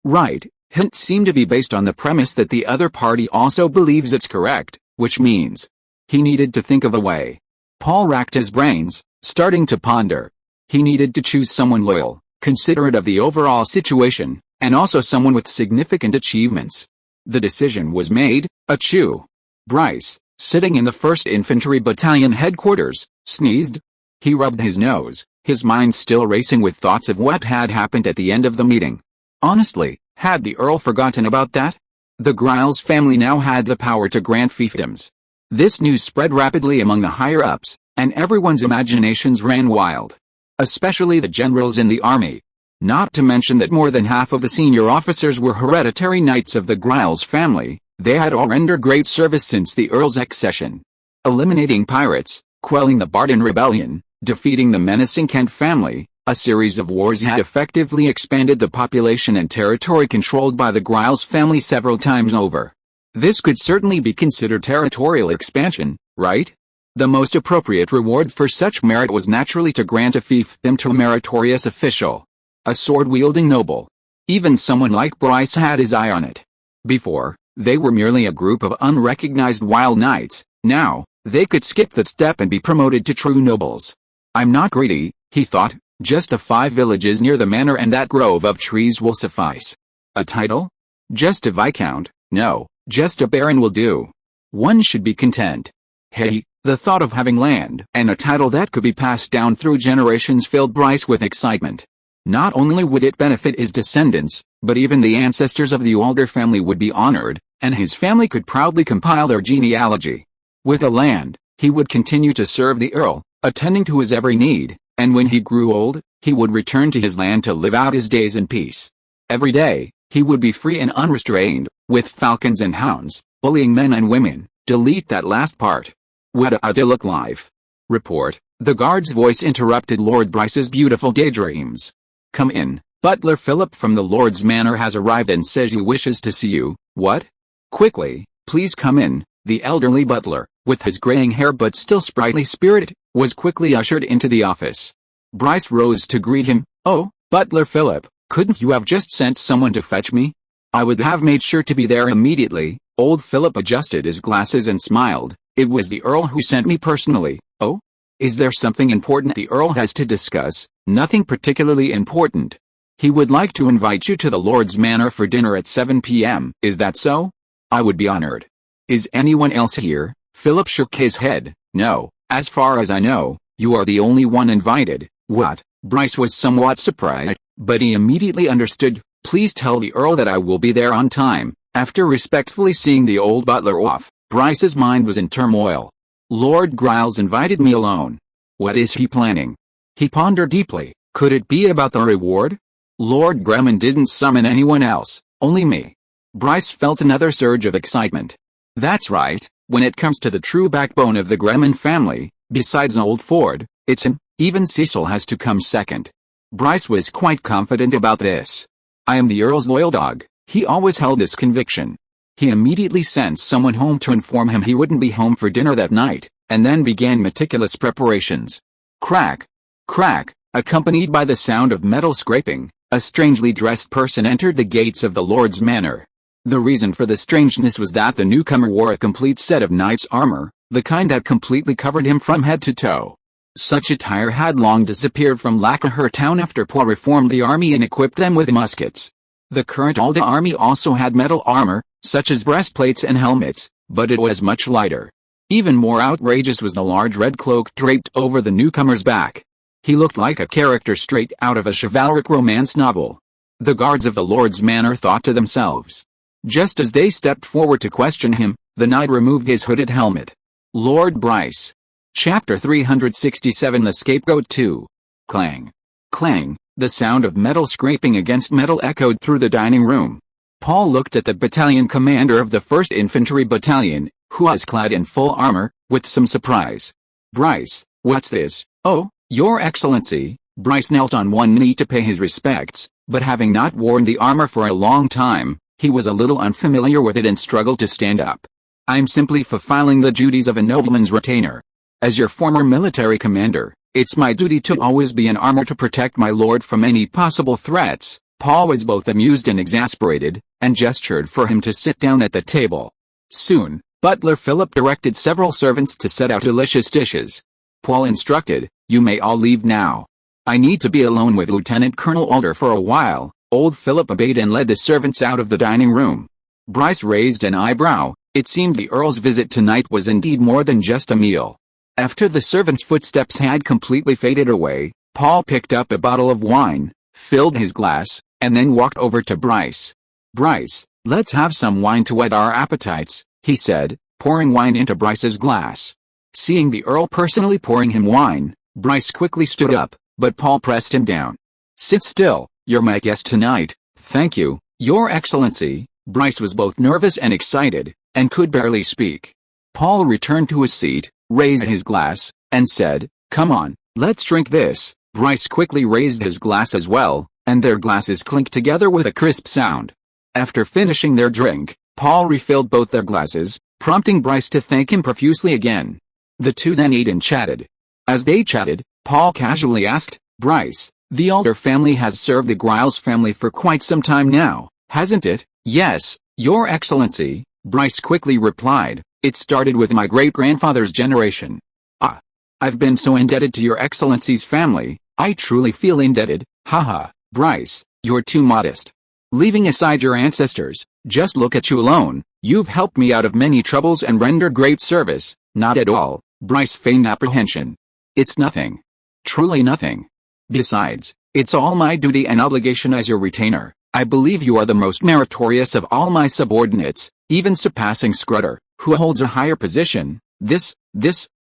Right. Hints seem to be based on the premise that the other party also believes it's correct, which means he needed to think of a way. Paul racked his brains, starting to ponder. He needed to choose someone loyal, considerate of the overall situation, and also someone with significant achievements. The decision was made. Achoo. Bryce, sitting in the 1st Infantry Battalion headquarters, sneezed. He rubbed his nose, his mind still racing with thoughts of what had happened at the end of the meeting. Honestly, had the Earl forgotten about that? The Giles family now had the power to grant fiefdoms. This news spread rapidly among the higher-ups, and everyone's imaginations ran wild. Especially the generals in the army. Not to mention that more than half of the senior officers were hereditary knights of the Giles family. They had all rendered great service since the Earl's accession. Eliminating pirates, quelling the Barden rebellion, defeating the menacing Kent family, a series of wars had effectively expanded the population and territory controlled by the Giles family several times over. This could certainly be considered territorial expansion, right? The most appropriate reward for such merit was naturally to grant a fiefdom to a meritorious official. A sword-wielding noble. Even someone like Bryce had his eye on it. Before, they were merely a group of unrecognized wild knights. Now, they could skip that step and be promoted to true nobles. I'm not greedy, he thought. Just the 5 villages near the manor and that grove of trees will suffice. A title? Just a viscount? No, just a baron will do. One should be content. Hey, the thought of having land and a title that could be passed down through generations filled Bryce with excitement. Not only would it benefit his descendants, but even the ancestors of the older family would be honored, and his family could proudly compile their genealogy. With the land, he would continue to serve the Earl, attending to his every need. And when he grew old, he would return to his land to live out his days in peace. Every day, he would be free and unrestrained, with falcons and hounds, bullying men and women. Delete that last part. What a idyllic life. Report. The guard's voice interrupted Lord Bryce's beautiful daydreams. Come in. Butler Philip from the Lord's Manor has arrived and says he wishes to see you. What? Quickly, please come in. The elderly butler, with his graying hair but still sprightly spirit, was quickly ushered into the office. Bryce rose to greet him. Oh, Butler Philip, couldn't you have just sent someone to fetch me? I would have made sure to be there immediately. Old Philip adjusted his glasses and smiled. It was the Earl who sent me personally. Oh? Is there something important the Earl has to discuss? Nothing particularly important. He would like to invite you to the Lord's Manor for dinner at 7 p.m. Is that so? I would be honored. Is anyone else here? Philip shook his head. No, as far as I know, you are the only one invited. What? Bryce was somewhat surprised, but he immediately understood. Please tell the Earl that I will be there on time. After respectfully seeing the old butler off, Bryce's mind was in turmoil. Lord Griles invited me alone. What is he planning? He pondered deeply. Could it be about the reward? Lord Gleman didn't summon anyone else, only me. Bryce felt another surge of excitement. That's right, when it comes to the true backbone of the Gleman family, besides old Ford, it's him. Even Cecil has to come second. Bryce was quite confident about this. I am the Earl's loyal dog. He always held this conviction. He immediately sent someone home to inform him he wouldn't be home for dinner that night, and then began meticulous preparations. Crack, crack, accompanied by the sound of metal scraping, a strangely dressed person entered the gates of the Lord's Manor. The reason for the strangeness was that the newcomer wore a complete set of knight's armor, the kind that completely covered him from head to toe. Such attire had long disappeared from Lancashire town after Paul reformed the army and equipped them with muskets. The current Alda army also had metal armor, such as breastplates and helmets, but it was much lighter. Even more outrageous was the large red cloak draped over the newcomer's back. He looked like a character straight out of a chivalric romance novel. The guards of the Lord's Manor thought to themselves. Just as they stepped forward to question him, the knight removed his hooded helmet. Lord Bryce. Chapter 367 The Scapegoat 2. Clang. Clang, the sound of metal scraping against metal echoed through the dining room. Paul looked at the battalion commander of the 1st Infantry Battalion, who was clad in full armor, with some surprise. Bryce, what's this? Oh, Your Excellency. Bryce knelt on one knee to pay his respects, but having not worn the armor for a long time, he was a little unfamiliar with it and struggled to stand up. I'm simply fulfilling the duties of a nobleman's retainer. As your former military commander, it's my duty to always be in armor to protect my lord from any possible threats. Paul was both amused and exasperated, and gestured for him to sit down at the table. Soon, butler Philip directed several servants to set out delicious dishes. Paul instructed, you may all leave now. I need to be alone with Lieutenant Colonel Alder for a while. Old Philip obeyed and led the servants out of the dining room. Bryce raised an eyebrow. It seemed the Earl's visit tonight was indeed more than just a meal. After the servants' footsteps had completely faded away, Paul picked up a bottle of wine, filled his glass, and then walked over to Bryce. Bryce, let's have some wine to whet our appetites, he said, pouring wine into Bryce's glass. Seeing the Earl personally pouring him wine, Bryce quickly stood up, but Paul pressed him down. Sit still, you're my guest tonight. Thank you, Your Excellency. Bryce was both nervous and excited, and could barely speak. Paul returned to his seat, raised his glass, and said, come on, let's drink this. Bryce quickly raised his glass as well, and their glasses clinked together with a crisp sound. After finishing their drink, Paul refilled both their glasses, prompting Bryce to thank him profusely again. The two then ate and chatted. As they chatted, Paul casually asked, Bryce, the Alder family has served the Griles family for quite some time now, hasn't it? Yes, Your Excellency, Bryce quickly replied. It started with my great-grandfather's generation. Ah. I've been so indebted to Your Excellency's family, I truly feel indebted. Haha, Bryce, you're too modest. Leaving aside your ancestors, just look at you alone. You've helped me out of many troubles and rendered great service. Not at all, Bryce feigned apprehension. It's nothing. Truly nothing. Besides, it's all my duty and obligation as your retainer. I believe you are the most meritorious of all my subordinates, even surpassing Scrutter, who holds a higher position. This,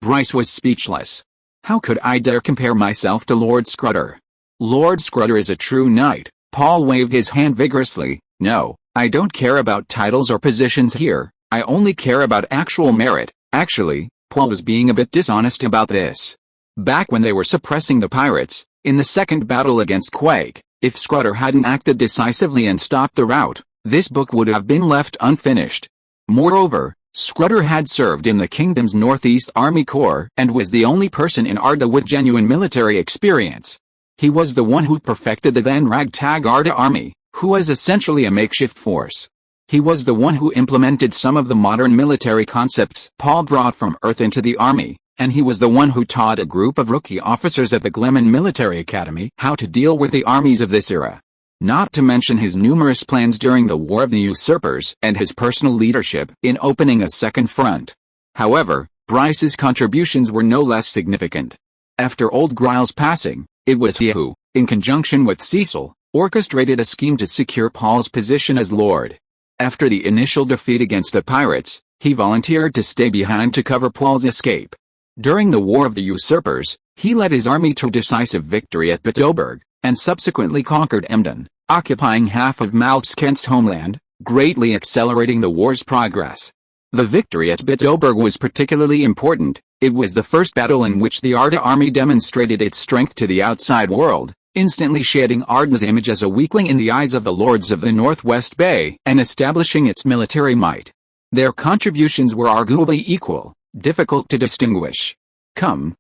Bryce was speechless. How could I dare compare myself to Lord Scrutter? Lord Scrutter is a true knight. Paul waved his hand vigorously. No, I don't care about titles or positions here, I only care about actual merit. Actually, Paul was being a bit dishonest about this. Back when they were suppressing the pirates, in the second battle against Quake, if Scrutter hadn't acted decisively and stopped the rout, this book would have been left unfinished. Moreover, Scrutter had served in the kingdom's Northeast Army Corps and was the only person in Arda with genuine military experience. He was the one who perfected the then ragtag Arda army, who was essentially a makeshift force. He was the one who implemented some of the modern military concepts Paul brought from Earth into the army, and he was the one who taught a group of rookie officers at the Gleman Military Academy how to deal with the armies of this era. not to mention his numerous plans during the War of the Usurpers and his personal leadership in opening a second front. However, Bryce's contributions were no less significant. After Old Gryle's passing, it was he who, in conjunction with Cecil, orchestrated a scheme to secure Paul's position as Lord. After the initial defeat against the pirates, he volunteered to stay behind to cover Paul's escape. During the War of the Usurpers, he led his army to decisive victory at Bittoburg, and subsequently conquered Emden, occupying half of Malskent's homeland, greatly accelerating the war's progress. The victory at Bittoburg was particularly important. It was the first battle in which the Arda army demonstrated its strength to the outside world, instantly shading Arda's image as a weakling in the eyes of the lords of the Northwest Bay and establishing its military might. Their contributions were arguably equal, difficult to distinguish. Come.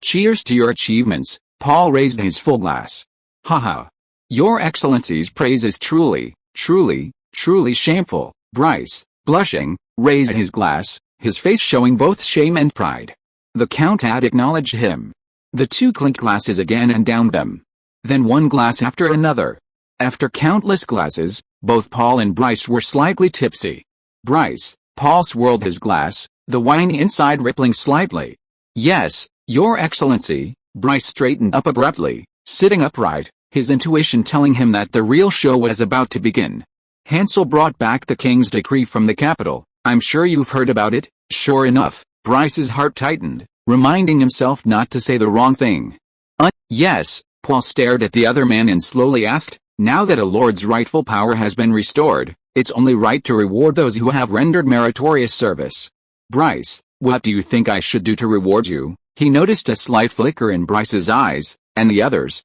Cheers to your achievements. Paul raised his full glass. Haha. Your Excellency's praise is truly shameful. Bryce, blushing, raised his glass, his face showing both shame and pride. The Count had acknowledged him. The two clinked glasses again and downed them. Then one glass after another. After countless glasses, both Paul and Bryce were slightly tipsy. Bryce, Paul swirled his glass, the wine inside rippling slightly. Yes, Your Excellency. Bryce straightened up abruptly, sitting upright, his intuition telling him that the real show was about to begin. Hansel brought back the king's decree from the capital. I'm sure you've heard about it. Sure enough, Bryce's heart tightened, reminding himself not to say the wrong thing. Yes, Paul stared at the other man and slowly asked, now that a lord's rightful power has been restored, it's only right to reward those who have rendered meritorious service. Bryce, what do you think I should do to reward you? He noticed a slight flicker in Bryce's eyes, and the others.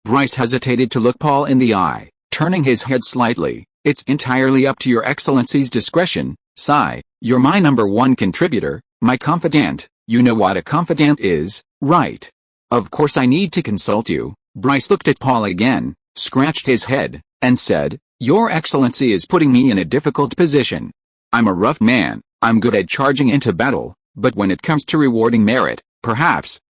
Bryce hesitated to look Paul in the eye, turning his head slightly. It's entirely up to your Excellency's discretion. Sigh, you're my number one contributor, my confidant. You know what a confidant is, right? Of course I need to consult you. Bryce looked at Paul again, scratched his head, and said, Your Excellency is putting me in a difficult position. I'm a rough man, I'm good at charging into battle, but when it comes to rewarding merit, perhaps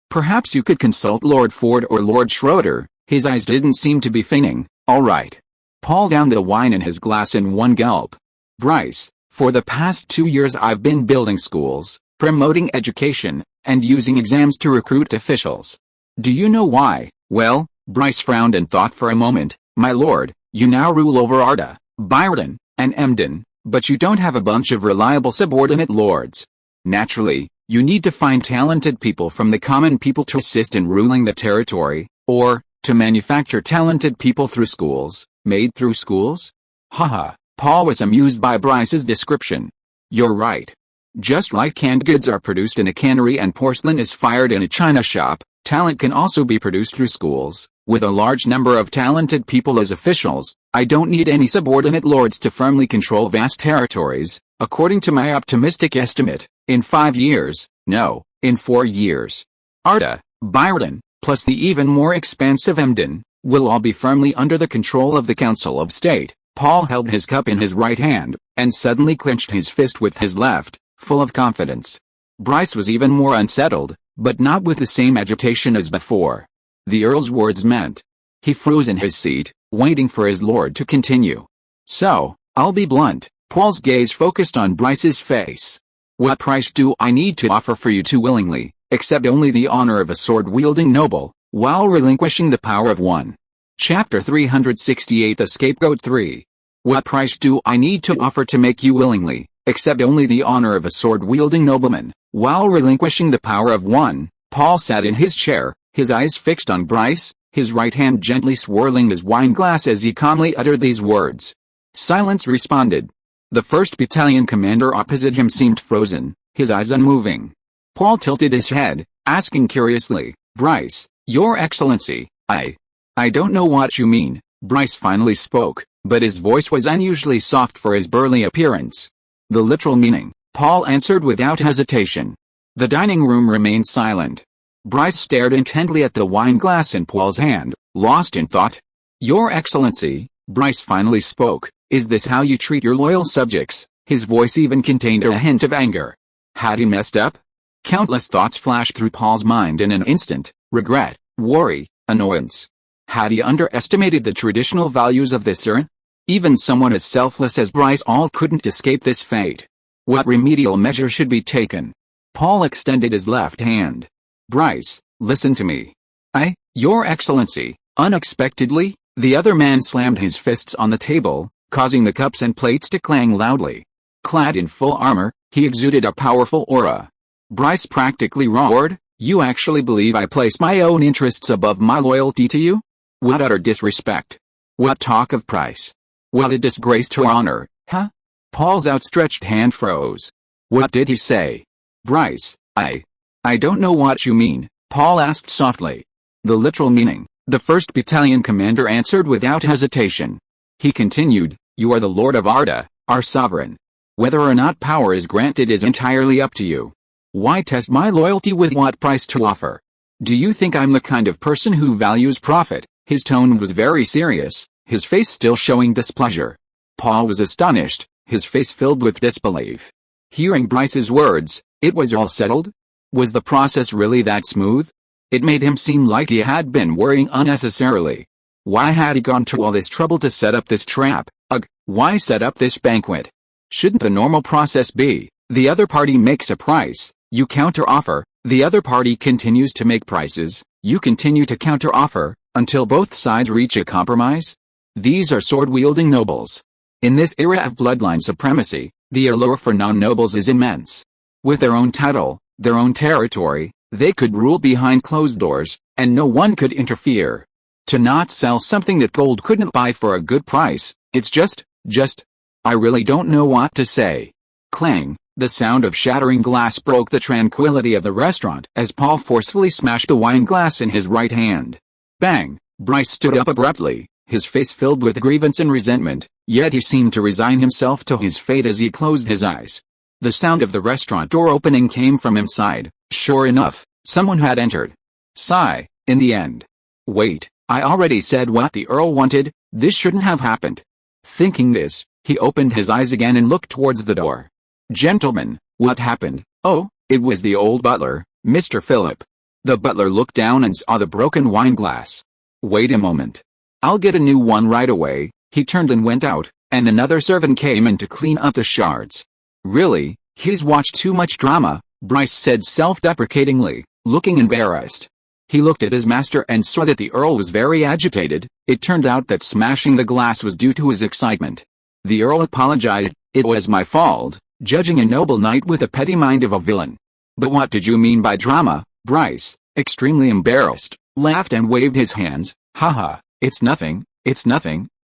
you could consult Lord Ford or Lord Schroeder. His eyes didn't seem to be feigning. All right. Paul downed the wine in his glass in one gulp. Bryce, for the past 2 years I've been building schools, promoting education, and using exams to recruit officials. Do you know why? Well, Bryce frowned and thought for a moment. My lord, you now rule over Arda, Byron, and Emden, but you don't have a bunch of reliable subordinate lords. Naturally, you need to find talented people from the common people to assist in ruling the territory, or to manufacture talented people through schools, made through schools? Haha, Paul was amused by Bryce's description. You're right. Just like canned goods are produced in a cannery and porcelain is fired in a china shop, talent can also be produced through schools. With a large number of talented people as officials, I don't need any subordinate lords to firmly control vast territories. According to my optimistic estimate, in 5 years, no, in 4 years, Arda, Byron, plus the even more expansive Emden, will all be firmly under the control of the Council of State. Paul held his cup in his right hand, and suddenly clenched his fist with his left, full of confidence. Bryce was even more unsettled, but not with the same agitation as before. The Earl's words meant. He froze in his seat, waiting for his lord to continue. So, I'll be blunt. Paul's gaze focused on Bryce's face. What price do I need to offer for you to willingly accept only the honor of a sword-wielding noble, while relinquishing the power of one? Chapter 368 The Scapegoat 3. What price do I need to offer to make you willingly accept only the honor of a sword-wielding nobleman, while relinquishing the power of one? Paul sat in his chair, his eyes fixed on Bryce, his right hand gently swirling his wine glass as he calmly uttered these words. Silence responded. The 1st Battalion commander opposite him seemed frozen, his eyes unmoving. Paul tilted his head, asking curiously, Bryce, Your Excellency, I don't know what you mean. Bryce finally spoke, but his voice was unusually soft for his burly appearance. The literal meaning, Paul answered without hesitation. The dining room remained silent. Bryce stared intently at the wine glass in Paul's hand, lost in thought. Your Excellency, Bryce finally spoke, is this how you treat your loyal subjects? His voice even contained a hint of anger. Had he messed up? Countless thoughts flashed through Paul's mind in an instant. Regret, worry, annoyance. Had he underestimated the traditional values of this urn? Even someone as selfless as Bryce All couldn't escape this fate. What remedial measure should be taken? Paul extended his left hand. Bryce, listen to me. Your Excellency. Unexpectedly, the other man slammed his fists on the table, causing the cups and plates to clang loudly. Clad in full armor, he exuded a powerful aura. Bryce practically roared, "You actually believe I place my own interests above my loyalty to you? What utter disrespect! What talk of price! What a disgrace to honor, huh?" Paul's outstretched hand froze. What did he say? Bryce, I don't know what you mean, Paul asked softly. The literal meaning, the 1st Battalion commander answered without hesitation. He continued, "You are the Lord of Arda, our sovereign. Whether or not power is granted is entirely up to you. Why test my loyalty with what price to offer? Do you think I'm the kind of person who values profit?" His tone was very serious, his face still showing displeasure. Paul was astonished, his face filled with disbelief. Hearing Bryce's words, it was all settled? Was the process really that smooth? It made him seem like he had been worrying unnecessarily. Why had he gone to all this trouble to set up this trap? Why set up this banquet? Shouldn't the normal process be, the other party makes a price, you counter-offer, the other party continues to make prices, you continue to counter-offer, until both sides reach a compromise? These are sword-wielding nobles. In this era of bloodline supremacy, the allure for non-nobles is immense. With their own title, their own territory, they could rule behind closed doors, and no one could interfere. To not sell something that gold couldn't buy for a good price, it's just, I really don't know what to say. Clang, the sound of shattering glass broke the tranquility of the restaurant as Paul forcefully smashed the wine glass in his right hand. Bang! Bryce stood up abruptly, his face filled with grievance and resentment, yet he seemed to resign himself to his fate as he closed his eyes. The sound of the restaurant door opening came from inside. Sure enough, someone had entered. Sigh, in the end. Wait, I already said what the Earl wanted, this shouldn't have happened. Thinking this, he opened his eyes again and looked towards the door. Gentlemen, what happened? Oh, it was the old butler, Mr. Philip. The butler looked down and saw the broken wine glass. Wait a moment. I'll get a new one right away. He turned and went out, and another servant came in to clean up the shards. Really, he's watched too much drama, Bryce said self-deprecatingly, looking embarrassed. He looked at his master and saw that the Earl was very agitated. It turned out that smashing the glass was due to his excitement. The Earl apologized. It was my fault, judging a noble knight with the petty mind of a villain. But what did you mean by drama? Bryce, extremely embarrassed, laughed and waved his hands. Haha, it's nothing,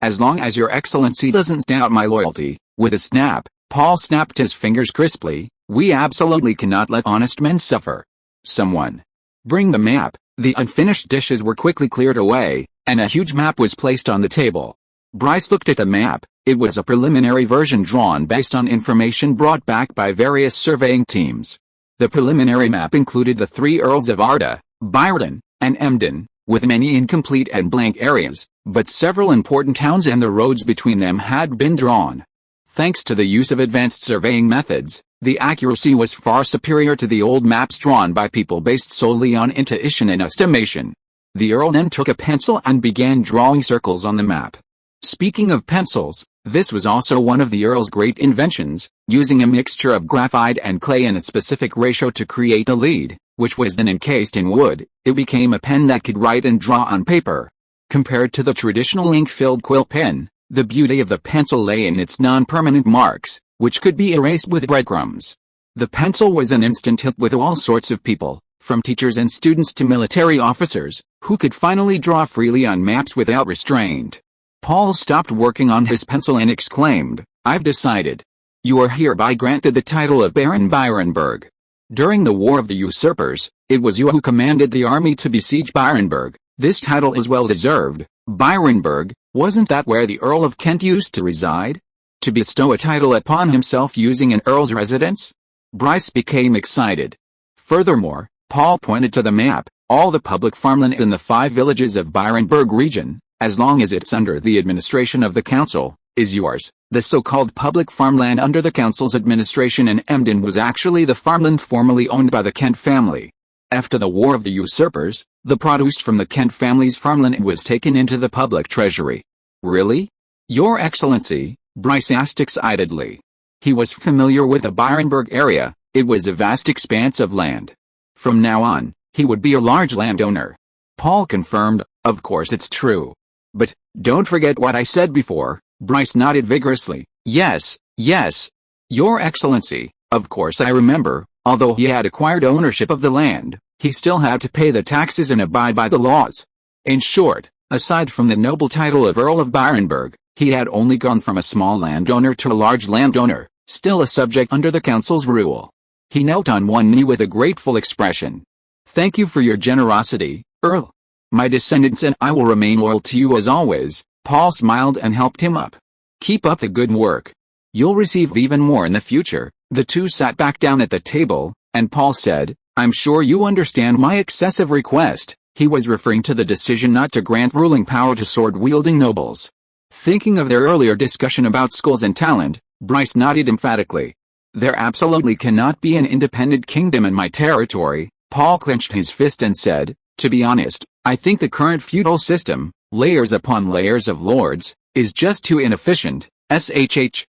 as long as your excellency doesn't doubt my loyalty. With a snap, Paul snapped his fingers crisply. We absolutely cannot let honest men suffer. Someone. Bring the map. The unfinished dishes were quickly cleared away, and a huge map was placed on the table. Bryce looked at the map. It was a preliminary version drawn based on information brought back by various surveying teams. The preliminary map included the 3 Earls of Arda, Byron, and Emden, with many incomplete and blank areas, but several important towns and the roads between them had been drawn. Thanks to the use of advanced surveying methods, the accuracy was far superior to the old maps drawn by people based solely on intuition and estimation. The Earl then took a pencil and began drawing circles on the map. Speaking of pencils, this was also one of the Earl's great inventions, using a mixture of graphite and clay in a specific ratio to create a lead, which was then encased in wood. It became a pen that could write and draw on paper. Compared to the traditional ink-filled quill pen, the beauty of the pencil lay in its non-permanent marks, which could be erased with breadcrumbs. The pencil was an instant hit with all sorts of people, from teachers and students to military officers, who could finally draw freely on maps without restraint. Paul stopped working on his pencil and exclaimed, I've decided. You are hereby granted the title of Baron Byronburg. During the War of the Usurpers, it was you who commanded the army to besiege Byronburg. This title is well deserved. Byronburg, wasn't that where the Earl of Kent used to reside? To bestow a title upon himself using an earl's residence? Bryce became excited. Furthermore, Paul pointed to the map. All the public farmland in the 5 villages of Byronburg region, as long as it's under the administration of the council, is yours. The so-called public farmland under the council's administration in Emden was actually the farmland formerly owned by the Kent family. After the War of the Usurpers, the produce from the Kent family's farmland was taken into the public treasury. Really? Your Excellency, Bryce asked excitedly. He was familiar with the Byronburg area. It was a vast expanse of land. From now on, he would be a large landowner. Paul confirmed, of course it's true. But, don't forget what I said before. Bryce nodded vigorously. Yes, yes. Your Excellency, of course I remember. Although he had acquired ownership of the land, he still had to pay the taxes and abide by the laws. In short, aside from the noble title of Earl of Byronburg, he had only gone from a small landowner to a large landowner, still a subject under the council's rule. He knelt on one knee with a grateful expression. Thank you for your generosity, Earl. My descendants and I will remain loyal to you as always. Paul smiled and helped him up. Keep up the good work. You'll receive even more in the future. The two sat back down at the table, and Paul said, I'm sure you understand my excessive request. He was referring to the decision not to grant ruling power to sword-wielding nobles. Thinking of their earlier discussion about skills and talent, Bryce nodded emphatically. There absolutely cannot be an independent kingdom in my territory. Paul clenched his fist and said, to be honest, I think the current feudal system, layers upon layers of lords, is just too inefficient.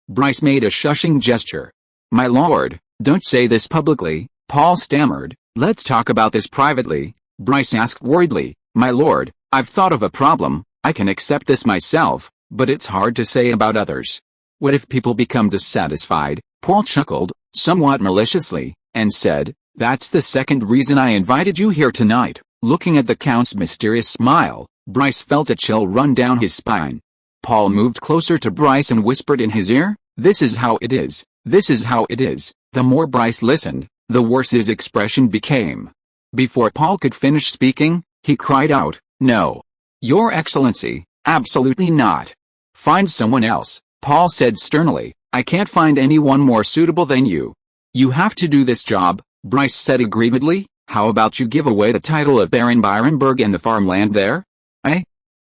Bryce made a shushing gesture. My lord, don't say this publicly, Paul stammered. Let's talk about this privately, Bryce asked worriedly. My lord, I've thought of a problem. I can accept this myself, but it's hard to say about others. What if people become dissatisfied? Paul chuckled, somewhat maliciously, and said, that's the second reason I invited you here tonight. Looking at the Count's mysterious smile, Bryce felt a chill run down his spine. Paul moved closer to Bryce and whispered in his ear, this is how it is, this is how it is. The more Bryce listened, the worse his expression became. Before Paul could finish speaking, he cried out, no. Your Excellency, absolutely not. Find someone else, Paul said sternly. I can't find anyone more suitable than you. You have to do this job, Bryce said aggrievedly. How about you give away the title of Baron Byronburg and the farmland there?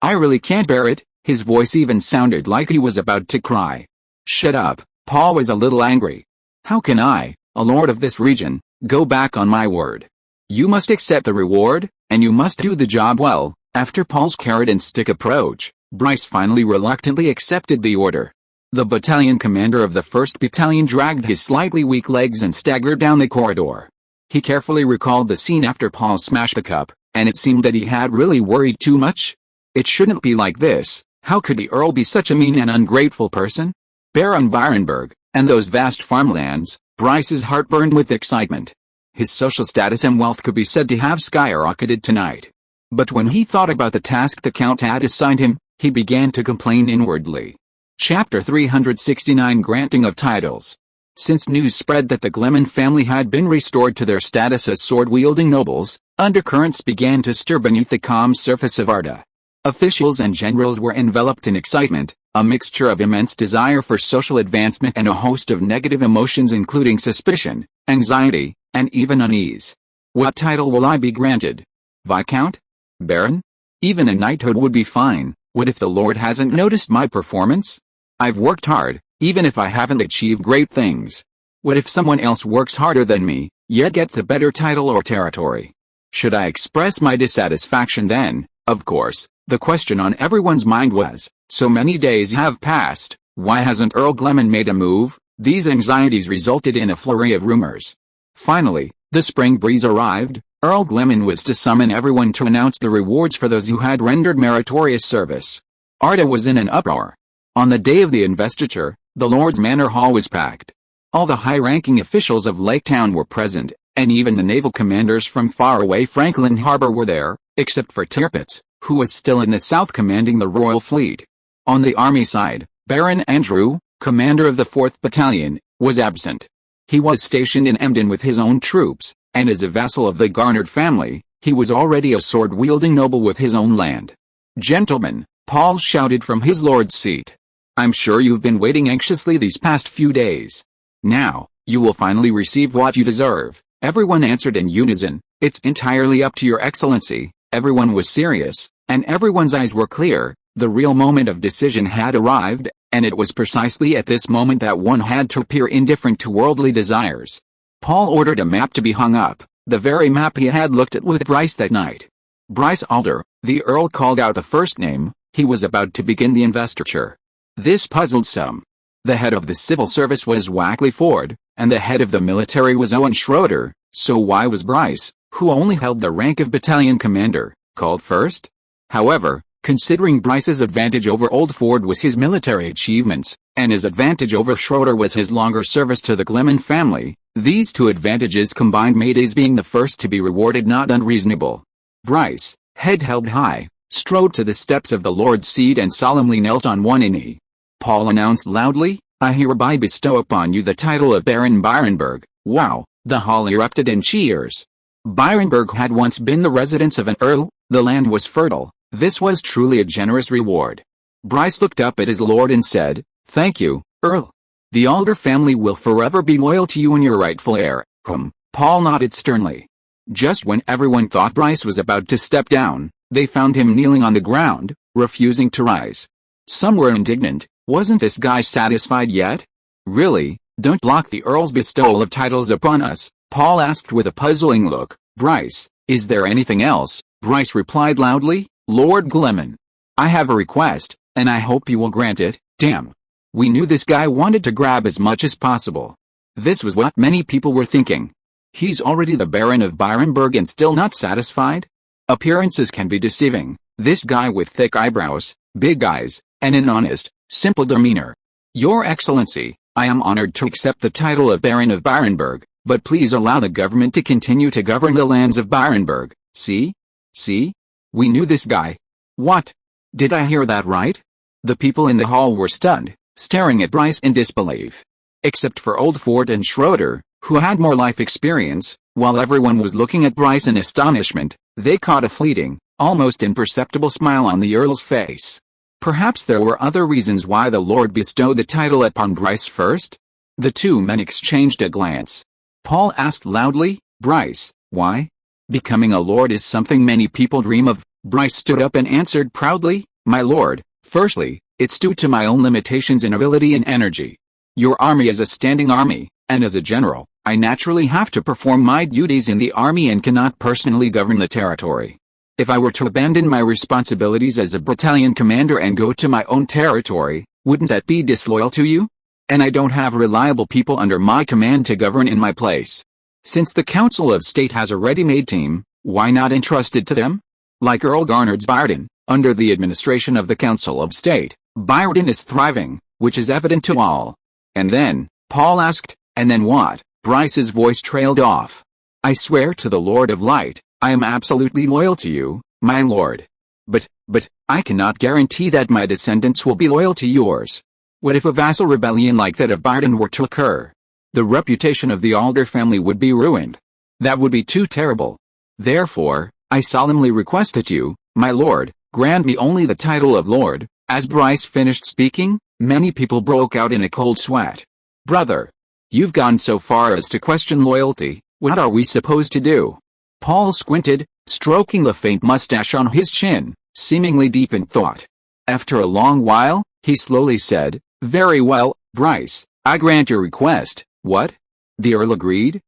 I really can't bear it. His voice even sounded like he was about to cry. Shut up, Paul was a little angry. How can I, a lord of this region, go back on my word? You must accept the reward, and you must do the job well. After Paul's carrot and stick approach, Bryce finally reluctantly accepted the order. The battalion commander of the 1st Battalion dragged his slightly weak legs and staggered down the corridor. He carefully recalled the scene after Paul smashed the cup, and it seemed that he had really worried too much. It shouldn't be like this. How could the Earl be such a mean and ungrateful person? Baron Byronburg, and those vast farmlands. Bryce's heart burned with excitement. His social status and wealth could be said to have skyrocketed tonight. But when he thought about the task the Count had assigned him, he began to complain inwardly. Chapter 369 Granting of Titles. Since news spread that the Gleman family had been restored to their status as sword-wielding nobles, undercurrents began to stir beneath the calm surface of Arda. Officials and generals were enveloped in excitement, a mixture of immense desire for social advancement and a host of negative emotions including suspicion, anxiety, and even unease. What title will I be granted? Viscount? Baron? Even a knighthood would be fine. What if the Lord hasn't noticed my performance? I've worked hard, even if I haven't achieved great things. What if someone else works harder than me, yet gets a better title or territory? Should I express my dissatisfaction then? Of course, the question on everyone's mind was, so many days have passed, why hasn't Earl Gleman made a move? These anxieties resulted in a flurry of rumors. Finally, the spring breeze arrived. Earl Gleman was to summon everyone to announce the rewards for those who had rendered meritorious service. Arda was in an uproar. On the day of the investiture, the Lord's Manor Hall was packed. All the high-ranking officials of Lake Town were present, and even the naval commanders from faraway Franklin Harbor were there, except for Tirpitz, who was still in the south commanding the Royal Fleet. On the army side, Baron Andrew, commander of the 4th Battalion, was absent. He was stationed in Emden with his own troops, and as a vassal of the Garnered family, he was already a sword-wielding noble with his own land. Gentlemen, Paul shouted from his lord's seat. I'm sure you've been waiting anxiously these past few days. Now, you will finally receive what you deserve. Everyone answered in unison, it's entirely up to your excellency. Everyone was serious, and everyone's eyes were clear. The real moment of decision had arrived, and it was precisely at this moment that one had to appear indifferent to worldly desires. Paul ordered a map to be hung up, the very map he had looked at with Bryce that night. Bryce Alder, the Earl called out the first name. He was about to begin the investiture. This puzzled some. The head of the civil service was Wackley Ford, and the head of the military was Owen Schroeder, so why was Bryce, who only held the rank of battalion commander, called first? However, considering Bryce's advantage over Old Ford was his military achievements, and his advantage over Schroeder was his longer service to the Gleman family, these two advantages combined made his being the first to be rewarded not unreasonable. Bryce, head held high, strode to the steps of the Lord's seat and solemnly knelt on one knee. Paul announced loudly, "I hereby bestow upon you the title of Baron Byronberg." Wow! The hall erupted in cheers. Byronberg had once been the residence of an earl, the land was fertile, this was truly a generous reward. Bryce looked up at his lord and said, "Thank you, Earl. The Alder family will forever be loyal to you and your rightful heir." Paul nodded sternly. Just when everyone thought Bryce was about to step down, they found him kneeling on the ground, refusing to rise. Some were indignant. Wasn't this guy satisfied yet? "Really, don't block the Earl's bestowal of titles upon us," Paul asked with a puzzling look. "Bryce, is there anything else?" Bryce replied loudly, "Lord Gleman, I have a request, and I hope you will grant it." Damn. We knew this guy wanted to grab as much as possible. This was what many people were thinking. He's already the Baron of Byronberg and still not satisfied? Appearances can be deceiving. This guy with thick eyebrows, big eyes, and an honest, simple demeanor. "Your Excellency, I am honored to accept the title of Baron of Byronberg, but please allow the government to continue to govern the lands of Byronberg." See? We knew this guy. What? Did I hear that right? The people in the hall were stunned, staring at Bryce in disbelief. Except for Old Ford and Schroeder, who had more life experience, while everyone was looking at Bryce in astonishment, they caught a fleeting, almost imperceptible smile on the Earl's face. Perhaps there were other reasons why the Lord bestowed the title upon Bryce first? The two men exchanged a glance. Paul asked loudly, "Bryce, why?" "Becoming a lord is something many people dream of." Bryce stood up and answered proudly, "My lord, firstly, it's due to my own limitations in ability and energy. Your army is a standing army, and as a general, I naturally have to perform my duties in the army and cannot personally govern the territory. If I were to abandon my responsibilities as a battalion commander and go to my own territory, wouldn't that be disloyal to you? And I don't have reliable people under my command to govern in my place. Since the Council of State has a ready-made team, why not entrust it to them? Like Earl Garnard's Byron, under the administration of the Council of State, Byron is thriving, which is evident to all." "And then," Paul asked, "and then what?" Bryce's voice trailed off. "I swear to the Lord of Light, I am absolutely loyal to you, my lord. But, I cannot guarantee that my descendants will be loyal to yours. What if a vassal rebellion like that of Byron were to occur? The reputation of the Alder family would be ruined. That would be too terrible. Therefore, I solemnly request that you, my lord, grant me only the title of lord." As Bryce finished speaking, many people broke out in a cold sweat. "Brother, you've gone so far as to question loyalty. What are we supposed to do?" Paul squinted, stroking the faint mustache on his chin, seemingly deep in thought. After a long while, he slowly said, "Very well, Bryce, I grant your request." "What?" The Earl agreed?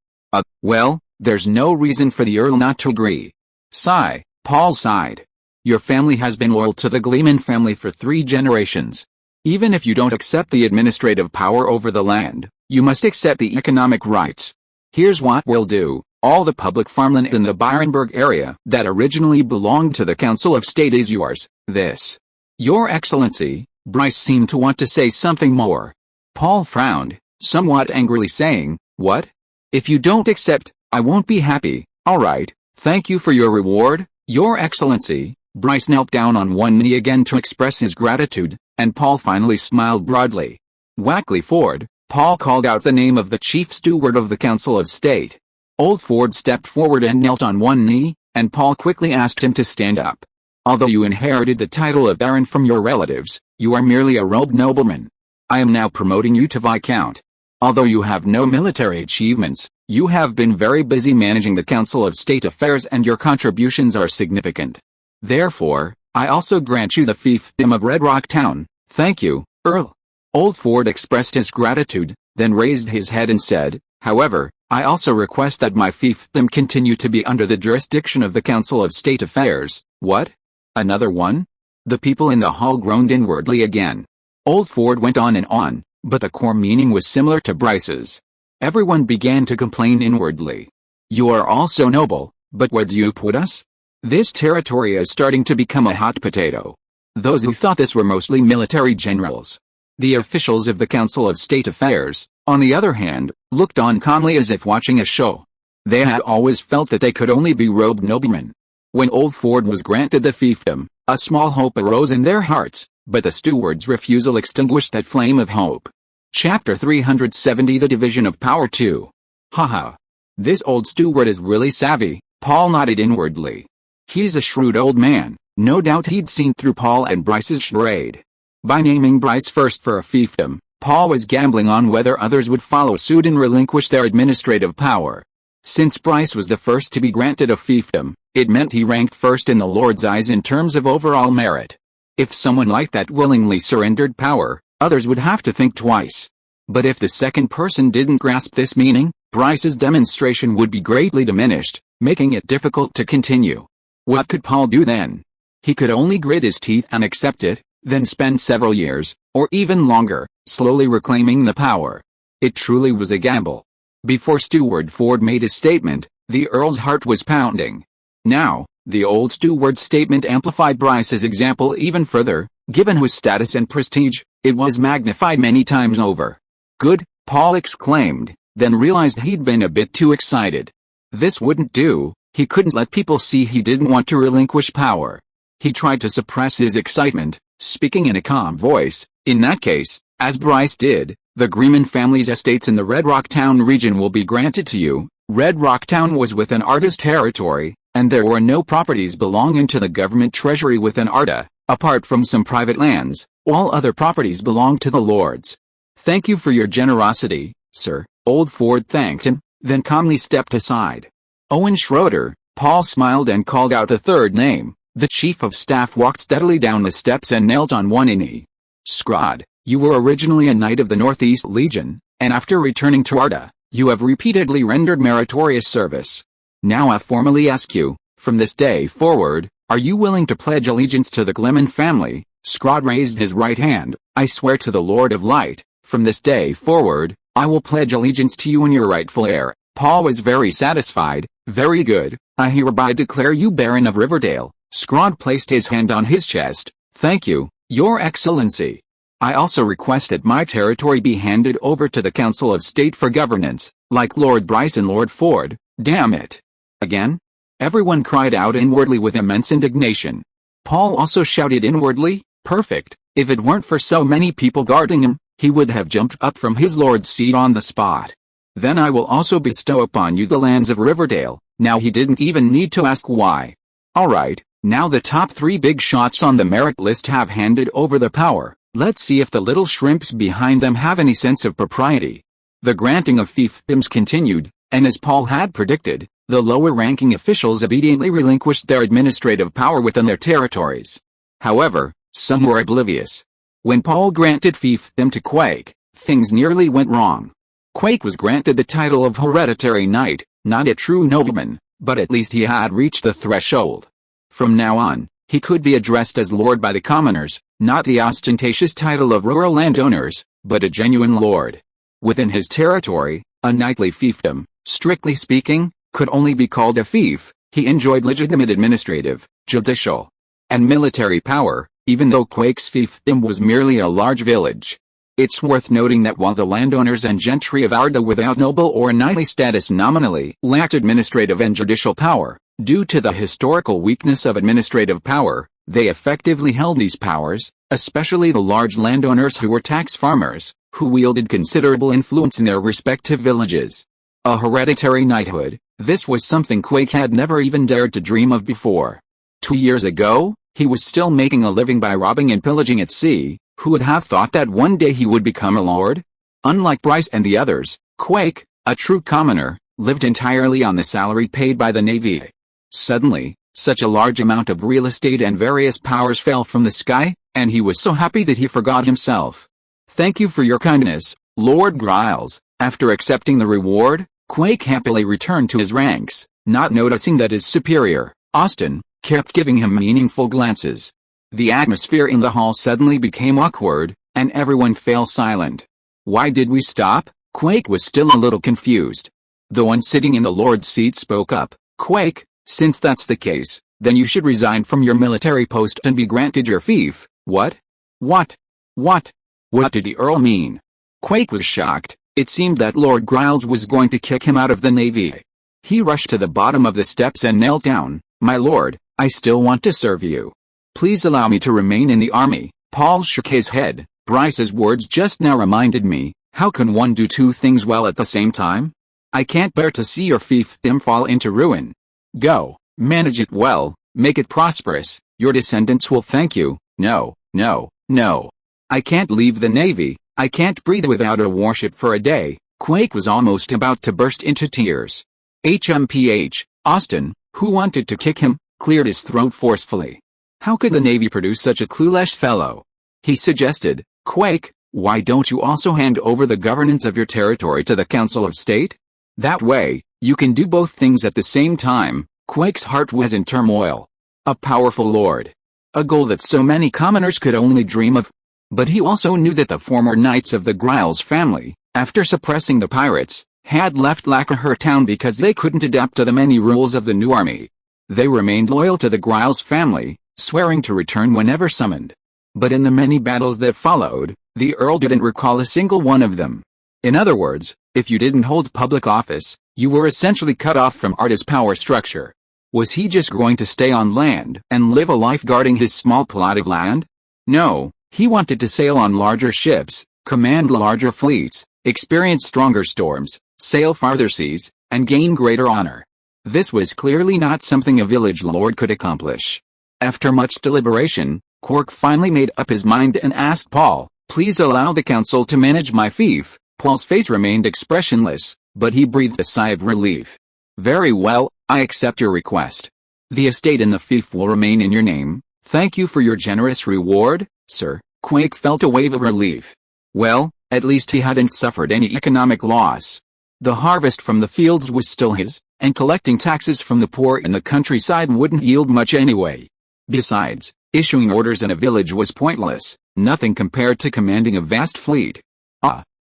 Well, there's no reason for the Earl not to agree." Sigh. Paul sighed. "Your family has been loyal to the Gleman family for 3 generations. Even if you don't accept the administrative power over the land, you must accept the economic rights. Here's what we'll do. All the public farmland in the Byronberg area that originally belonged to the Council of State is yours. This." "Your Excellency," Bryce seemed to want to say something more. Paul frowned, somewhat angrily saying, "What? If you don't accept, I won't be happy." "All right, thank you for your reward, Your Excellency." Bryce knelt down on one knee again to express his gratitude, and Paul finally smiled broadly. "Wackley Ford," Paul called out the name of the chief steward of the Council of State. Old Ford stepped forward and knelt on one knee, and Paul quickly asked him to stand up. "Although you inherited the title of Baron from your relatives, you are merely a robed nobleman. I am now promoting you to Viscount. Although you have no military achievements, you have been very busy managing the Council of State affairs and your contributions are significant. Therefore, I also grant you the fiefdom of Red Rock Town." "Thank you, Earl." Old Ford expressed his gratitude, then raised his head and said, "However, I also request that my fiefdom continue to be under the jurisdiction of the Council of State Affairs. What? Another one? The people in the hall groaned inwardly again. Old Ford went on, but the core meaning was similar to Bryce's. Everyone began to complain inwardly. You are all so noble, but where do you put us? This territory is starting to become a hot potato. Those who thought this were mostly military generals. The officials of the Council of State Affairs, on the other hand, looked on calmly as if watching a show. They had always felt that they could only be robed noblemen. When Old Ford was granted the fiefdom, a small hope arose in their hearts, but the steward's refusal extinguished that flame of hope. Chapter 370 The Division of Power 2. Haha. This old steward is really savvy, Paul nodded inwardly. He's a shrewd old man, no doubt he'd seen through Paul and Bryce's charade. By naming Bryce first for a fiefdom, Paul was gambling on whether others would follow suit and relinquish their administrative power. Since Bryce was the first to be granted a fiefdom, it meant he ranked first in the Lord's eyes in terms of overall merit. If someone like that willingly surrendered power, others would have to think twice. But if the second person didn't grasp this meaning, Bryce's demonstration would be greatly diminished, making it difficult to continue. What could Paul do then? He could only grit his teeth and accept it, then spend several years, or even longer, slowly reclaiming the power. It truly was a gamble. Before Steward Ford made his statement, the Earl's heart was pounding. Now, the old steward's statement amplified Bryce's example even further. Given his status and prestige, it was magnified many times over. Good, Paul exclaimed, then realized he'd been a bit too excited. This wouldn't do. He couldn't let people see he didn't want to relinquish power. He tried to suppress his excitement, speaking in a calm voice. In that case, as Bryce did, the Gleman family's estates in the Red Rock Town region will be granted to you. Red Rock Town was within Arda's territory, and there were no properties belonging to the government treasury within Arda, apart from some private lands. All other properties belonged to the lords. Thank you for your generosity, sir. Old Ford thanked him, then calmly stepped aside. Owen Schroeder. Paul smiled and called out the third name. The chief of staff walked steadily down the steps and knelt on one knee. Scrod, you were originally a knight of the Northeast Legion, and after returning to Arda, you have repeatedly rendered meritorious service. Now I formally ask you, from this day forward, are you willing to pledge allegiance to the Gleman family? Scrod raised his right hand. I swear to the Lord of Light, from this day forward, I will pledge allegiance to you and your rightful heir. Paul was very satisfied. Very good, I hereby declare you Baron of Riverdale. Scrod placed his hand on his chest. Thank you, Your Excellency. I also request that my territory be handed over to the Council of State for governance, like Lord Bryce and Lord Ford. Damn it. Again? Everyone cried out inwardly with immense indignation. Paul also shouted inwardly, perfect. If it weren't for so many people guarding him, he would have jumped up from his lord's seat on the spot. Then I will also bestow upon you the lands of Riverdale. Now he didn't even need to ask why. Alright, now the top 3 big shots on the merit list have handed over the power. Let's see if the little shrimps behind them have any sense of propriety. The granting of fiefdoms continued, and as Paul had predicted, the lower-ranking officials obediently relinquished their administrative power within their territories. However, some were oblivious. When Paul granted fiefdom to Quake, things nearly went wrong. Quake was granted the title of hereditary knight, not a true nobleman, but at least he had reached the threshold. From now on, he could be addressed as lord by the commoners, not the ostentatious title of rural landowners, but a genuine lord. Within his territory, a knightly fiefdom, strictly speaking, could only be called a fief. He enjoyed legitimate administrative, judicial, and military power, even though Quake's fiefdom was merely a large village. It's worth noting that while the landowners and gentry of Arda without noble or knightly status nominally lacked administrative and judicial power, due to the historical weakness of administrative power, they effectively held these powers, especially the large landowners who were tax farmers, who wielded considerable influence in their respective villages. A hereditary knighthood, this was something Quake had never even dared to dream of before. 2 years ago, he was still making a living by robbing and pillaging at sea. Who would have thought that one day he would become a lord? Unlike Bryce and the others, Quake, a true commoner, lived entirely on the salary paid by the Navy. Suddenly, such a large amount of real estate and various powers fell from the sky, and he was so happy that he forgot himself. Thank you for your kindness, Lord Griles. After accepting the reward, Quake happily returned to his ranks, not noticing that his superior, Austin, kept giving him meaningful glances. The atmosphere in the hall suddenly became awkward, and everyone fell silent. Why did we stop? Quake was still a little confused. The one sitting in the Lord's seat spoke up. Quake, since that's the case, then you should resign from your military post and be granted your fief. What? What? What? What did the Earl mean? Quake was shocked. It seemed that Lord Griles was going to kick him out of the Navy. He rushed to the bottom of the steps and knelt down. My lord, I still want to serve you. Please allow me to remain in the army. Paul shook his head. Bryce's words just now reminded me, how can one do two things well at the same time? I can't bear to see your fiefdom fall into ruin. Go, manage it well, make it prosperous, your descendants will thank you. No, no, no. I can't leave the Navy, I can't breathe without a warship for a day. Quake was almost about to burst into tears. HMPH, Austin, who wanted to kick him, cleared his throat forcefully. How could the Navy produce such a clueless fellow? He suggested, Quake, why don't you also hand over the governance of your territory to the Council of State? That way, you can do both things at the same time. Quake's heart was in turmoil. A powerful lord. A goal that so many commoners could only dream of. But he also knew that the former knights of the Griles family, after suppressing the pirates, had left Lacquer town because they couldn't adapt to the many rules of the new army. They remained loyal to the Griles family, swearing to return whenever summoned. But in the many battles that followed, the Earl didn't recall a single one of them. In other words, if you didn't hold public office, you were essentially cut off from Arda's power structure. Was he just going to stay on land and live a life guarding his small plot of land? No, he wanted to sail on larger ships, command larger fleets, experience stronger storms, sail farther seas, and gain greater honor. This was clearly not something a village lord could accomplish. After much deliberation, Quark finally made up his mind and asked Paul, please allow the council to manage my fief. Paul's face remained expressionless, but he breathed a sigh of relief. Very well, I accept your request. The estate and the fief will remain in your name. Thank you for your generous reward, sir. Quake felt a wave of relief. Well, at least he hadn't suffered any economic loss. The harvest from the fields was still his, and collecting taxes from the poor in the countryside wouldn't yield much anyway. Besides, issuing orders in a village was pointless, nothing compared to commanding a vast fleet.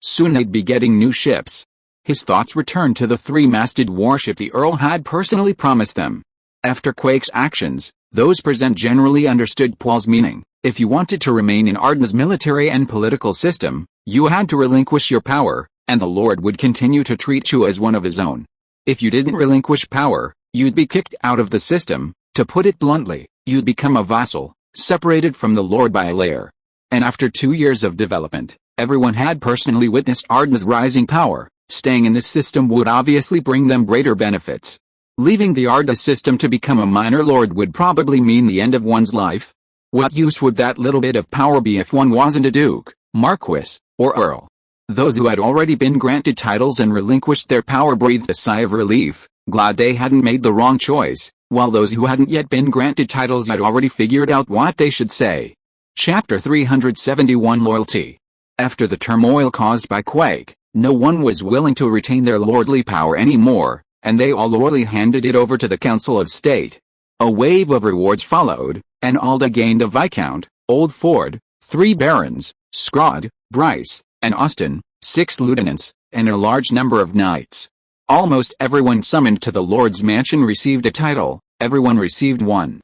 Soon they'd be getting new ships. His thoughts returned to the three-masted warship the Earl had personally promised them. After Quake's actions, those present generally understood Paul's meaning. If you wanted to remain in Arden's military and political system, you had to relinquish your power, and the Lord would continue to treat you as one of his own. If you didn't relinquish power, you'd be kicked out of the system. To put it bluntly, you'd become a vassal, separated from the Lord by a layer. And after 2 years of development, everyone had personally witnessed Arden's rising power. Staying in this system would obviously bring them greater benefits. Leaving the Arda system to become a minor lord would probably mean the end of one's life. What use would that little bit of power be if one wasn't a duke, marquis, or earl? Those who had already been granted titles and relinquished their power breathed a sigh of relief, glad they hadn't made the wrong choice, while those who hadn't yet been granted titles had already figured out what they should say. Chapter 371 Loyalty. After the turmoil caused by Quake, no one was willing to retain their lordly power anymore, and they all loyally handed it over to the Council of State. A wave of rewards followed, and Alda gained a Viscount, Old Ford, 3 barons, Scrod, Bryce, and Austin, 6 lieutenants, and a large number of knights. Almost everyone summoned to the Lord's mansion received a title, everyone received one.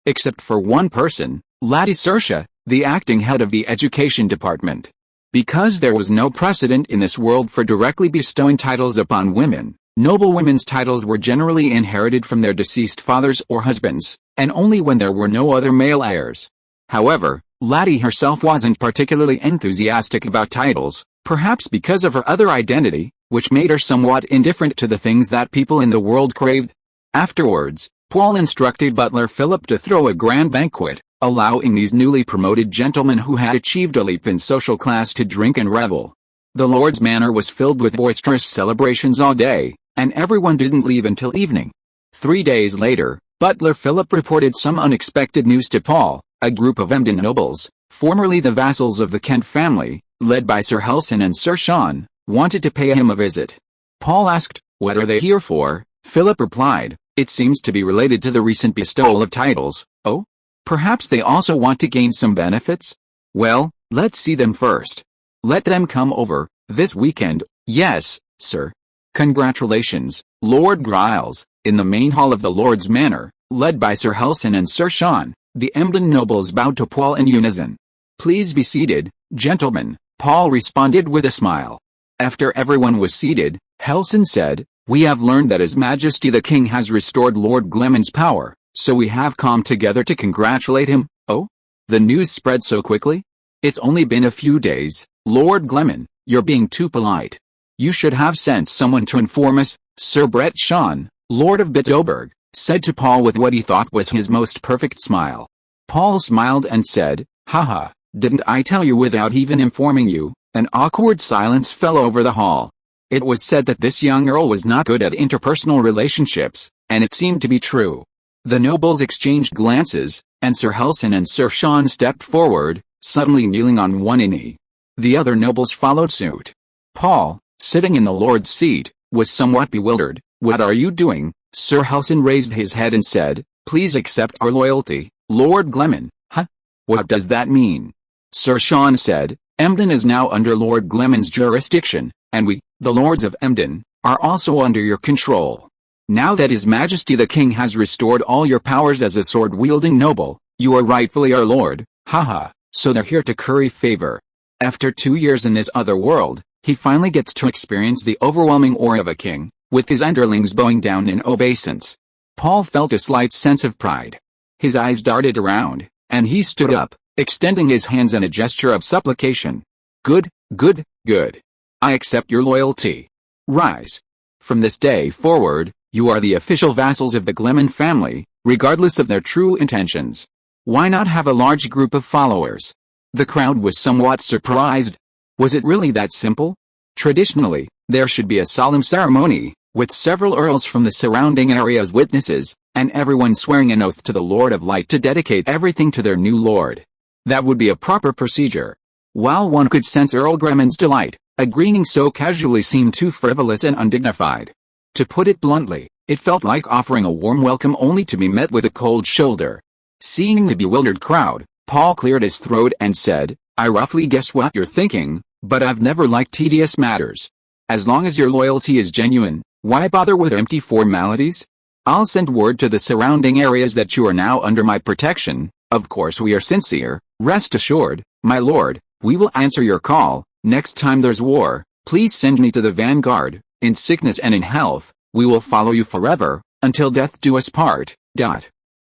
Except for one person, Lady Saoirse, the acting head of the education department. Because there was no precedent in this world for directly bestowing titles upon women, noblewomen's titles were generally inherited from their deceased fathers or husbands, and only when there were no other male heirs. However, Lady herself wasn't particularly enthusiastic about titles, perhaps because of her other identity, which made her somewhat indifferent to the things that people in the world craved. Afterwards, Paul instructed butler Philip to throw a grand banquet, allowing these newly promoted gentlemen who had achieved a leap in social class to drink and revel. The Lord's manor was filled with boisterous celebrations all day, and everyone didn't leave until evening. 3 days later, butler Philip reported some unexpected news to Paul. A group of Emden nobles, formerly the vassals of the Kent family, led by Sir Helson and Sir Sean, wanted to pay him a visit. Paul asked, "What are they here for?" Philip replied, "It seems to be related to the recent bestowal of titles." "Oh? Perhaps they also want to gain some benefits?" "Well, let's see them first. Let them come over this weekend." "Yes, sir." "Congratulations, Lord Giles." In the main hall of the Lord's Manor, led by Sir Helson and Sir Sean, the Emden nobles bowed to Paul in unison. "Please be seated, gentlemen," Paul responded with a smile. After everyone was seated, Helson said, "We have learned that His Majesty the King has restored Lord Gleman's power, so we have come together to congratulate him." "Oh? The news spread so quickly?" "It's only been a few days, Lord Gleman. You're being too polite. You should have sent someone to inform us." Sir Brett Sean, Lord of Bittoberg, said to Paul with what he thought was his most perfect smile. Paul smiled and said, "Haha, didn't I tell you without even informing you?" An awkward silence fell over the hall. It was said that this young earl was not good at interpersonal relationships, and it seemed to be true. The nobles exchanged glances, and Sir Helson and Sir Sean stepped forward, suddenly kneeling on one knee. The other nobles followed suit. Paul, sitting in the Lord's seat, was somewhat bewildered. "What are you doing?" Sir Helson raised his head and said, "Please accept our loyalty, Lord Gleman." "Huh? What does that mean?" Sir Sean said, "Emden is now under Lord Gleman's jurisdiction, and we, the Lords of Emden, are also under your control. Now that His Majesty the King has restored all your powers as a sword-wielding noble, you are rightfully our lord." "Haha, so they're here to curry favor." After 2 years in this other world, he finally gets to experience the overwhelming awe of a king, with his underlings bowing down in obeisance. Paul felt a slight sense of pride. His eyes darted around, and he stood up, extending his hands in a gesture of supplication. "Good, good, good. I accept your loyalty. Rise. From this day forward, you are the official vassals of the Gleman family, regardless of their true intentions." Why not have a large group of followers? The crowd was somewhat surprised. Was it really that simple? Traditionally, there should be a solemn ceremony, with several earls from the surrounding area as witnesses, and everyone swearing an oath to the Lord of Light to dedicate everything to their new lord. That would be a proper procedure. While one could sense Earl Gleman's delight, agreeing so casually seemed too frivolous and undignified. To put it bluntly, it felt like offering a warm welcome only to be met with a cold shoulder. Seeing the bewildered crowd, Paul cleared his throat and said, "I roughly guess what you're thinking, but I've never liked tedious matters. As long as your loyalty is genuine, why bother with empty formalities? I'll send word to the surrounding areas that you are now under my protection. Of course we are sincere, rest assured, my lord, we will answer your call. Next time there's war, please send me to the vanguard. In sickness and in health, we will follow you forever, until death do us part."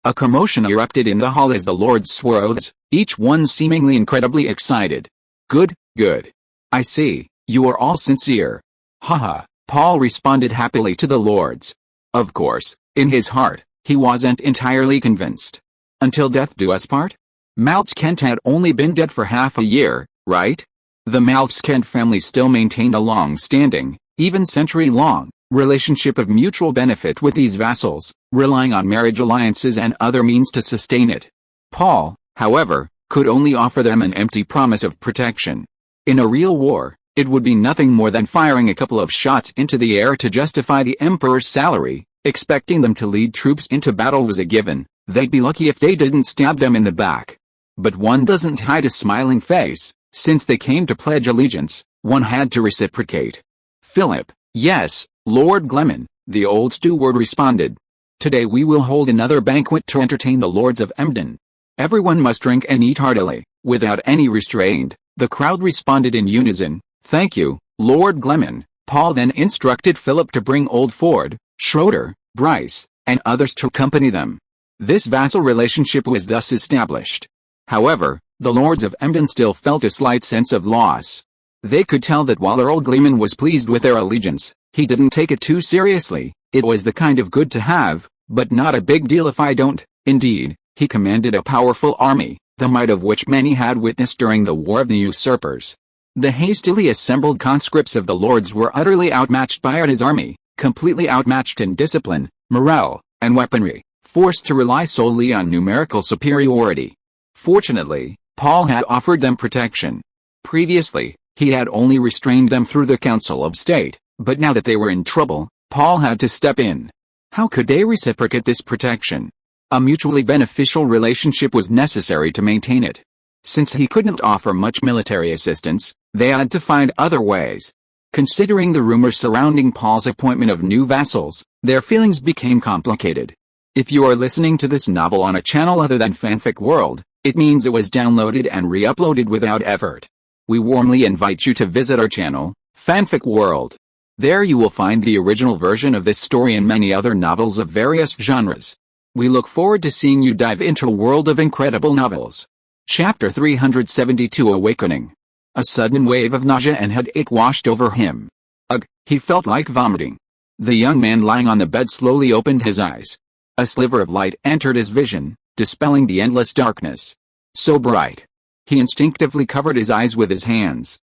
A commotion erupted in the hall as the lords swore oaths, each one seemingly incredibly excited. "Good, good. I see, you are all sincere." "Haha," Paul responded happily to the lords. Of course, in his heart, he wasn't entirely convinced. Until death do us part? Maltzkent had only been dead for half a year, right? The Maltzkent family still maintained a long-standing, even century-long, relationship of mutual benefit with these vassals, relying on marriage alliances and other means to sustain it. Paul, however, could only offer them an empty promise of protection. In a real war, it would be nothing more than firing a couple of shots into the air to justify the emperor's salary. Expecting them to lead troops into battle was a given. They'd be lucky if they didn't stab them in the back. But one doesn't hide a smiling face. Since they came to pledge allegiance, one had to reciprocate. "Philip." "Yes, Lord Gleman," the old steward responded. "Today we will hold another banquet to entertain the lords of Emden. Everyone must drink and eat heartily, without any restraint." The crowd responded in unison. "Thank you, Lord Gleman." Paul then instructed Philip to bring Old Ford, Schroeder, Bryce, and others to accompany them. This vassal relationship was thus established. However, the lords of Emden still felt a slight sense of loss. They could tell that while Earl Gleman was pleased with their allegiance, he didn't take it too seriously. It was the kind of good to have, but not a big deal if I don't. Indeed, he commanded a powerful army, the might of which many had witnessed during the War of the Usurpers. The hastily assembled conscripts of the lords were utterly outmatched by his army, completely outmatched in discipline, morale, and weaponry, forced to rely solely on numerical superiority. Fortunately, Paul had offered them protection. Previously, he had only restrained them through the Council of State, But now that they were in trouble, Paul had to step in. How could they reciprocate this protection? A mutually beneficial relationship was necessary to maintain it. Since he couldn't offer much military assistance, they had to find other ways. Considering the rumors surrounding Paul's appointment of new vassals, their feelings became complicated. If you are listening to this novel on a channel other than Fanfic World, it means it was downloaded and re-uploaded without effort. We warmly invite you to visit our channel, Fanfic World. There you will find the original version of this story and many other novels of various genres. We look forward to seeing you dive into a world of incredible novels. Chapter 372 Awakening. A sudden wave of nausea and headache washed over him. Ugh, he felt like vomiting. The young man lying on the bed slowly opened his eyes. A sliver of light entered his vision, dispelling the endless darkness. So bright. He instinctively covered his eyes with his hands.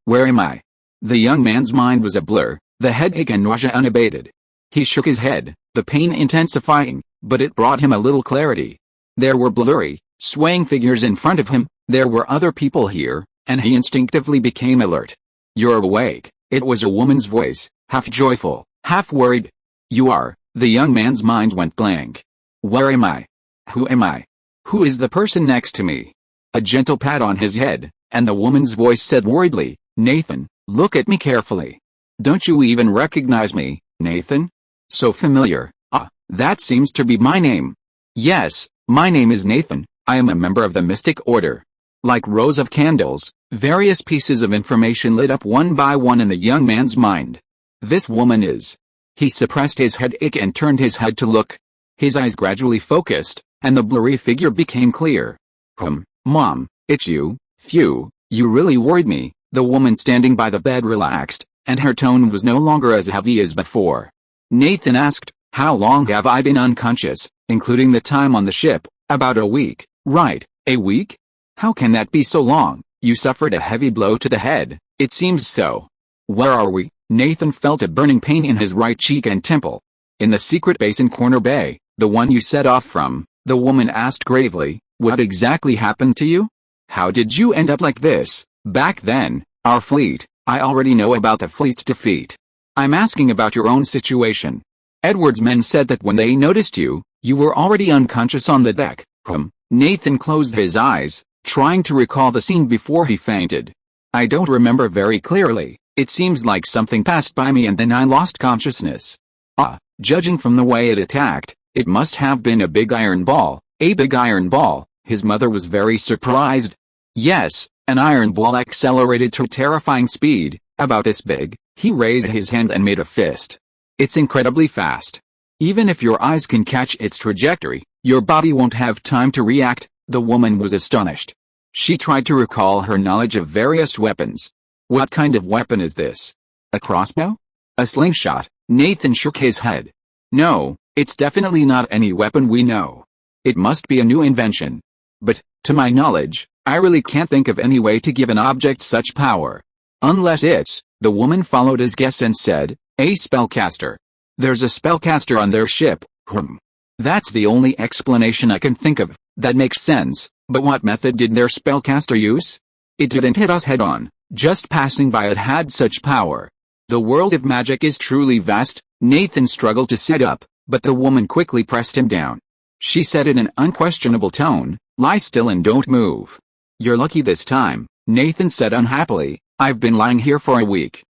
Where am I? The young man's mind was a blur, the headache and nausea unabated. He shook his head, the pain intensifying, but it brought him a little clarity. There were blurry, swaying figures in front of him, there were other people here, and he instinctively became alert. You're awake, it was a woman's voice, half joyful, half worried. You are, the young man's mind went blank. Where am I? Who am I? Who is the person next to me? A gentle pat on his head, and the woman's voice said worriedly, Nathan, look at me carefully. Don't you even recognize me, Nathan? So familiar. That seems to be my name. Yes, my name is Nathan, I am a member of the Mystic Order. Like rows of candles, various pieces of information lit up one by one in the young man's mind. This woman is. He suppressed his headache and turned his head to look. His eyes gradually focused, and the blurry figure became clear. Mom, it's you. Phew, you really worried me. The woman standing by the bed relaxed, and her tone was no longer as heavy as before. Nathan asked, how long have I been unconscious, including the time on the ship? About a week, right, a week? How can that be so long? You suffered a heavy blow to the head, it seems so. Where are we? Nathan felt a burning pain in his right cheek and temple. In the secret base in Corner Bay, the one you set off from, the woman asked gravely, what exactly happened to you? How did you end up like this? Back then, our fleet, I already know about the fleet's defeat. I'm asking about your own situation. Edward's men said that when they noticed you, you were already unconscious on the deck. Nathan closed his eyes, trying to recall the scene before he fainted. I don't remember very clearly, it seems like something passed by me and then I lost consciousness. Judging from the way it attacked, it must have been a big iron ball. A big iron ball, his mother was very surprised. Yes, an iron ball accelerated to terrifying speed, about this big. He raised his hand and made a fist. It's incredibly fast. Even if your eyes can catch its trajectory, your body won't have time to react. The woman was astonished. She tried to recall her knowledge of various weapons. What kind of weapon is this? A crossbow? A slingshot? Nathan shook his head. No, it's definitely not any weapon we know. It must be a new invention. But, to my knowledge, I really can't think of any way to give an object such power. Unless it's, the woman followed his guess and said, a spellcaster. There's a spellcaster on their ship. That's the only explanation I can think of. That makes sense, but what method did their spellcaster use? It didn't hit us head-on, just passing by it had such power. The world of magic is truly vast. Nathan struggled to sit up, but the woman quickly pressed him down. She said in an unquestionable tone, lie still and don't move. You're lucky this time, Nathan said unhappily, I've been lying here for a week.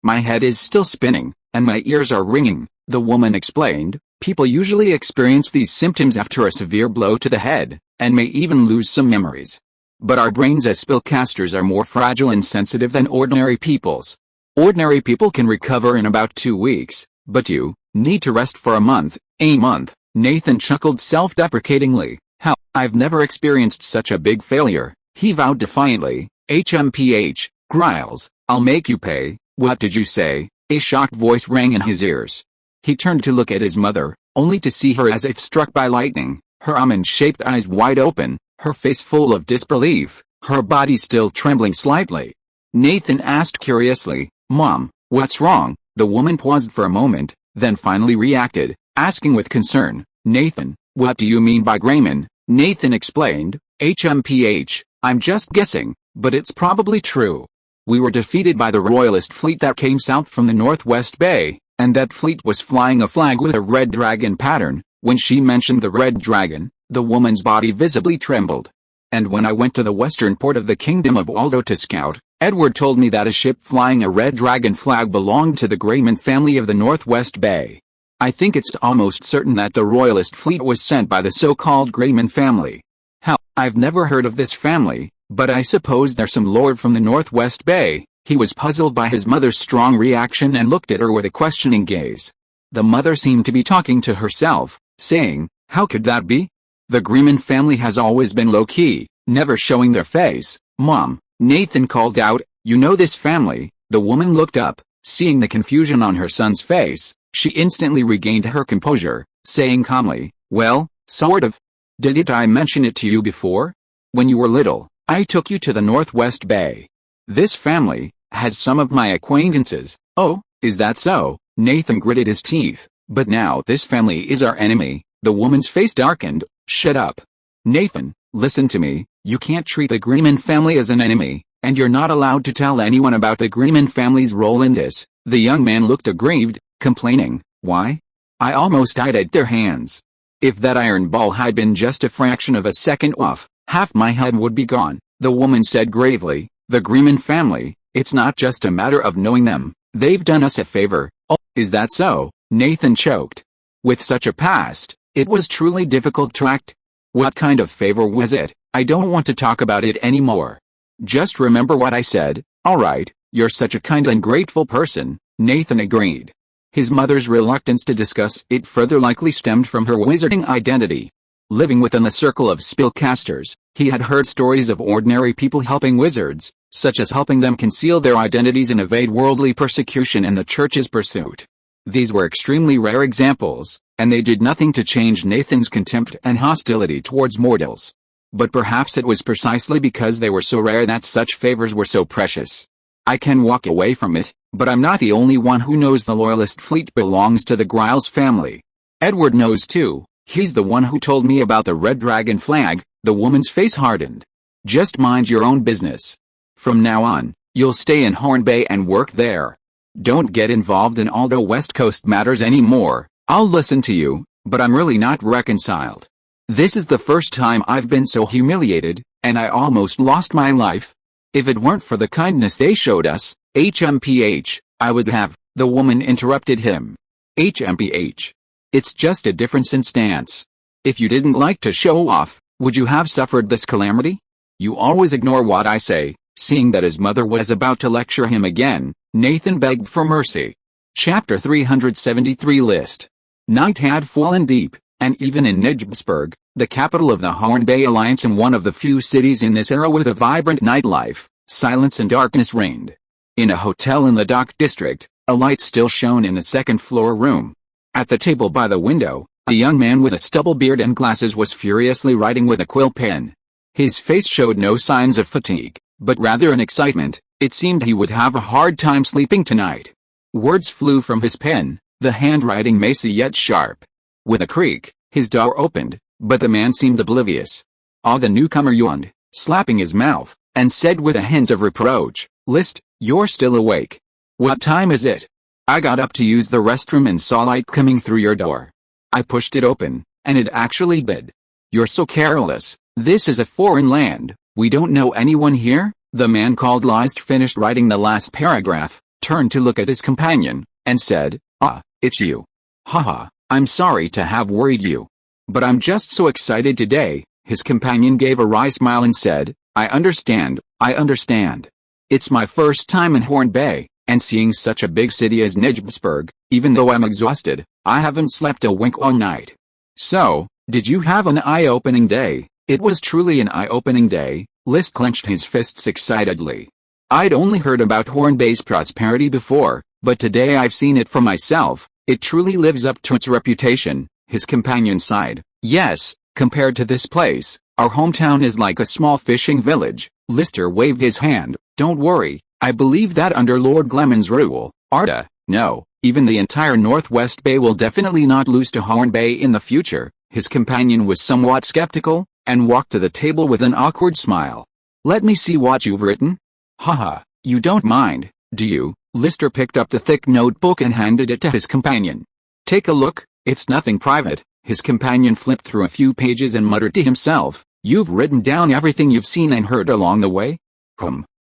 My head is still spinning, and my ears are ringing, the woman explained. People usually experience these symptoms after a severe blow to the head, and may even lose some memories. But our brains as spellcasters are more fragile and sensitive than ordinary people's. Ordinary people can recover in about 2 weeks, but you need to rest for a month. A month, Nathan chuckled self-deprecatingly. How, I've never experienced such a big failure, he vowed defiantly. HMPH, Griles, I'll make you pay. What did you say? A shocked voice rang in his ears. He turned to look at his mother, only to see her as if struck by lightning, her almond-shaped eyes wide open, her face full of disbelief, her body still trembling slightly. Nathan asked curiously, Mom, what's wrong? The woman paused for a moment, then finally reacted, asking with concern, Nathan, what do you mean by Gleman? Nathan explained, HMPH, I'm just guessing, but it's probably true. We were defeated by the royalist fleet that came south from the Northwest Bay, and that fleet was flying a flag with a red dragon pattern. When she mentioned the red dragon, the woman's body visibly trembled. And when I went to the western port of the Kingdom of Aldo to scout, Edward told me that a ship flying a red dragon flag belonged to the Gleman family of the Northwest Bay. I think it's almost certain that the royalist fleet was sent by the so-called Gleman family. Hell, I've never heard of this family, but I suppose they're some lord from the Northwest Bay. He was puzzled by his mother's strong reaction and looked at her with a questioning gaze. The mother seemed to be talking to herself, saying, "How could that be? The Gleman family has always been low-key, never showing their face." "Mom," Nathan called out, "you know this family?" The woman looked up, seeing the confusion on her son's face. She instantly regained her composure, saying calmly, "Well, sort of. Didn't I mention it to you before? When you were little, I took you to the Northwest Bay. This family has some of my acquaintances." "Oh, is that so?" Nathan gritted his teeth. "But now this family is our enemy." The woman's face darkened. "Shut up. Nathan, listen to me. You can't treat the Gleman family as an enemy, and you're not allowed to tell anyone about the Gleman family's role in this." The young man looked aggrieved, complaining, "Why? I almost died at their hands. If that iron ball had been just a fraction of a second off, half my head would be gone." The woman said gravely, "The Gleman family, it's not just a matter of knowing them. They've done us a favor." "Oh, is that so?" Nathan choked. With such a past, it was truly difficult to act. "What kind of favor was it?" "I don't want to talk about it anymore. Just remember what I said." "All right, you're such a kind and grateful person," Nathan agreed. His mother's reluctance to discuss it further likely stemmed from her wizarding identity. Living within the circle of spellcasters, he had heard stories of ordinary people helping wizards, such as helping them conceal their identities and evade worldly persecution and the church's pursuit. These were extremely rare examples, and they did nothing to change Nathan's contempt and hostility towards mortals. But perhaps it was precisely because they were so rare that such favors were so precious. "I can walk away from it, but I'm not the only one who knows the Loyalist fleet belongs to the Griles family. Edward knows too. He's the one who told me about the red dragon flag." The woman's face hardened. "Just mind your own business. From now on, you'll stay in Horn Bay and work there. Don't get involved in Aldo West Coast matters anymore. I'll listen to you, but I'm really not reconciled. This is the first time I've been so humiliated, and I almost lost my life. If it weren't for the kindness they showed us, HMPH, I would have." The woman interrupted him. "HMPH. It's just a difference in stance. If you didn't like to show off, would you have suffered this calamity? You always ignore what I say." Seeing that his mother was about to lecture him again, Nathan begged for mercy. Chapter 373 List. Night had fallen deep, and even in Nijmsburg, the capital of the Horn Bay Alliance and one of the few cities in this era with a vibrant nightlife, silence and darkness reigned. In a hotel in the Dock District, a light still shone in the second-floor room. At the table by the window, a young man with a stubble beard and glasses was furiously writing with a quill pen. His face showed no signs of fatigue, but rather an excitement. It seemed he would have a hard time sleeping tonight. Words flew from his pen, the handwriting macy yet sharp. With a creak, his door opened, but the man seemed oblivious. The newcomer yawned, slapping his mouth, and said with a hint of reproach, "List, you're still awake. What time is it?" "I got up to use the restroom and saw light coming through your door. I pushed it open, and it actually did." "You're so careless. This is a foreign land. We don't know anyone here." The man called List finished writing the last paragraph, turned to look at his companion, and said, "It's you. Haha, I'm sorry to have worried you. But I'm just so excited today." His companion gave a wry smile and said, I understand. It's my first time in Horn Bay, and seeing such a big city as Nijmsburg, even though I'm exhausted, I haven't slept a wink all night." "So, did you have an eye-opening day?" It was truly an eye-opening day. List clenched his fists excitedly. "I'd only heard about Horn Bay's prosperity before, but today I've seen it for myself. It truly lives up to its reputation." His companion sighed. "Yes, compared to this place, our hometown is like a small fishing village." Lister waved his hand. "Don't worry, I believe that under Lord Gleman's rule, Arda, no, even the entire Northwest Bay will definitely not lose to Horn Bay in the future." His companion was somewhat skeptical, and walked to the table with an awkward smile. "Let me see what you've written." "Haha, You don't mind, do you? Lister picked up the thick notebook and handed it to his companion. Take a look, it's nothing private. His companion flipped through a few pages and muttered to himself, you've written down everything you've seen and heard along the way?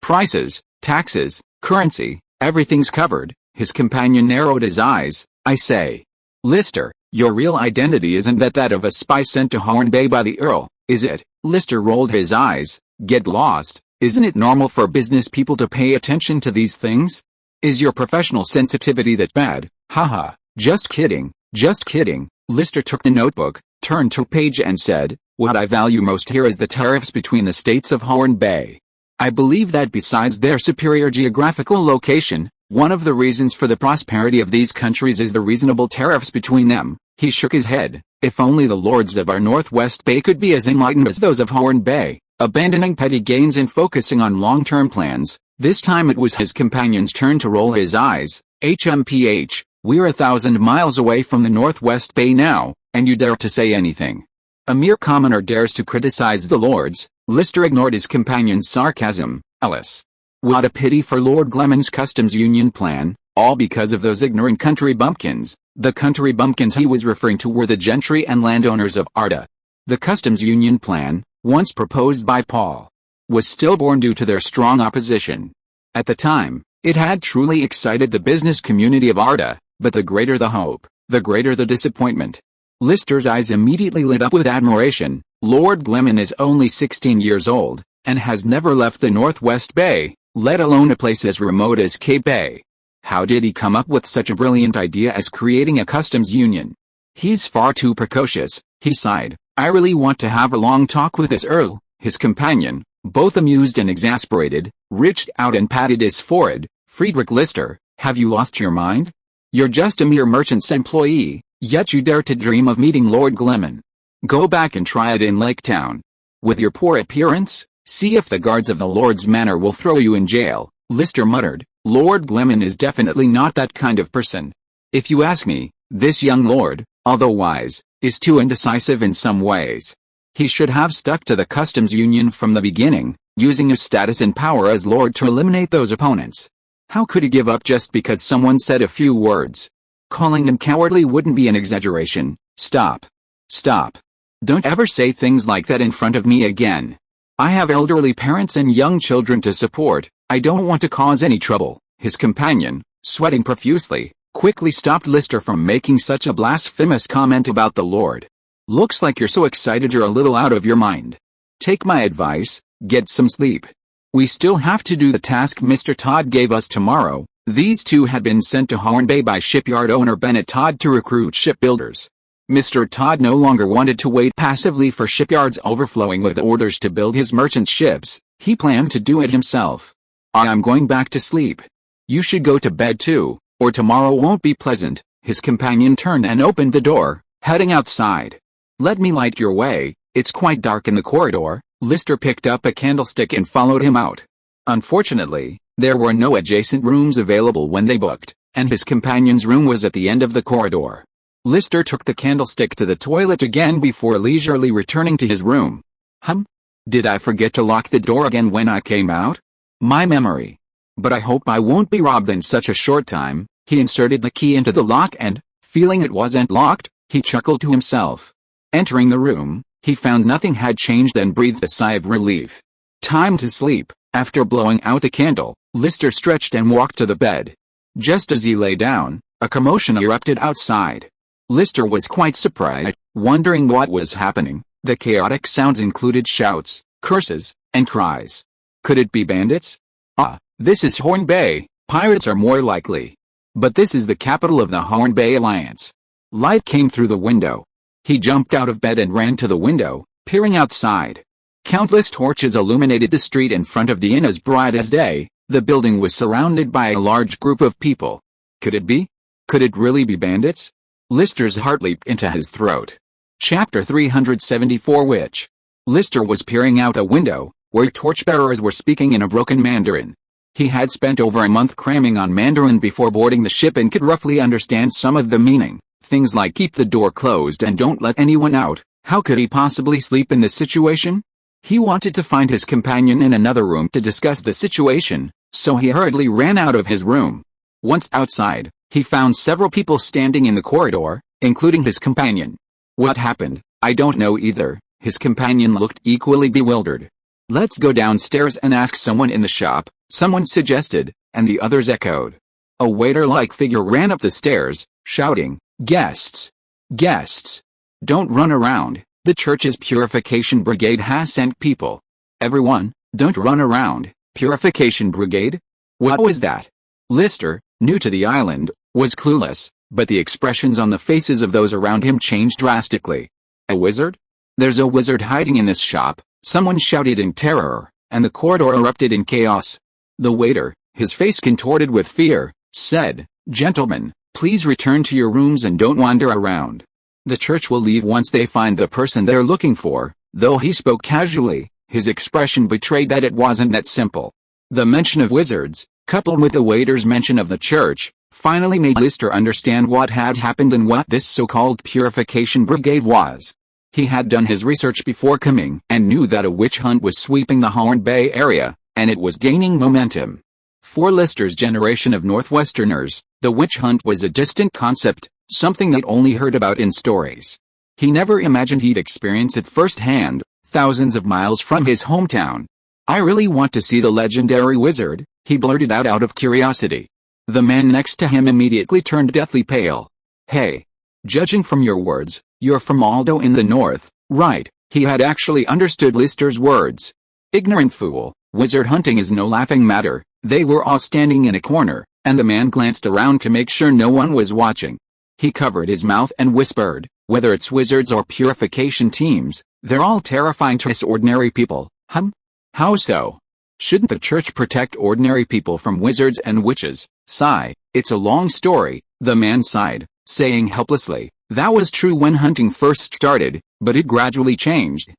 Prices, taxes, currency, everything's covered. His companion narrowed his eyes. I say, Lister, your real identity isn't that of a spy sent to Horn Bay by the Earl, is it? Lister rolled his eyes. Get lost, isn't it normal for business people to pay attention to these things? Is your professional sensitivity that bad? Haha, just kidding, just kidding. Lister took the notebook, turned to a page and said, what I value most here is the tariffs between the states of Horn Bay. I believe that besides their superior geographical location, one of the reasons for the prosperity of these countries is the reasonable tariffs between them. He shook his head. If only the lords of our Northwest Bay could be as enlightened as those of Horn Bay, abandoning petty gains and focusing on long-term plans. This time it was his companion's turn to roll his eyes. HMPH, we're 1,000 miles away from the Northwest Bay now, and you dare to say anything. A mere commoner dares to criticize the lords. Lister ignored his companion's sarcasm. Alice. What a pity for Lord Gleman's customs union plan, all because of those ignorant country bumpkins. The country bumpkins he was referring to were the gentry and landowners of Arda. The customs union plan, once proposed by Paul, was stillborn due to their strong opposition. At the time, it had truly excited the business community of Arda, but the greater the hope, the greater the disappointment. Lister's eyes immediately lit up with admiration. Lord Gleman is only 16 years old, and has never left the Northwest Bay, let alone a place as remote as Cape Bay. How did he come up with such a brilliant idea as creating a customs union? He's far too precocious, he sighed. I really want to have a long talk with this Earl. His companion, both amused and exasperated, reached out and patted his forehead. Friedrich Lister, have you lost your mind? You're just a mere merchant's employee, yet you dare to dream of meeting Lord Gleman. Go back and try it in Lake Town. With your poor appearance, see if the guards of the Lord's Manor will throw you in jail. Lister muttered, Lord Gleman is definitely not that kind of person. If you ask me, this young lord, although wise, is too indecisive in some ways. He should have stuck to the customs union from the beginning, using his status and power as lord to eliminate those opponents. How could he give up just because someone said a few words? Calling him cowardly wouldn't be an exaggeration. Stop. Stop. Don't ever say things like that in front of me again. I have elderly parents and young children to support. I don't want to cause any trouble. His companion, sweating profusely, quickly stopped Lister from making such a blasphemous comment about the Lord. Looks like you're so excited you're a little out of your mind. Take my advice, get some sleep. We still have to do the task Mr. Todd gave us tomorrow. These two had been sent to Horn Bay by shipyard owner Bennett Todd to recruit shipbuilders. Mr. Todd no longer wanted to wait passively for shipyards overflowing with orders to build his merchant ships. He planned to do it himself. I'm going back to sleep. You should go to bed too, or tomorrow won't be pleasant. His companion turned and opened the door, heading outside. Let me light your way, it's quite dark in the corridor. Lister picked up a candlestick and followed him out. Unfortunately, there were no adjacent rooms available when they booked, and his companion's room was at the end of the corridor. Lister took the candlestick to the toilet again before leisurely returning to his room. Did I forget to lock the door again when I came out? My memory. But I hope I won't be robbed in such a short time. He inserted the key into the lock and, feeling it wasn't locked, he chuckled to himself. Entering the room, he found nothing had changed and breathed a sigh of relief. Time to sleep. After blowing out the candle, Lister stretched and walked to the bed. Just as he lay down, a commotion erupted outside. Lister was quite surprised, wondering what was happening. The chaotic sounds included shouts, curses, and cries. Could it be bandits? This is Horn Bay. Pirates are more likely. But this is the capital of the Horn Bay Alliance. Light came through the window. He jumped out of bed and ran to the window, peering outside. Countless torches illuminated the street in front of the inn as bright as day. The building was surrounded by a large group of people. Could it be? Could it really be bandits? Lister's heart leaped into his throat. Chapter 374 Witch. Lister was peering out a window, where torchbearers were speaking in a broken Mandarin. He had spent over a month cramming on Mandarin before boarding the ship and could roughly understand some of the meaning. Things like keep the door closed and don't let anyone out. How could he possibly sleep in this situation? He wanted to find his companion in another room to discuss the situation, So he hurriedly ran out of his room. Once outside, he found several people standing in the corridor, including his companion. What happened? I don't know either. His companion looked equally bewildered. Let's go downstairs and ask someone in the shop, someone suggested, and the others echoed. A waiter-like figure ran up the stairs, shouting, "Guests! Guests! Don't run around, the church's purification brigade has sent people. Everyone, don't run around, purification brigade?" What was that? Lister, new to the island, was clueless, but the expressions on the faces of those around him changed drastically. A wizard? There's a wizard hiding in this shop, someone shouted in terror, and the corridor erupted in chaos. The waiter, his face contorted with fear, said, "Gentlemen, please return to your rooms and don't wander around. The church will leave once they find the person they're looking for." Though he spoke casually, his expression betrayed that it wasn't that simple. The mention of wizards, coupled with the waiter's mention of the church, finally made Lister understand what had happened and what this so-called purification brigade was. He had done his research before coming and knew that a witch hunt was sweeping the Horn Bay area, and it was gaining momentum. For Lister's generation of Northwesterners, the witch hunt was a distant concept, something they'd only heard about in stories. He never imagined he'd experience it firsthand, thousands of miles from his hometown. "I really want to see the legendary wizard," he blurted out of curiosity. The man next to him immediately turned deathly pale. "Hey. Judging from your words, you're from Aldo in the north, right?" He had actually understood Lister's words. "Ignorant fool, wizard hunting is no laughing matter." They were all standing in a corner, and the man glanced around to make sure no one was watching. He covered his mouth and whispered, "Whether it's wizards or purification teams, they're all terrifying to us ordinary people." How so? Shouldn't the church protect ordinary people from wizards and witches? Sigh, "It's a long story," the man sighed, saying helplessly, "That was true when hunting first started, but it gradually changed."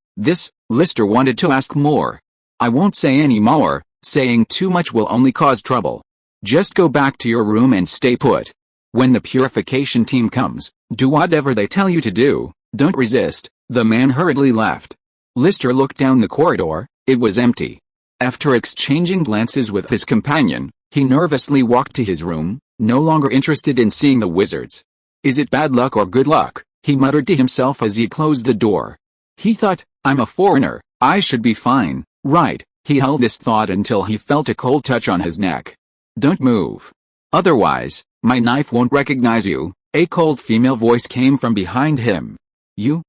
Lister wanted to ask more. "I won't say any more, saying too much will only cause trouble. Just go back to your room and stay put. When the purification team comes, do whatever they tell you to do, don't resist." The man hurriedly left. Lister looked down the corridor, it was empty. After exchanging glances with his companion, he nervously walked to his room, no longer interested in seeing the wizards. "Is it bad luck or good luck?" he muttered to himself as he closed the door. He thought, "I'm a foreigner, I should be fine, right?" He held this thought until he felt a cold touch on his neck. "Don't move. Otherwise, my knife won't recognize you." A cold female voice came from behind him. You,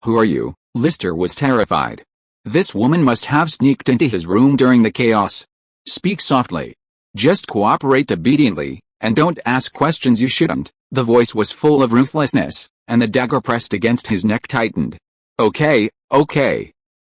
who are you?" Lister was terrified. This woman must have sneaked into his room during the chaos. "Speak softly. Just cooperate obediently, and don't ask questions you shouldn't." The voice was full of ruthlessness, and the dagger pressed against his neck tightened. Okay,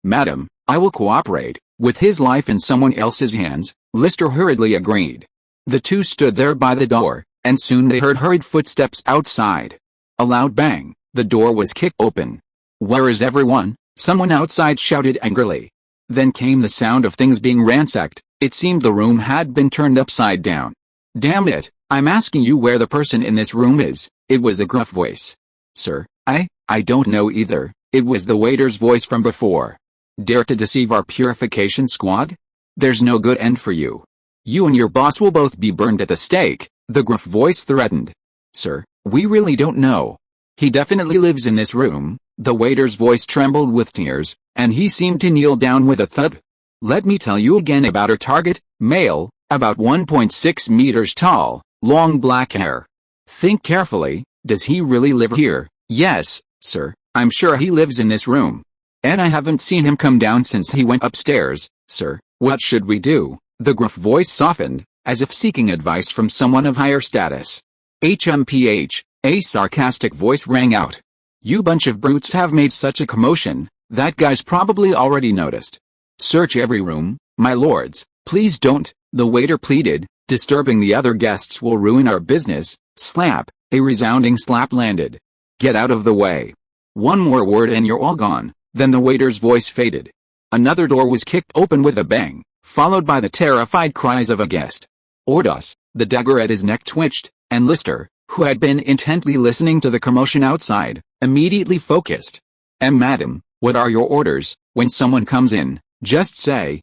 madam, I will cooperate." With his life in someone else's hands, Lister hurriedly agreed. The two stood there by the door, and soon they heard hurried footsteps outside. A loud bang, the door was kicked open. "Where is everyone?" someone outside shouted angrily. Then came the sound of things being ransacked. It seemed the room had been turned upside down. "Damn it, I'm asking you where the person in this room is." It was a gruff voice. "Sir, I don't know either." It was the waiter's voice from before. "Dare to deceive our purification squad? There's no good end for you. You and your boss will both be burned at the stake," the gruff voice threatened. "Sir, we really don't know. He definitely lives in this room." The waiter's voice trembled with tears, and he seemed to kneel down with a thud. "Let me tell you again about our target, male, about 1.6 meters tall, long black hair. Think carefully, does he really live here?" "Yes, sir, I'm sure he lives in this room. And I haven't seen him come down since he went upstairs, sir." "What should we do?" The gruff voice softened, as if seeking advice from someone of higher status. "HMPH, a sarcastic voice rang out. "You bunch of brutes have made such a commotion, that guy's probably already noticed. Search every room, my lords, please don't," the waiter pleaded. "Disturbing the other guests will ruin our business." Slap, a resounding slap landed. "Get out of the way. One more word and you're all gone." Then the waiter's voice faded. Another door was kicked open with a bang, followed by the terrified cries of a guest. Ordos, the dagger at his neck twitched, and Lister, who had been intently listening to the commotion outside, immediately focused. "Madam, what are your orders? When someone comes in, just say,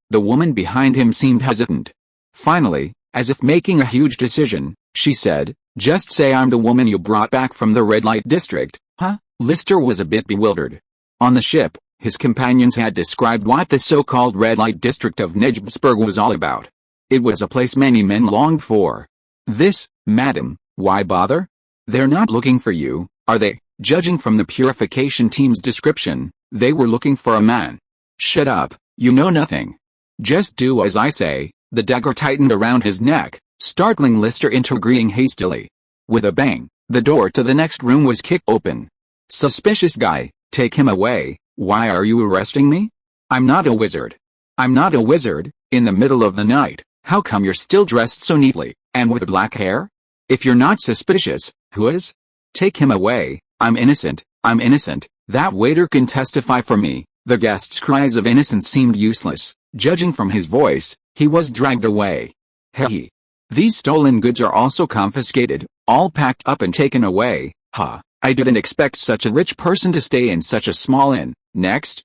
The woman behind him seemed hesitant. Finally, as if making a huge decision, she said, "Just say I'm the woman you brought back from the red light district." Huh? Lister was a bit bewildered. On the ship, his companions had described what the so-called red light district of Nejbsburg was all about. It was a place many men longed for. This, madam, why bother? They're not looking for you, are they? Judging from the purification team's description, they were looking for a man. Shut up, you know nothing. Just do as I say. The dagger tightened around his neck, startling Lister into agreeing hastily. With a bang, the door to the next room was kicked open. Suspicious guy, take him away. Why are you arresting me? I'm not a wizard. I'm not a wizard. In the middle of the night, how come you're still dressed so neatly, and with black hair? If you're not suspicious, who is? Take him away. I'm innocent. I'm innocent. That waiter can testify for me. The guest's cries of innocence seemed useless. Judging from his voice, he was dragged away. Hey. These stolen goods are also confiscated, all packed up and taken away. Ha. I didn't expect such a rich person to stay in such a small inn. Next,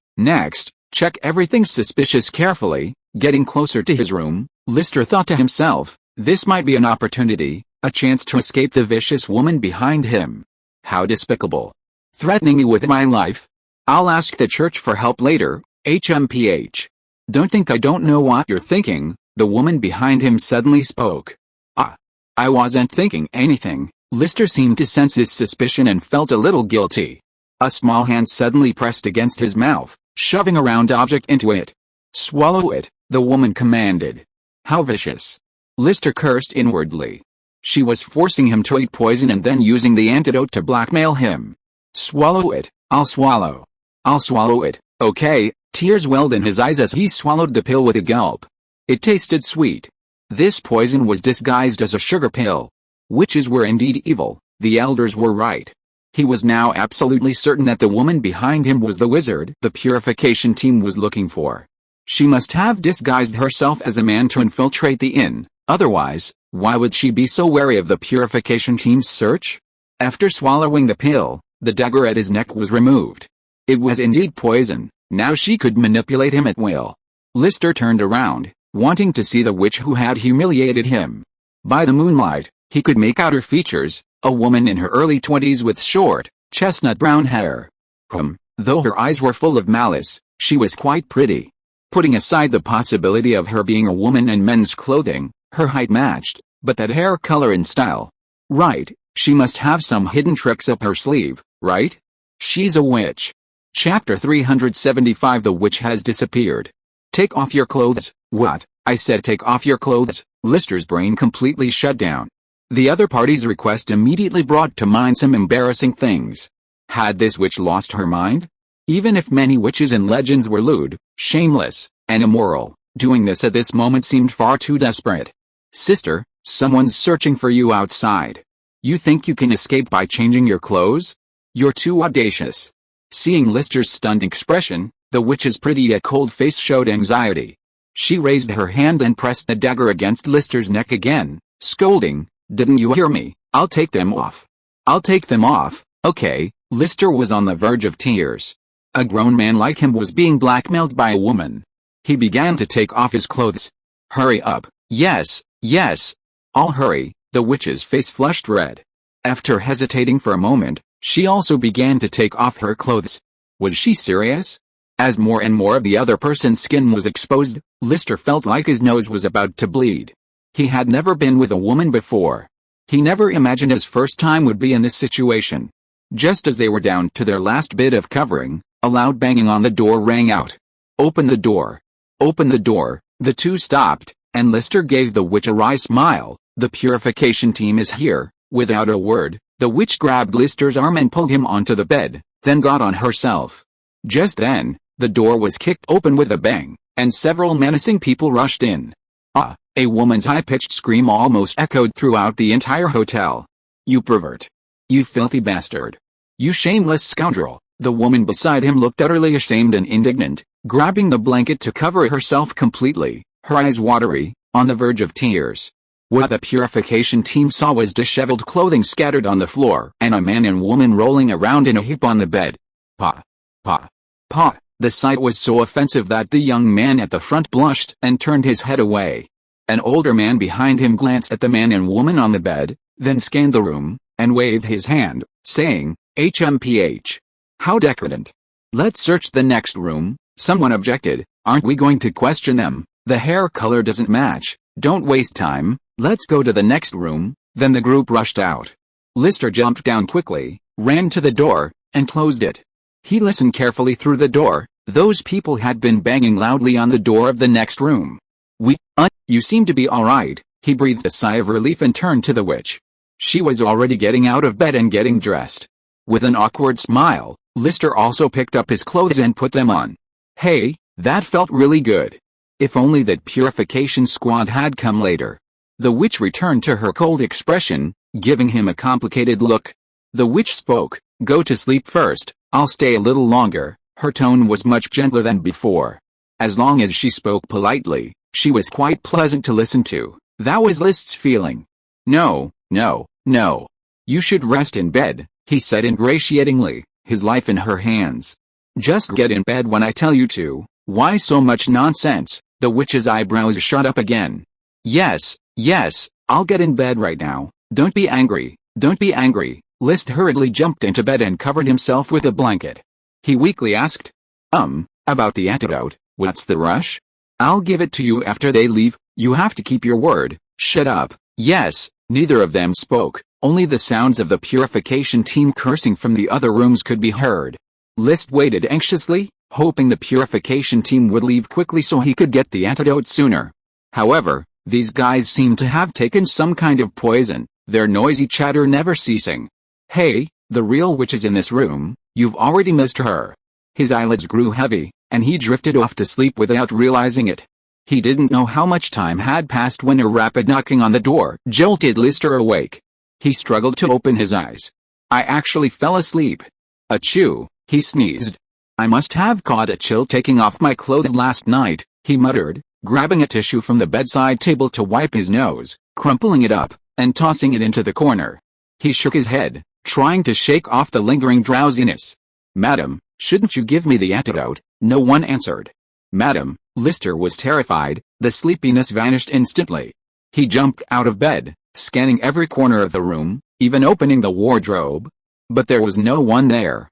check everything suspicious carefully. Getting closer to his room, Lister thought to himself, this might be an opportunity, a chance to escape the vicious woman behind him. How despicable. Threatening me with my life? I'll ask the church for help later, HMPH. Don't think I don't know what you're thinking, the woman behind him suddenly spoke. I wasn't thinking anything. Lister seemed to sense his suspicion and felt a little guilty. A small hand suddenly pressed against his mouth, shoving a round object into it. Swallow it, the woman commanded. How vicious. Lister cursed inwardly. She was forcing him to eat poison and then using the antidote to blackmail him. Swallow it, I'll swallow. I'll swallow it, okay. Tears welled in his eyes as he swallowed the pill with a gulp. It tasted sweet. This poison was disguised as a sugar pill. Witches were indeed evil, the elders were right. He was now absolutely certain that the woman behind him was the wizard the purification team was looking for. She must have disguised herself as a man to infiltrate the inn, otherwise, why would she be so wary of the purification team's search? After swallowing the pill, the dagger at his neck was removed. It was indeed poison, now she could manipulate him at will. Lister turned around, wanting to see the witch who had humiliated him. By the moonlight, he could make out her features, a woman in her early 20s with short, chestnut brown hair. Though her eyes were full of malice, she was quite pretty. Putting aside the possibility of her being a woman in men's clothing, her height matched, but that hair color and style. Right, she must have some hidden tricks up her sleeve, right? She's a witch. Chapter 375 The witch has disappeared. Take off your clothes. What? I said take off your clothes. Lister's brain completely shut down. The other party's request immediately brought to mind some embarrassing things. Had this witch lost her mind? Even if many witches in legends were lewd, shameless, and immoral, doing this at this moment seemed far too desperate. Sister, someone's searching for you outside. You think you can escape by changing your clothes? You're too audacious. Seeing Lister's stunned expression, the witch's pretty yet cold face showed anxiety. She raised her hand and pressed the dagger against Lister's neck again, scolding, "Didn't you hear me? I'll take them off. I'll take them off, okay." Lister was on the verge of tears. A grown man like him was being blackmailed by a woman. He began to take off his clothes. Hurry up. Yes, yes. I'll hurry. The witch's face flushed red. After hesitating for a moment, she also began to take off her clothes. Was she serious? As more and more of the other person's skin was exposed, Lister felt like his nose was about to bleed. He had never been with a woman before. He never imagined his first time would be in this situation. Just as they were down to their last bit of covering, a loud banging on the door rang out. Open the door. Open the door. The two stopped, and Lister gave the witch a wry smile. The purification team is here. Without a word, the witch grabbed Lister's arm and pulled him onto the bed, then got on herself. Just then, the door was kicked open with a bang, and several menacing people rushed in. A woman's high-pitched scream almost echoed throughout the entire hotel. You pervert. You filthy bastard. You shameless scoundrel. The woman beside him looked utterly ashamed and indignant, grabbing the blanket to cover herself completely, her eyes watery, on the verge of tears. What the purification team saw was disheveled clothing scattered on the floor and a man and woman rolling around in a heap on the bed. Pa. The sight was so offensive that the young man at the front blushed and turned his head away. An older man behind him glanced at the man and woman on the bed, then scanned the room, and waved his hand, saying, "HMPH. How decadent. Let's search the next room." Someone objected, "Aren't we going to question them? The hair color doesn't match. Don't waste time, let's go to the next room." Then the group rushed out. Lister jumped down quickly, ran to the door, and closed it. He listened carefully through the door. Those people had been banging loudly on the door of the next room. You seem to be alright." He breathed a sigh of relief and turned to the witch. She was already getting out of bed and getting dressed. With an awkward smile, Lister also picked up his clothes and put them on. "Hey, that felt really good. If only that purification squad had come later." The witch returned to her cold expression, giving him a complicated look. The witch spoke, "Go to sleep first, I'll stay a little longer." Her tone was much gentler than before. As long as she spoke politely, she was quite pleasant to listen to. That was Lister's feeling. No. You should rest in bed," he said ingratiatingly, his life in her hands. "Just get in bed when I tell you to. Why so much nonsense?" The witch's eyebrows shot up again. Yes, I'll get in bed right now. Don't be angry. List hurriedly jumped into bed and covered himself with a blanket. He weakly asked, about the antidote, what's the rush? I'll give it to you after they leave. You have to keep your word." "Shut up." Yes, neither of them spoke, only the sounds of the purification team cursing from the other rooms could be heard. List waited anxiously, hoping the purification team would leave quickly so he could get the antidote sooner. However, these guys seemed to have taken some kind of poison, their noisy chatter never ceasing. "Hey, the real witch is in this room, you've already missed her." His eyelids grew heavy, and he drifted off to sleep without realizing it. He didn't know how much time had passed when a rapid knocking on the door jolted Lister awake. He struggled to open his eyes. "I actually fell asleep." "Achoo," he sneezed. "I must have caught a chill taking off my clothes last night," he muttered, grabbing a tissue from the bedside table to wipe his nose, crumpling it up, and tossing it into the corner. He shook his head, trying to shake off the lingering drowsiness. "Madam, shouldn't you give me the antidote?" No one answered. "Madam," Lister was terrified, the sleepiness vanished instantly. He jumped out of bed, scanning every corner of the room, even opening the wardrobe. But there was no one there.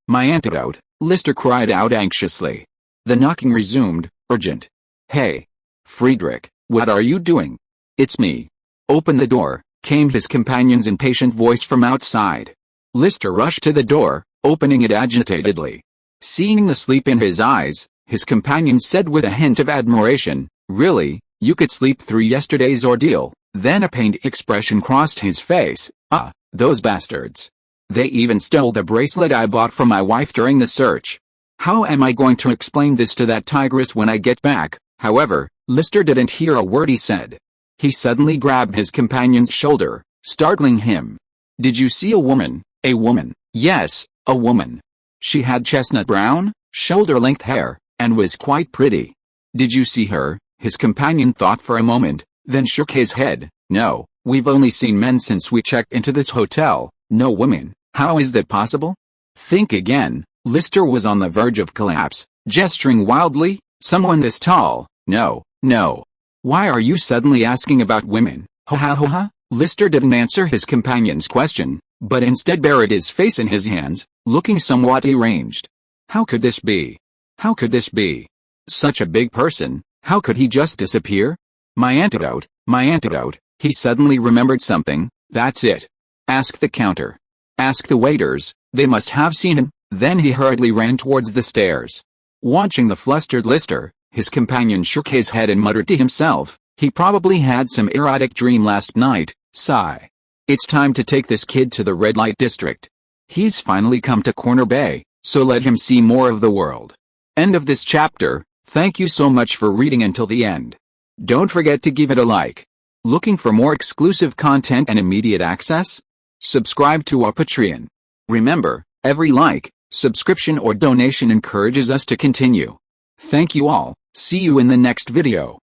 My antidote," Lister cried out anxiously. The knocking resumed, urgent. "Hey, Friedrich, what are you doing?" "It's me." "Open the door," came his companion's impatient voice from outside. Lister rushed to the door, opening it agitatedly. Seeing the sleep in his eyes, his companion said with a hint of admiration, "Really, you could sleep through yesterday's ordeal?" Then a pained expression crossed his face. Those bastards. They even stole the bracelet I bought for my wife during the search. How am I going to explain this to that tigress when I get back?" However, Lister didn't hear a word he said. He suddenly grabbed his companion's shoulder, startling him. "Did you see a woman?" "A woman?" "Yes, a woman. She had chestnut brown, shoulder-length hair, and was quite pretty." "Did you see her?" His companion thought for a moment, then shook his head. "No, we've only seen men since we checked into this hotel, no women." "How is that possible?" "Think again." Lister was on the verge of collapse, gesturing wildly. "Someone this tall? No. Why are you suddenly asking about women?" Ha. Lister didn't answer his companion's question, but instead buried his face in his hands, looking somewhat deranged. How could this be? Such a big person, how could he just disappear? My antidote. He suddenly remembered something. "That's it. Ask the counter. Ask the waiters, they must have seen him." Then he hurriedly ran towards the stairs. Watching the flustered Lister, his companion shook his head and muttered to himself, "He probably had some erotic dream last night." Sigh. "It's time to take this kid to the red light district. He's finally come to Corner Bay, so let him see more of the world." End of this chapter. Thank you so much for reading until the end. Don't forget to give it a like. Looking for more exclusive content and immediate access? Subscribe to our Patreon. Remember, every like, subscription or donation encourages us to continue. Thank you all. See you in the next video.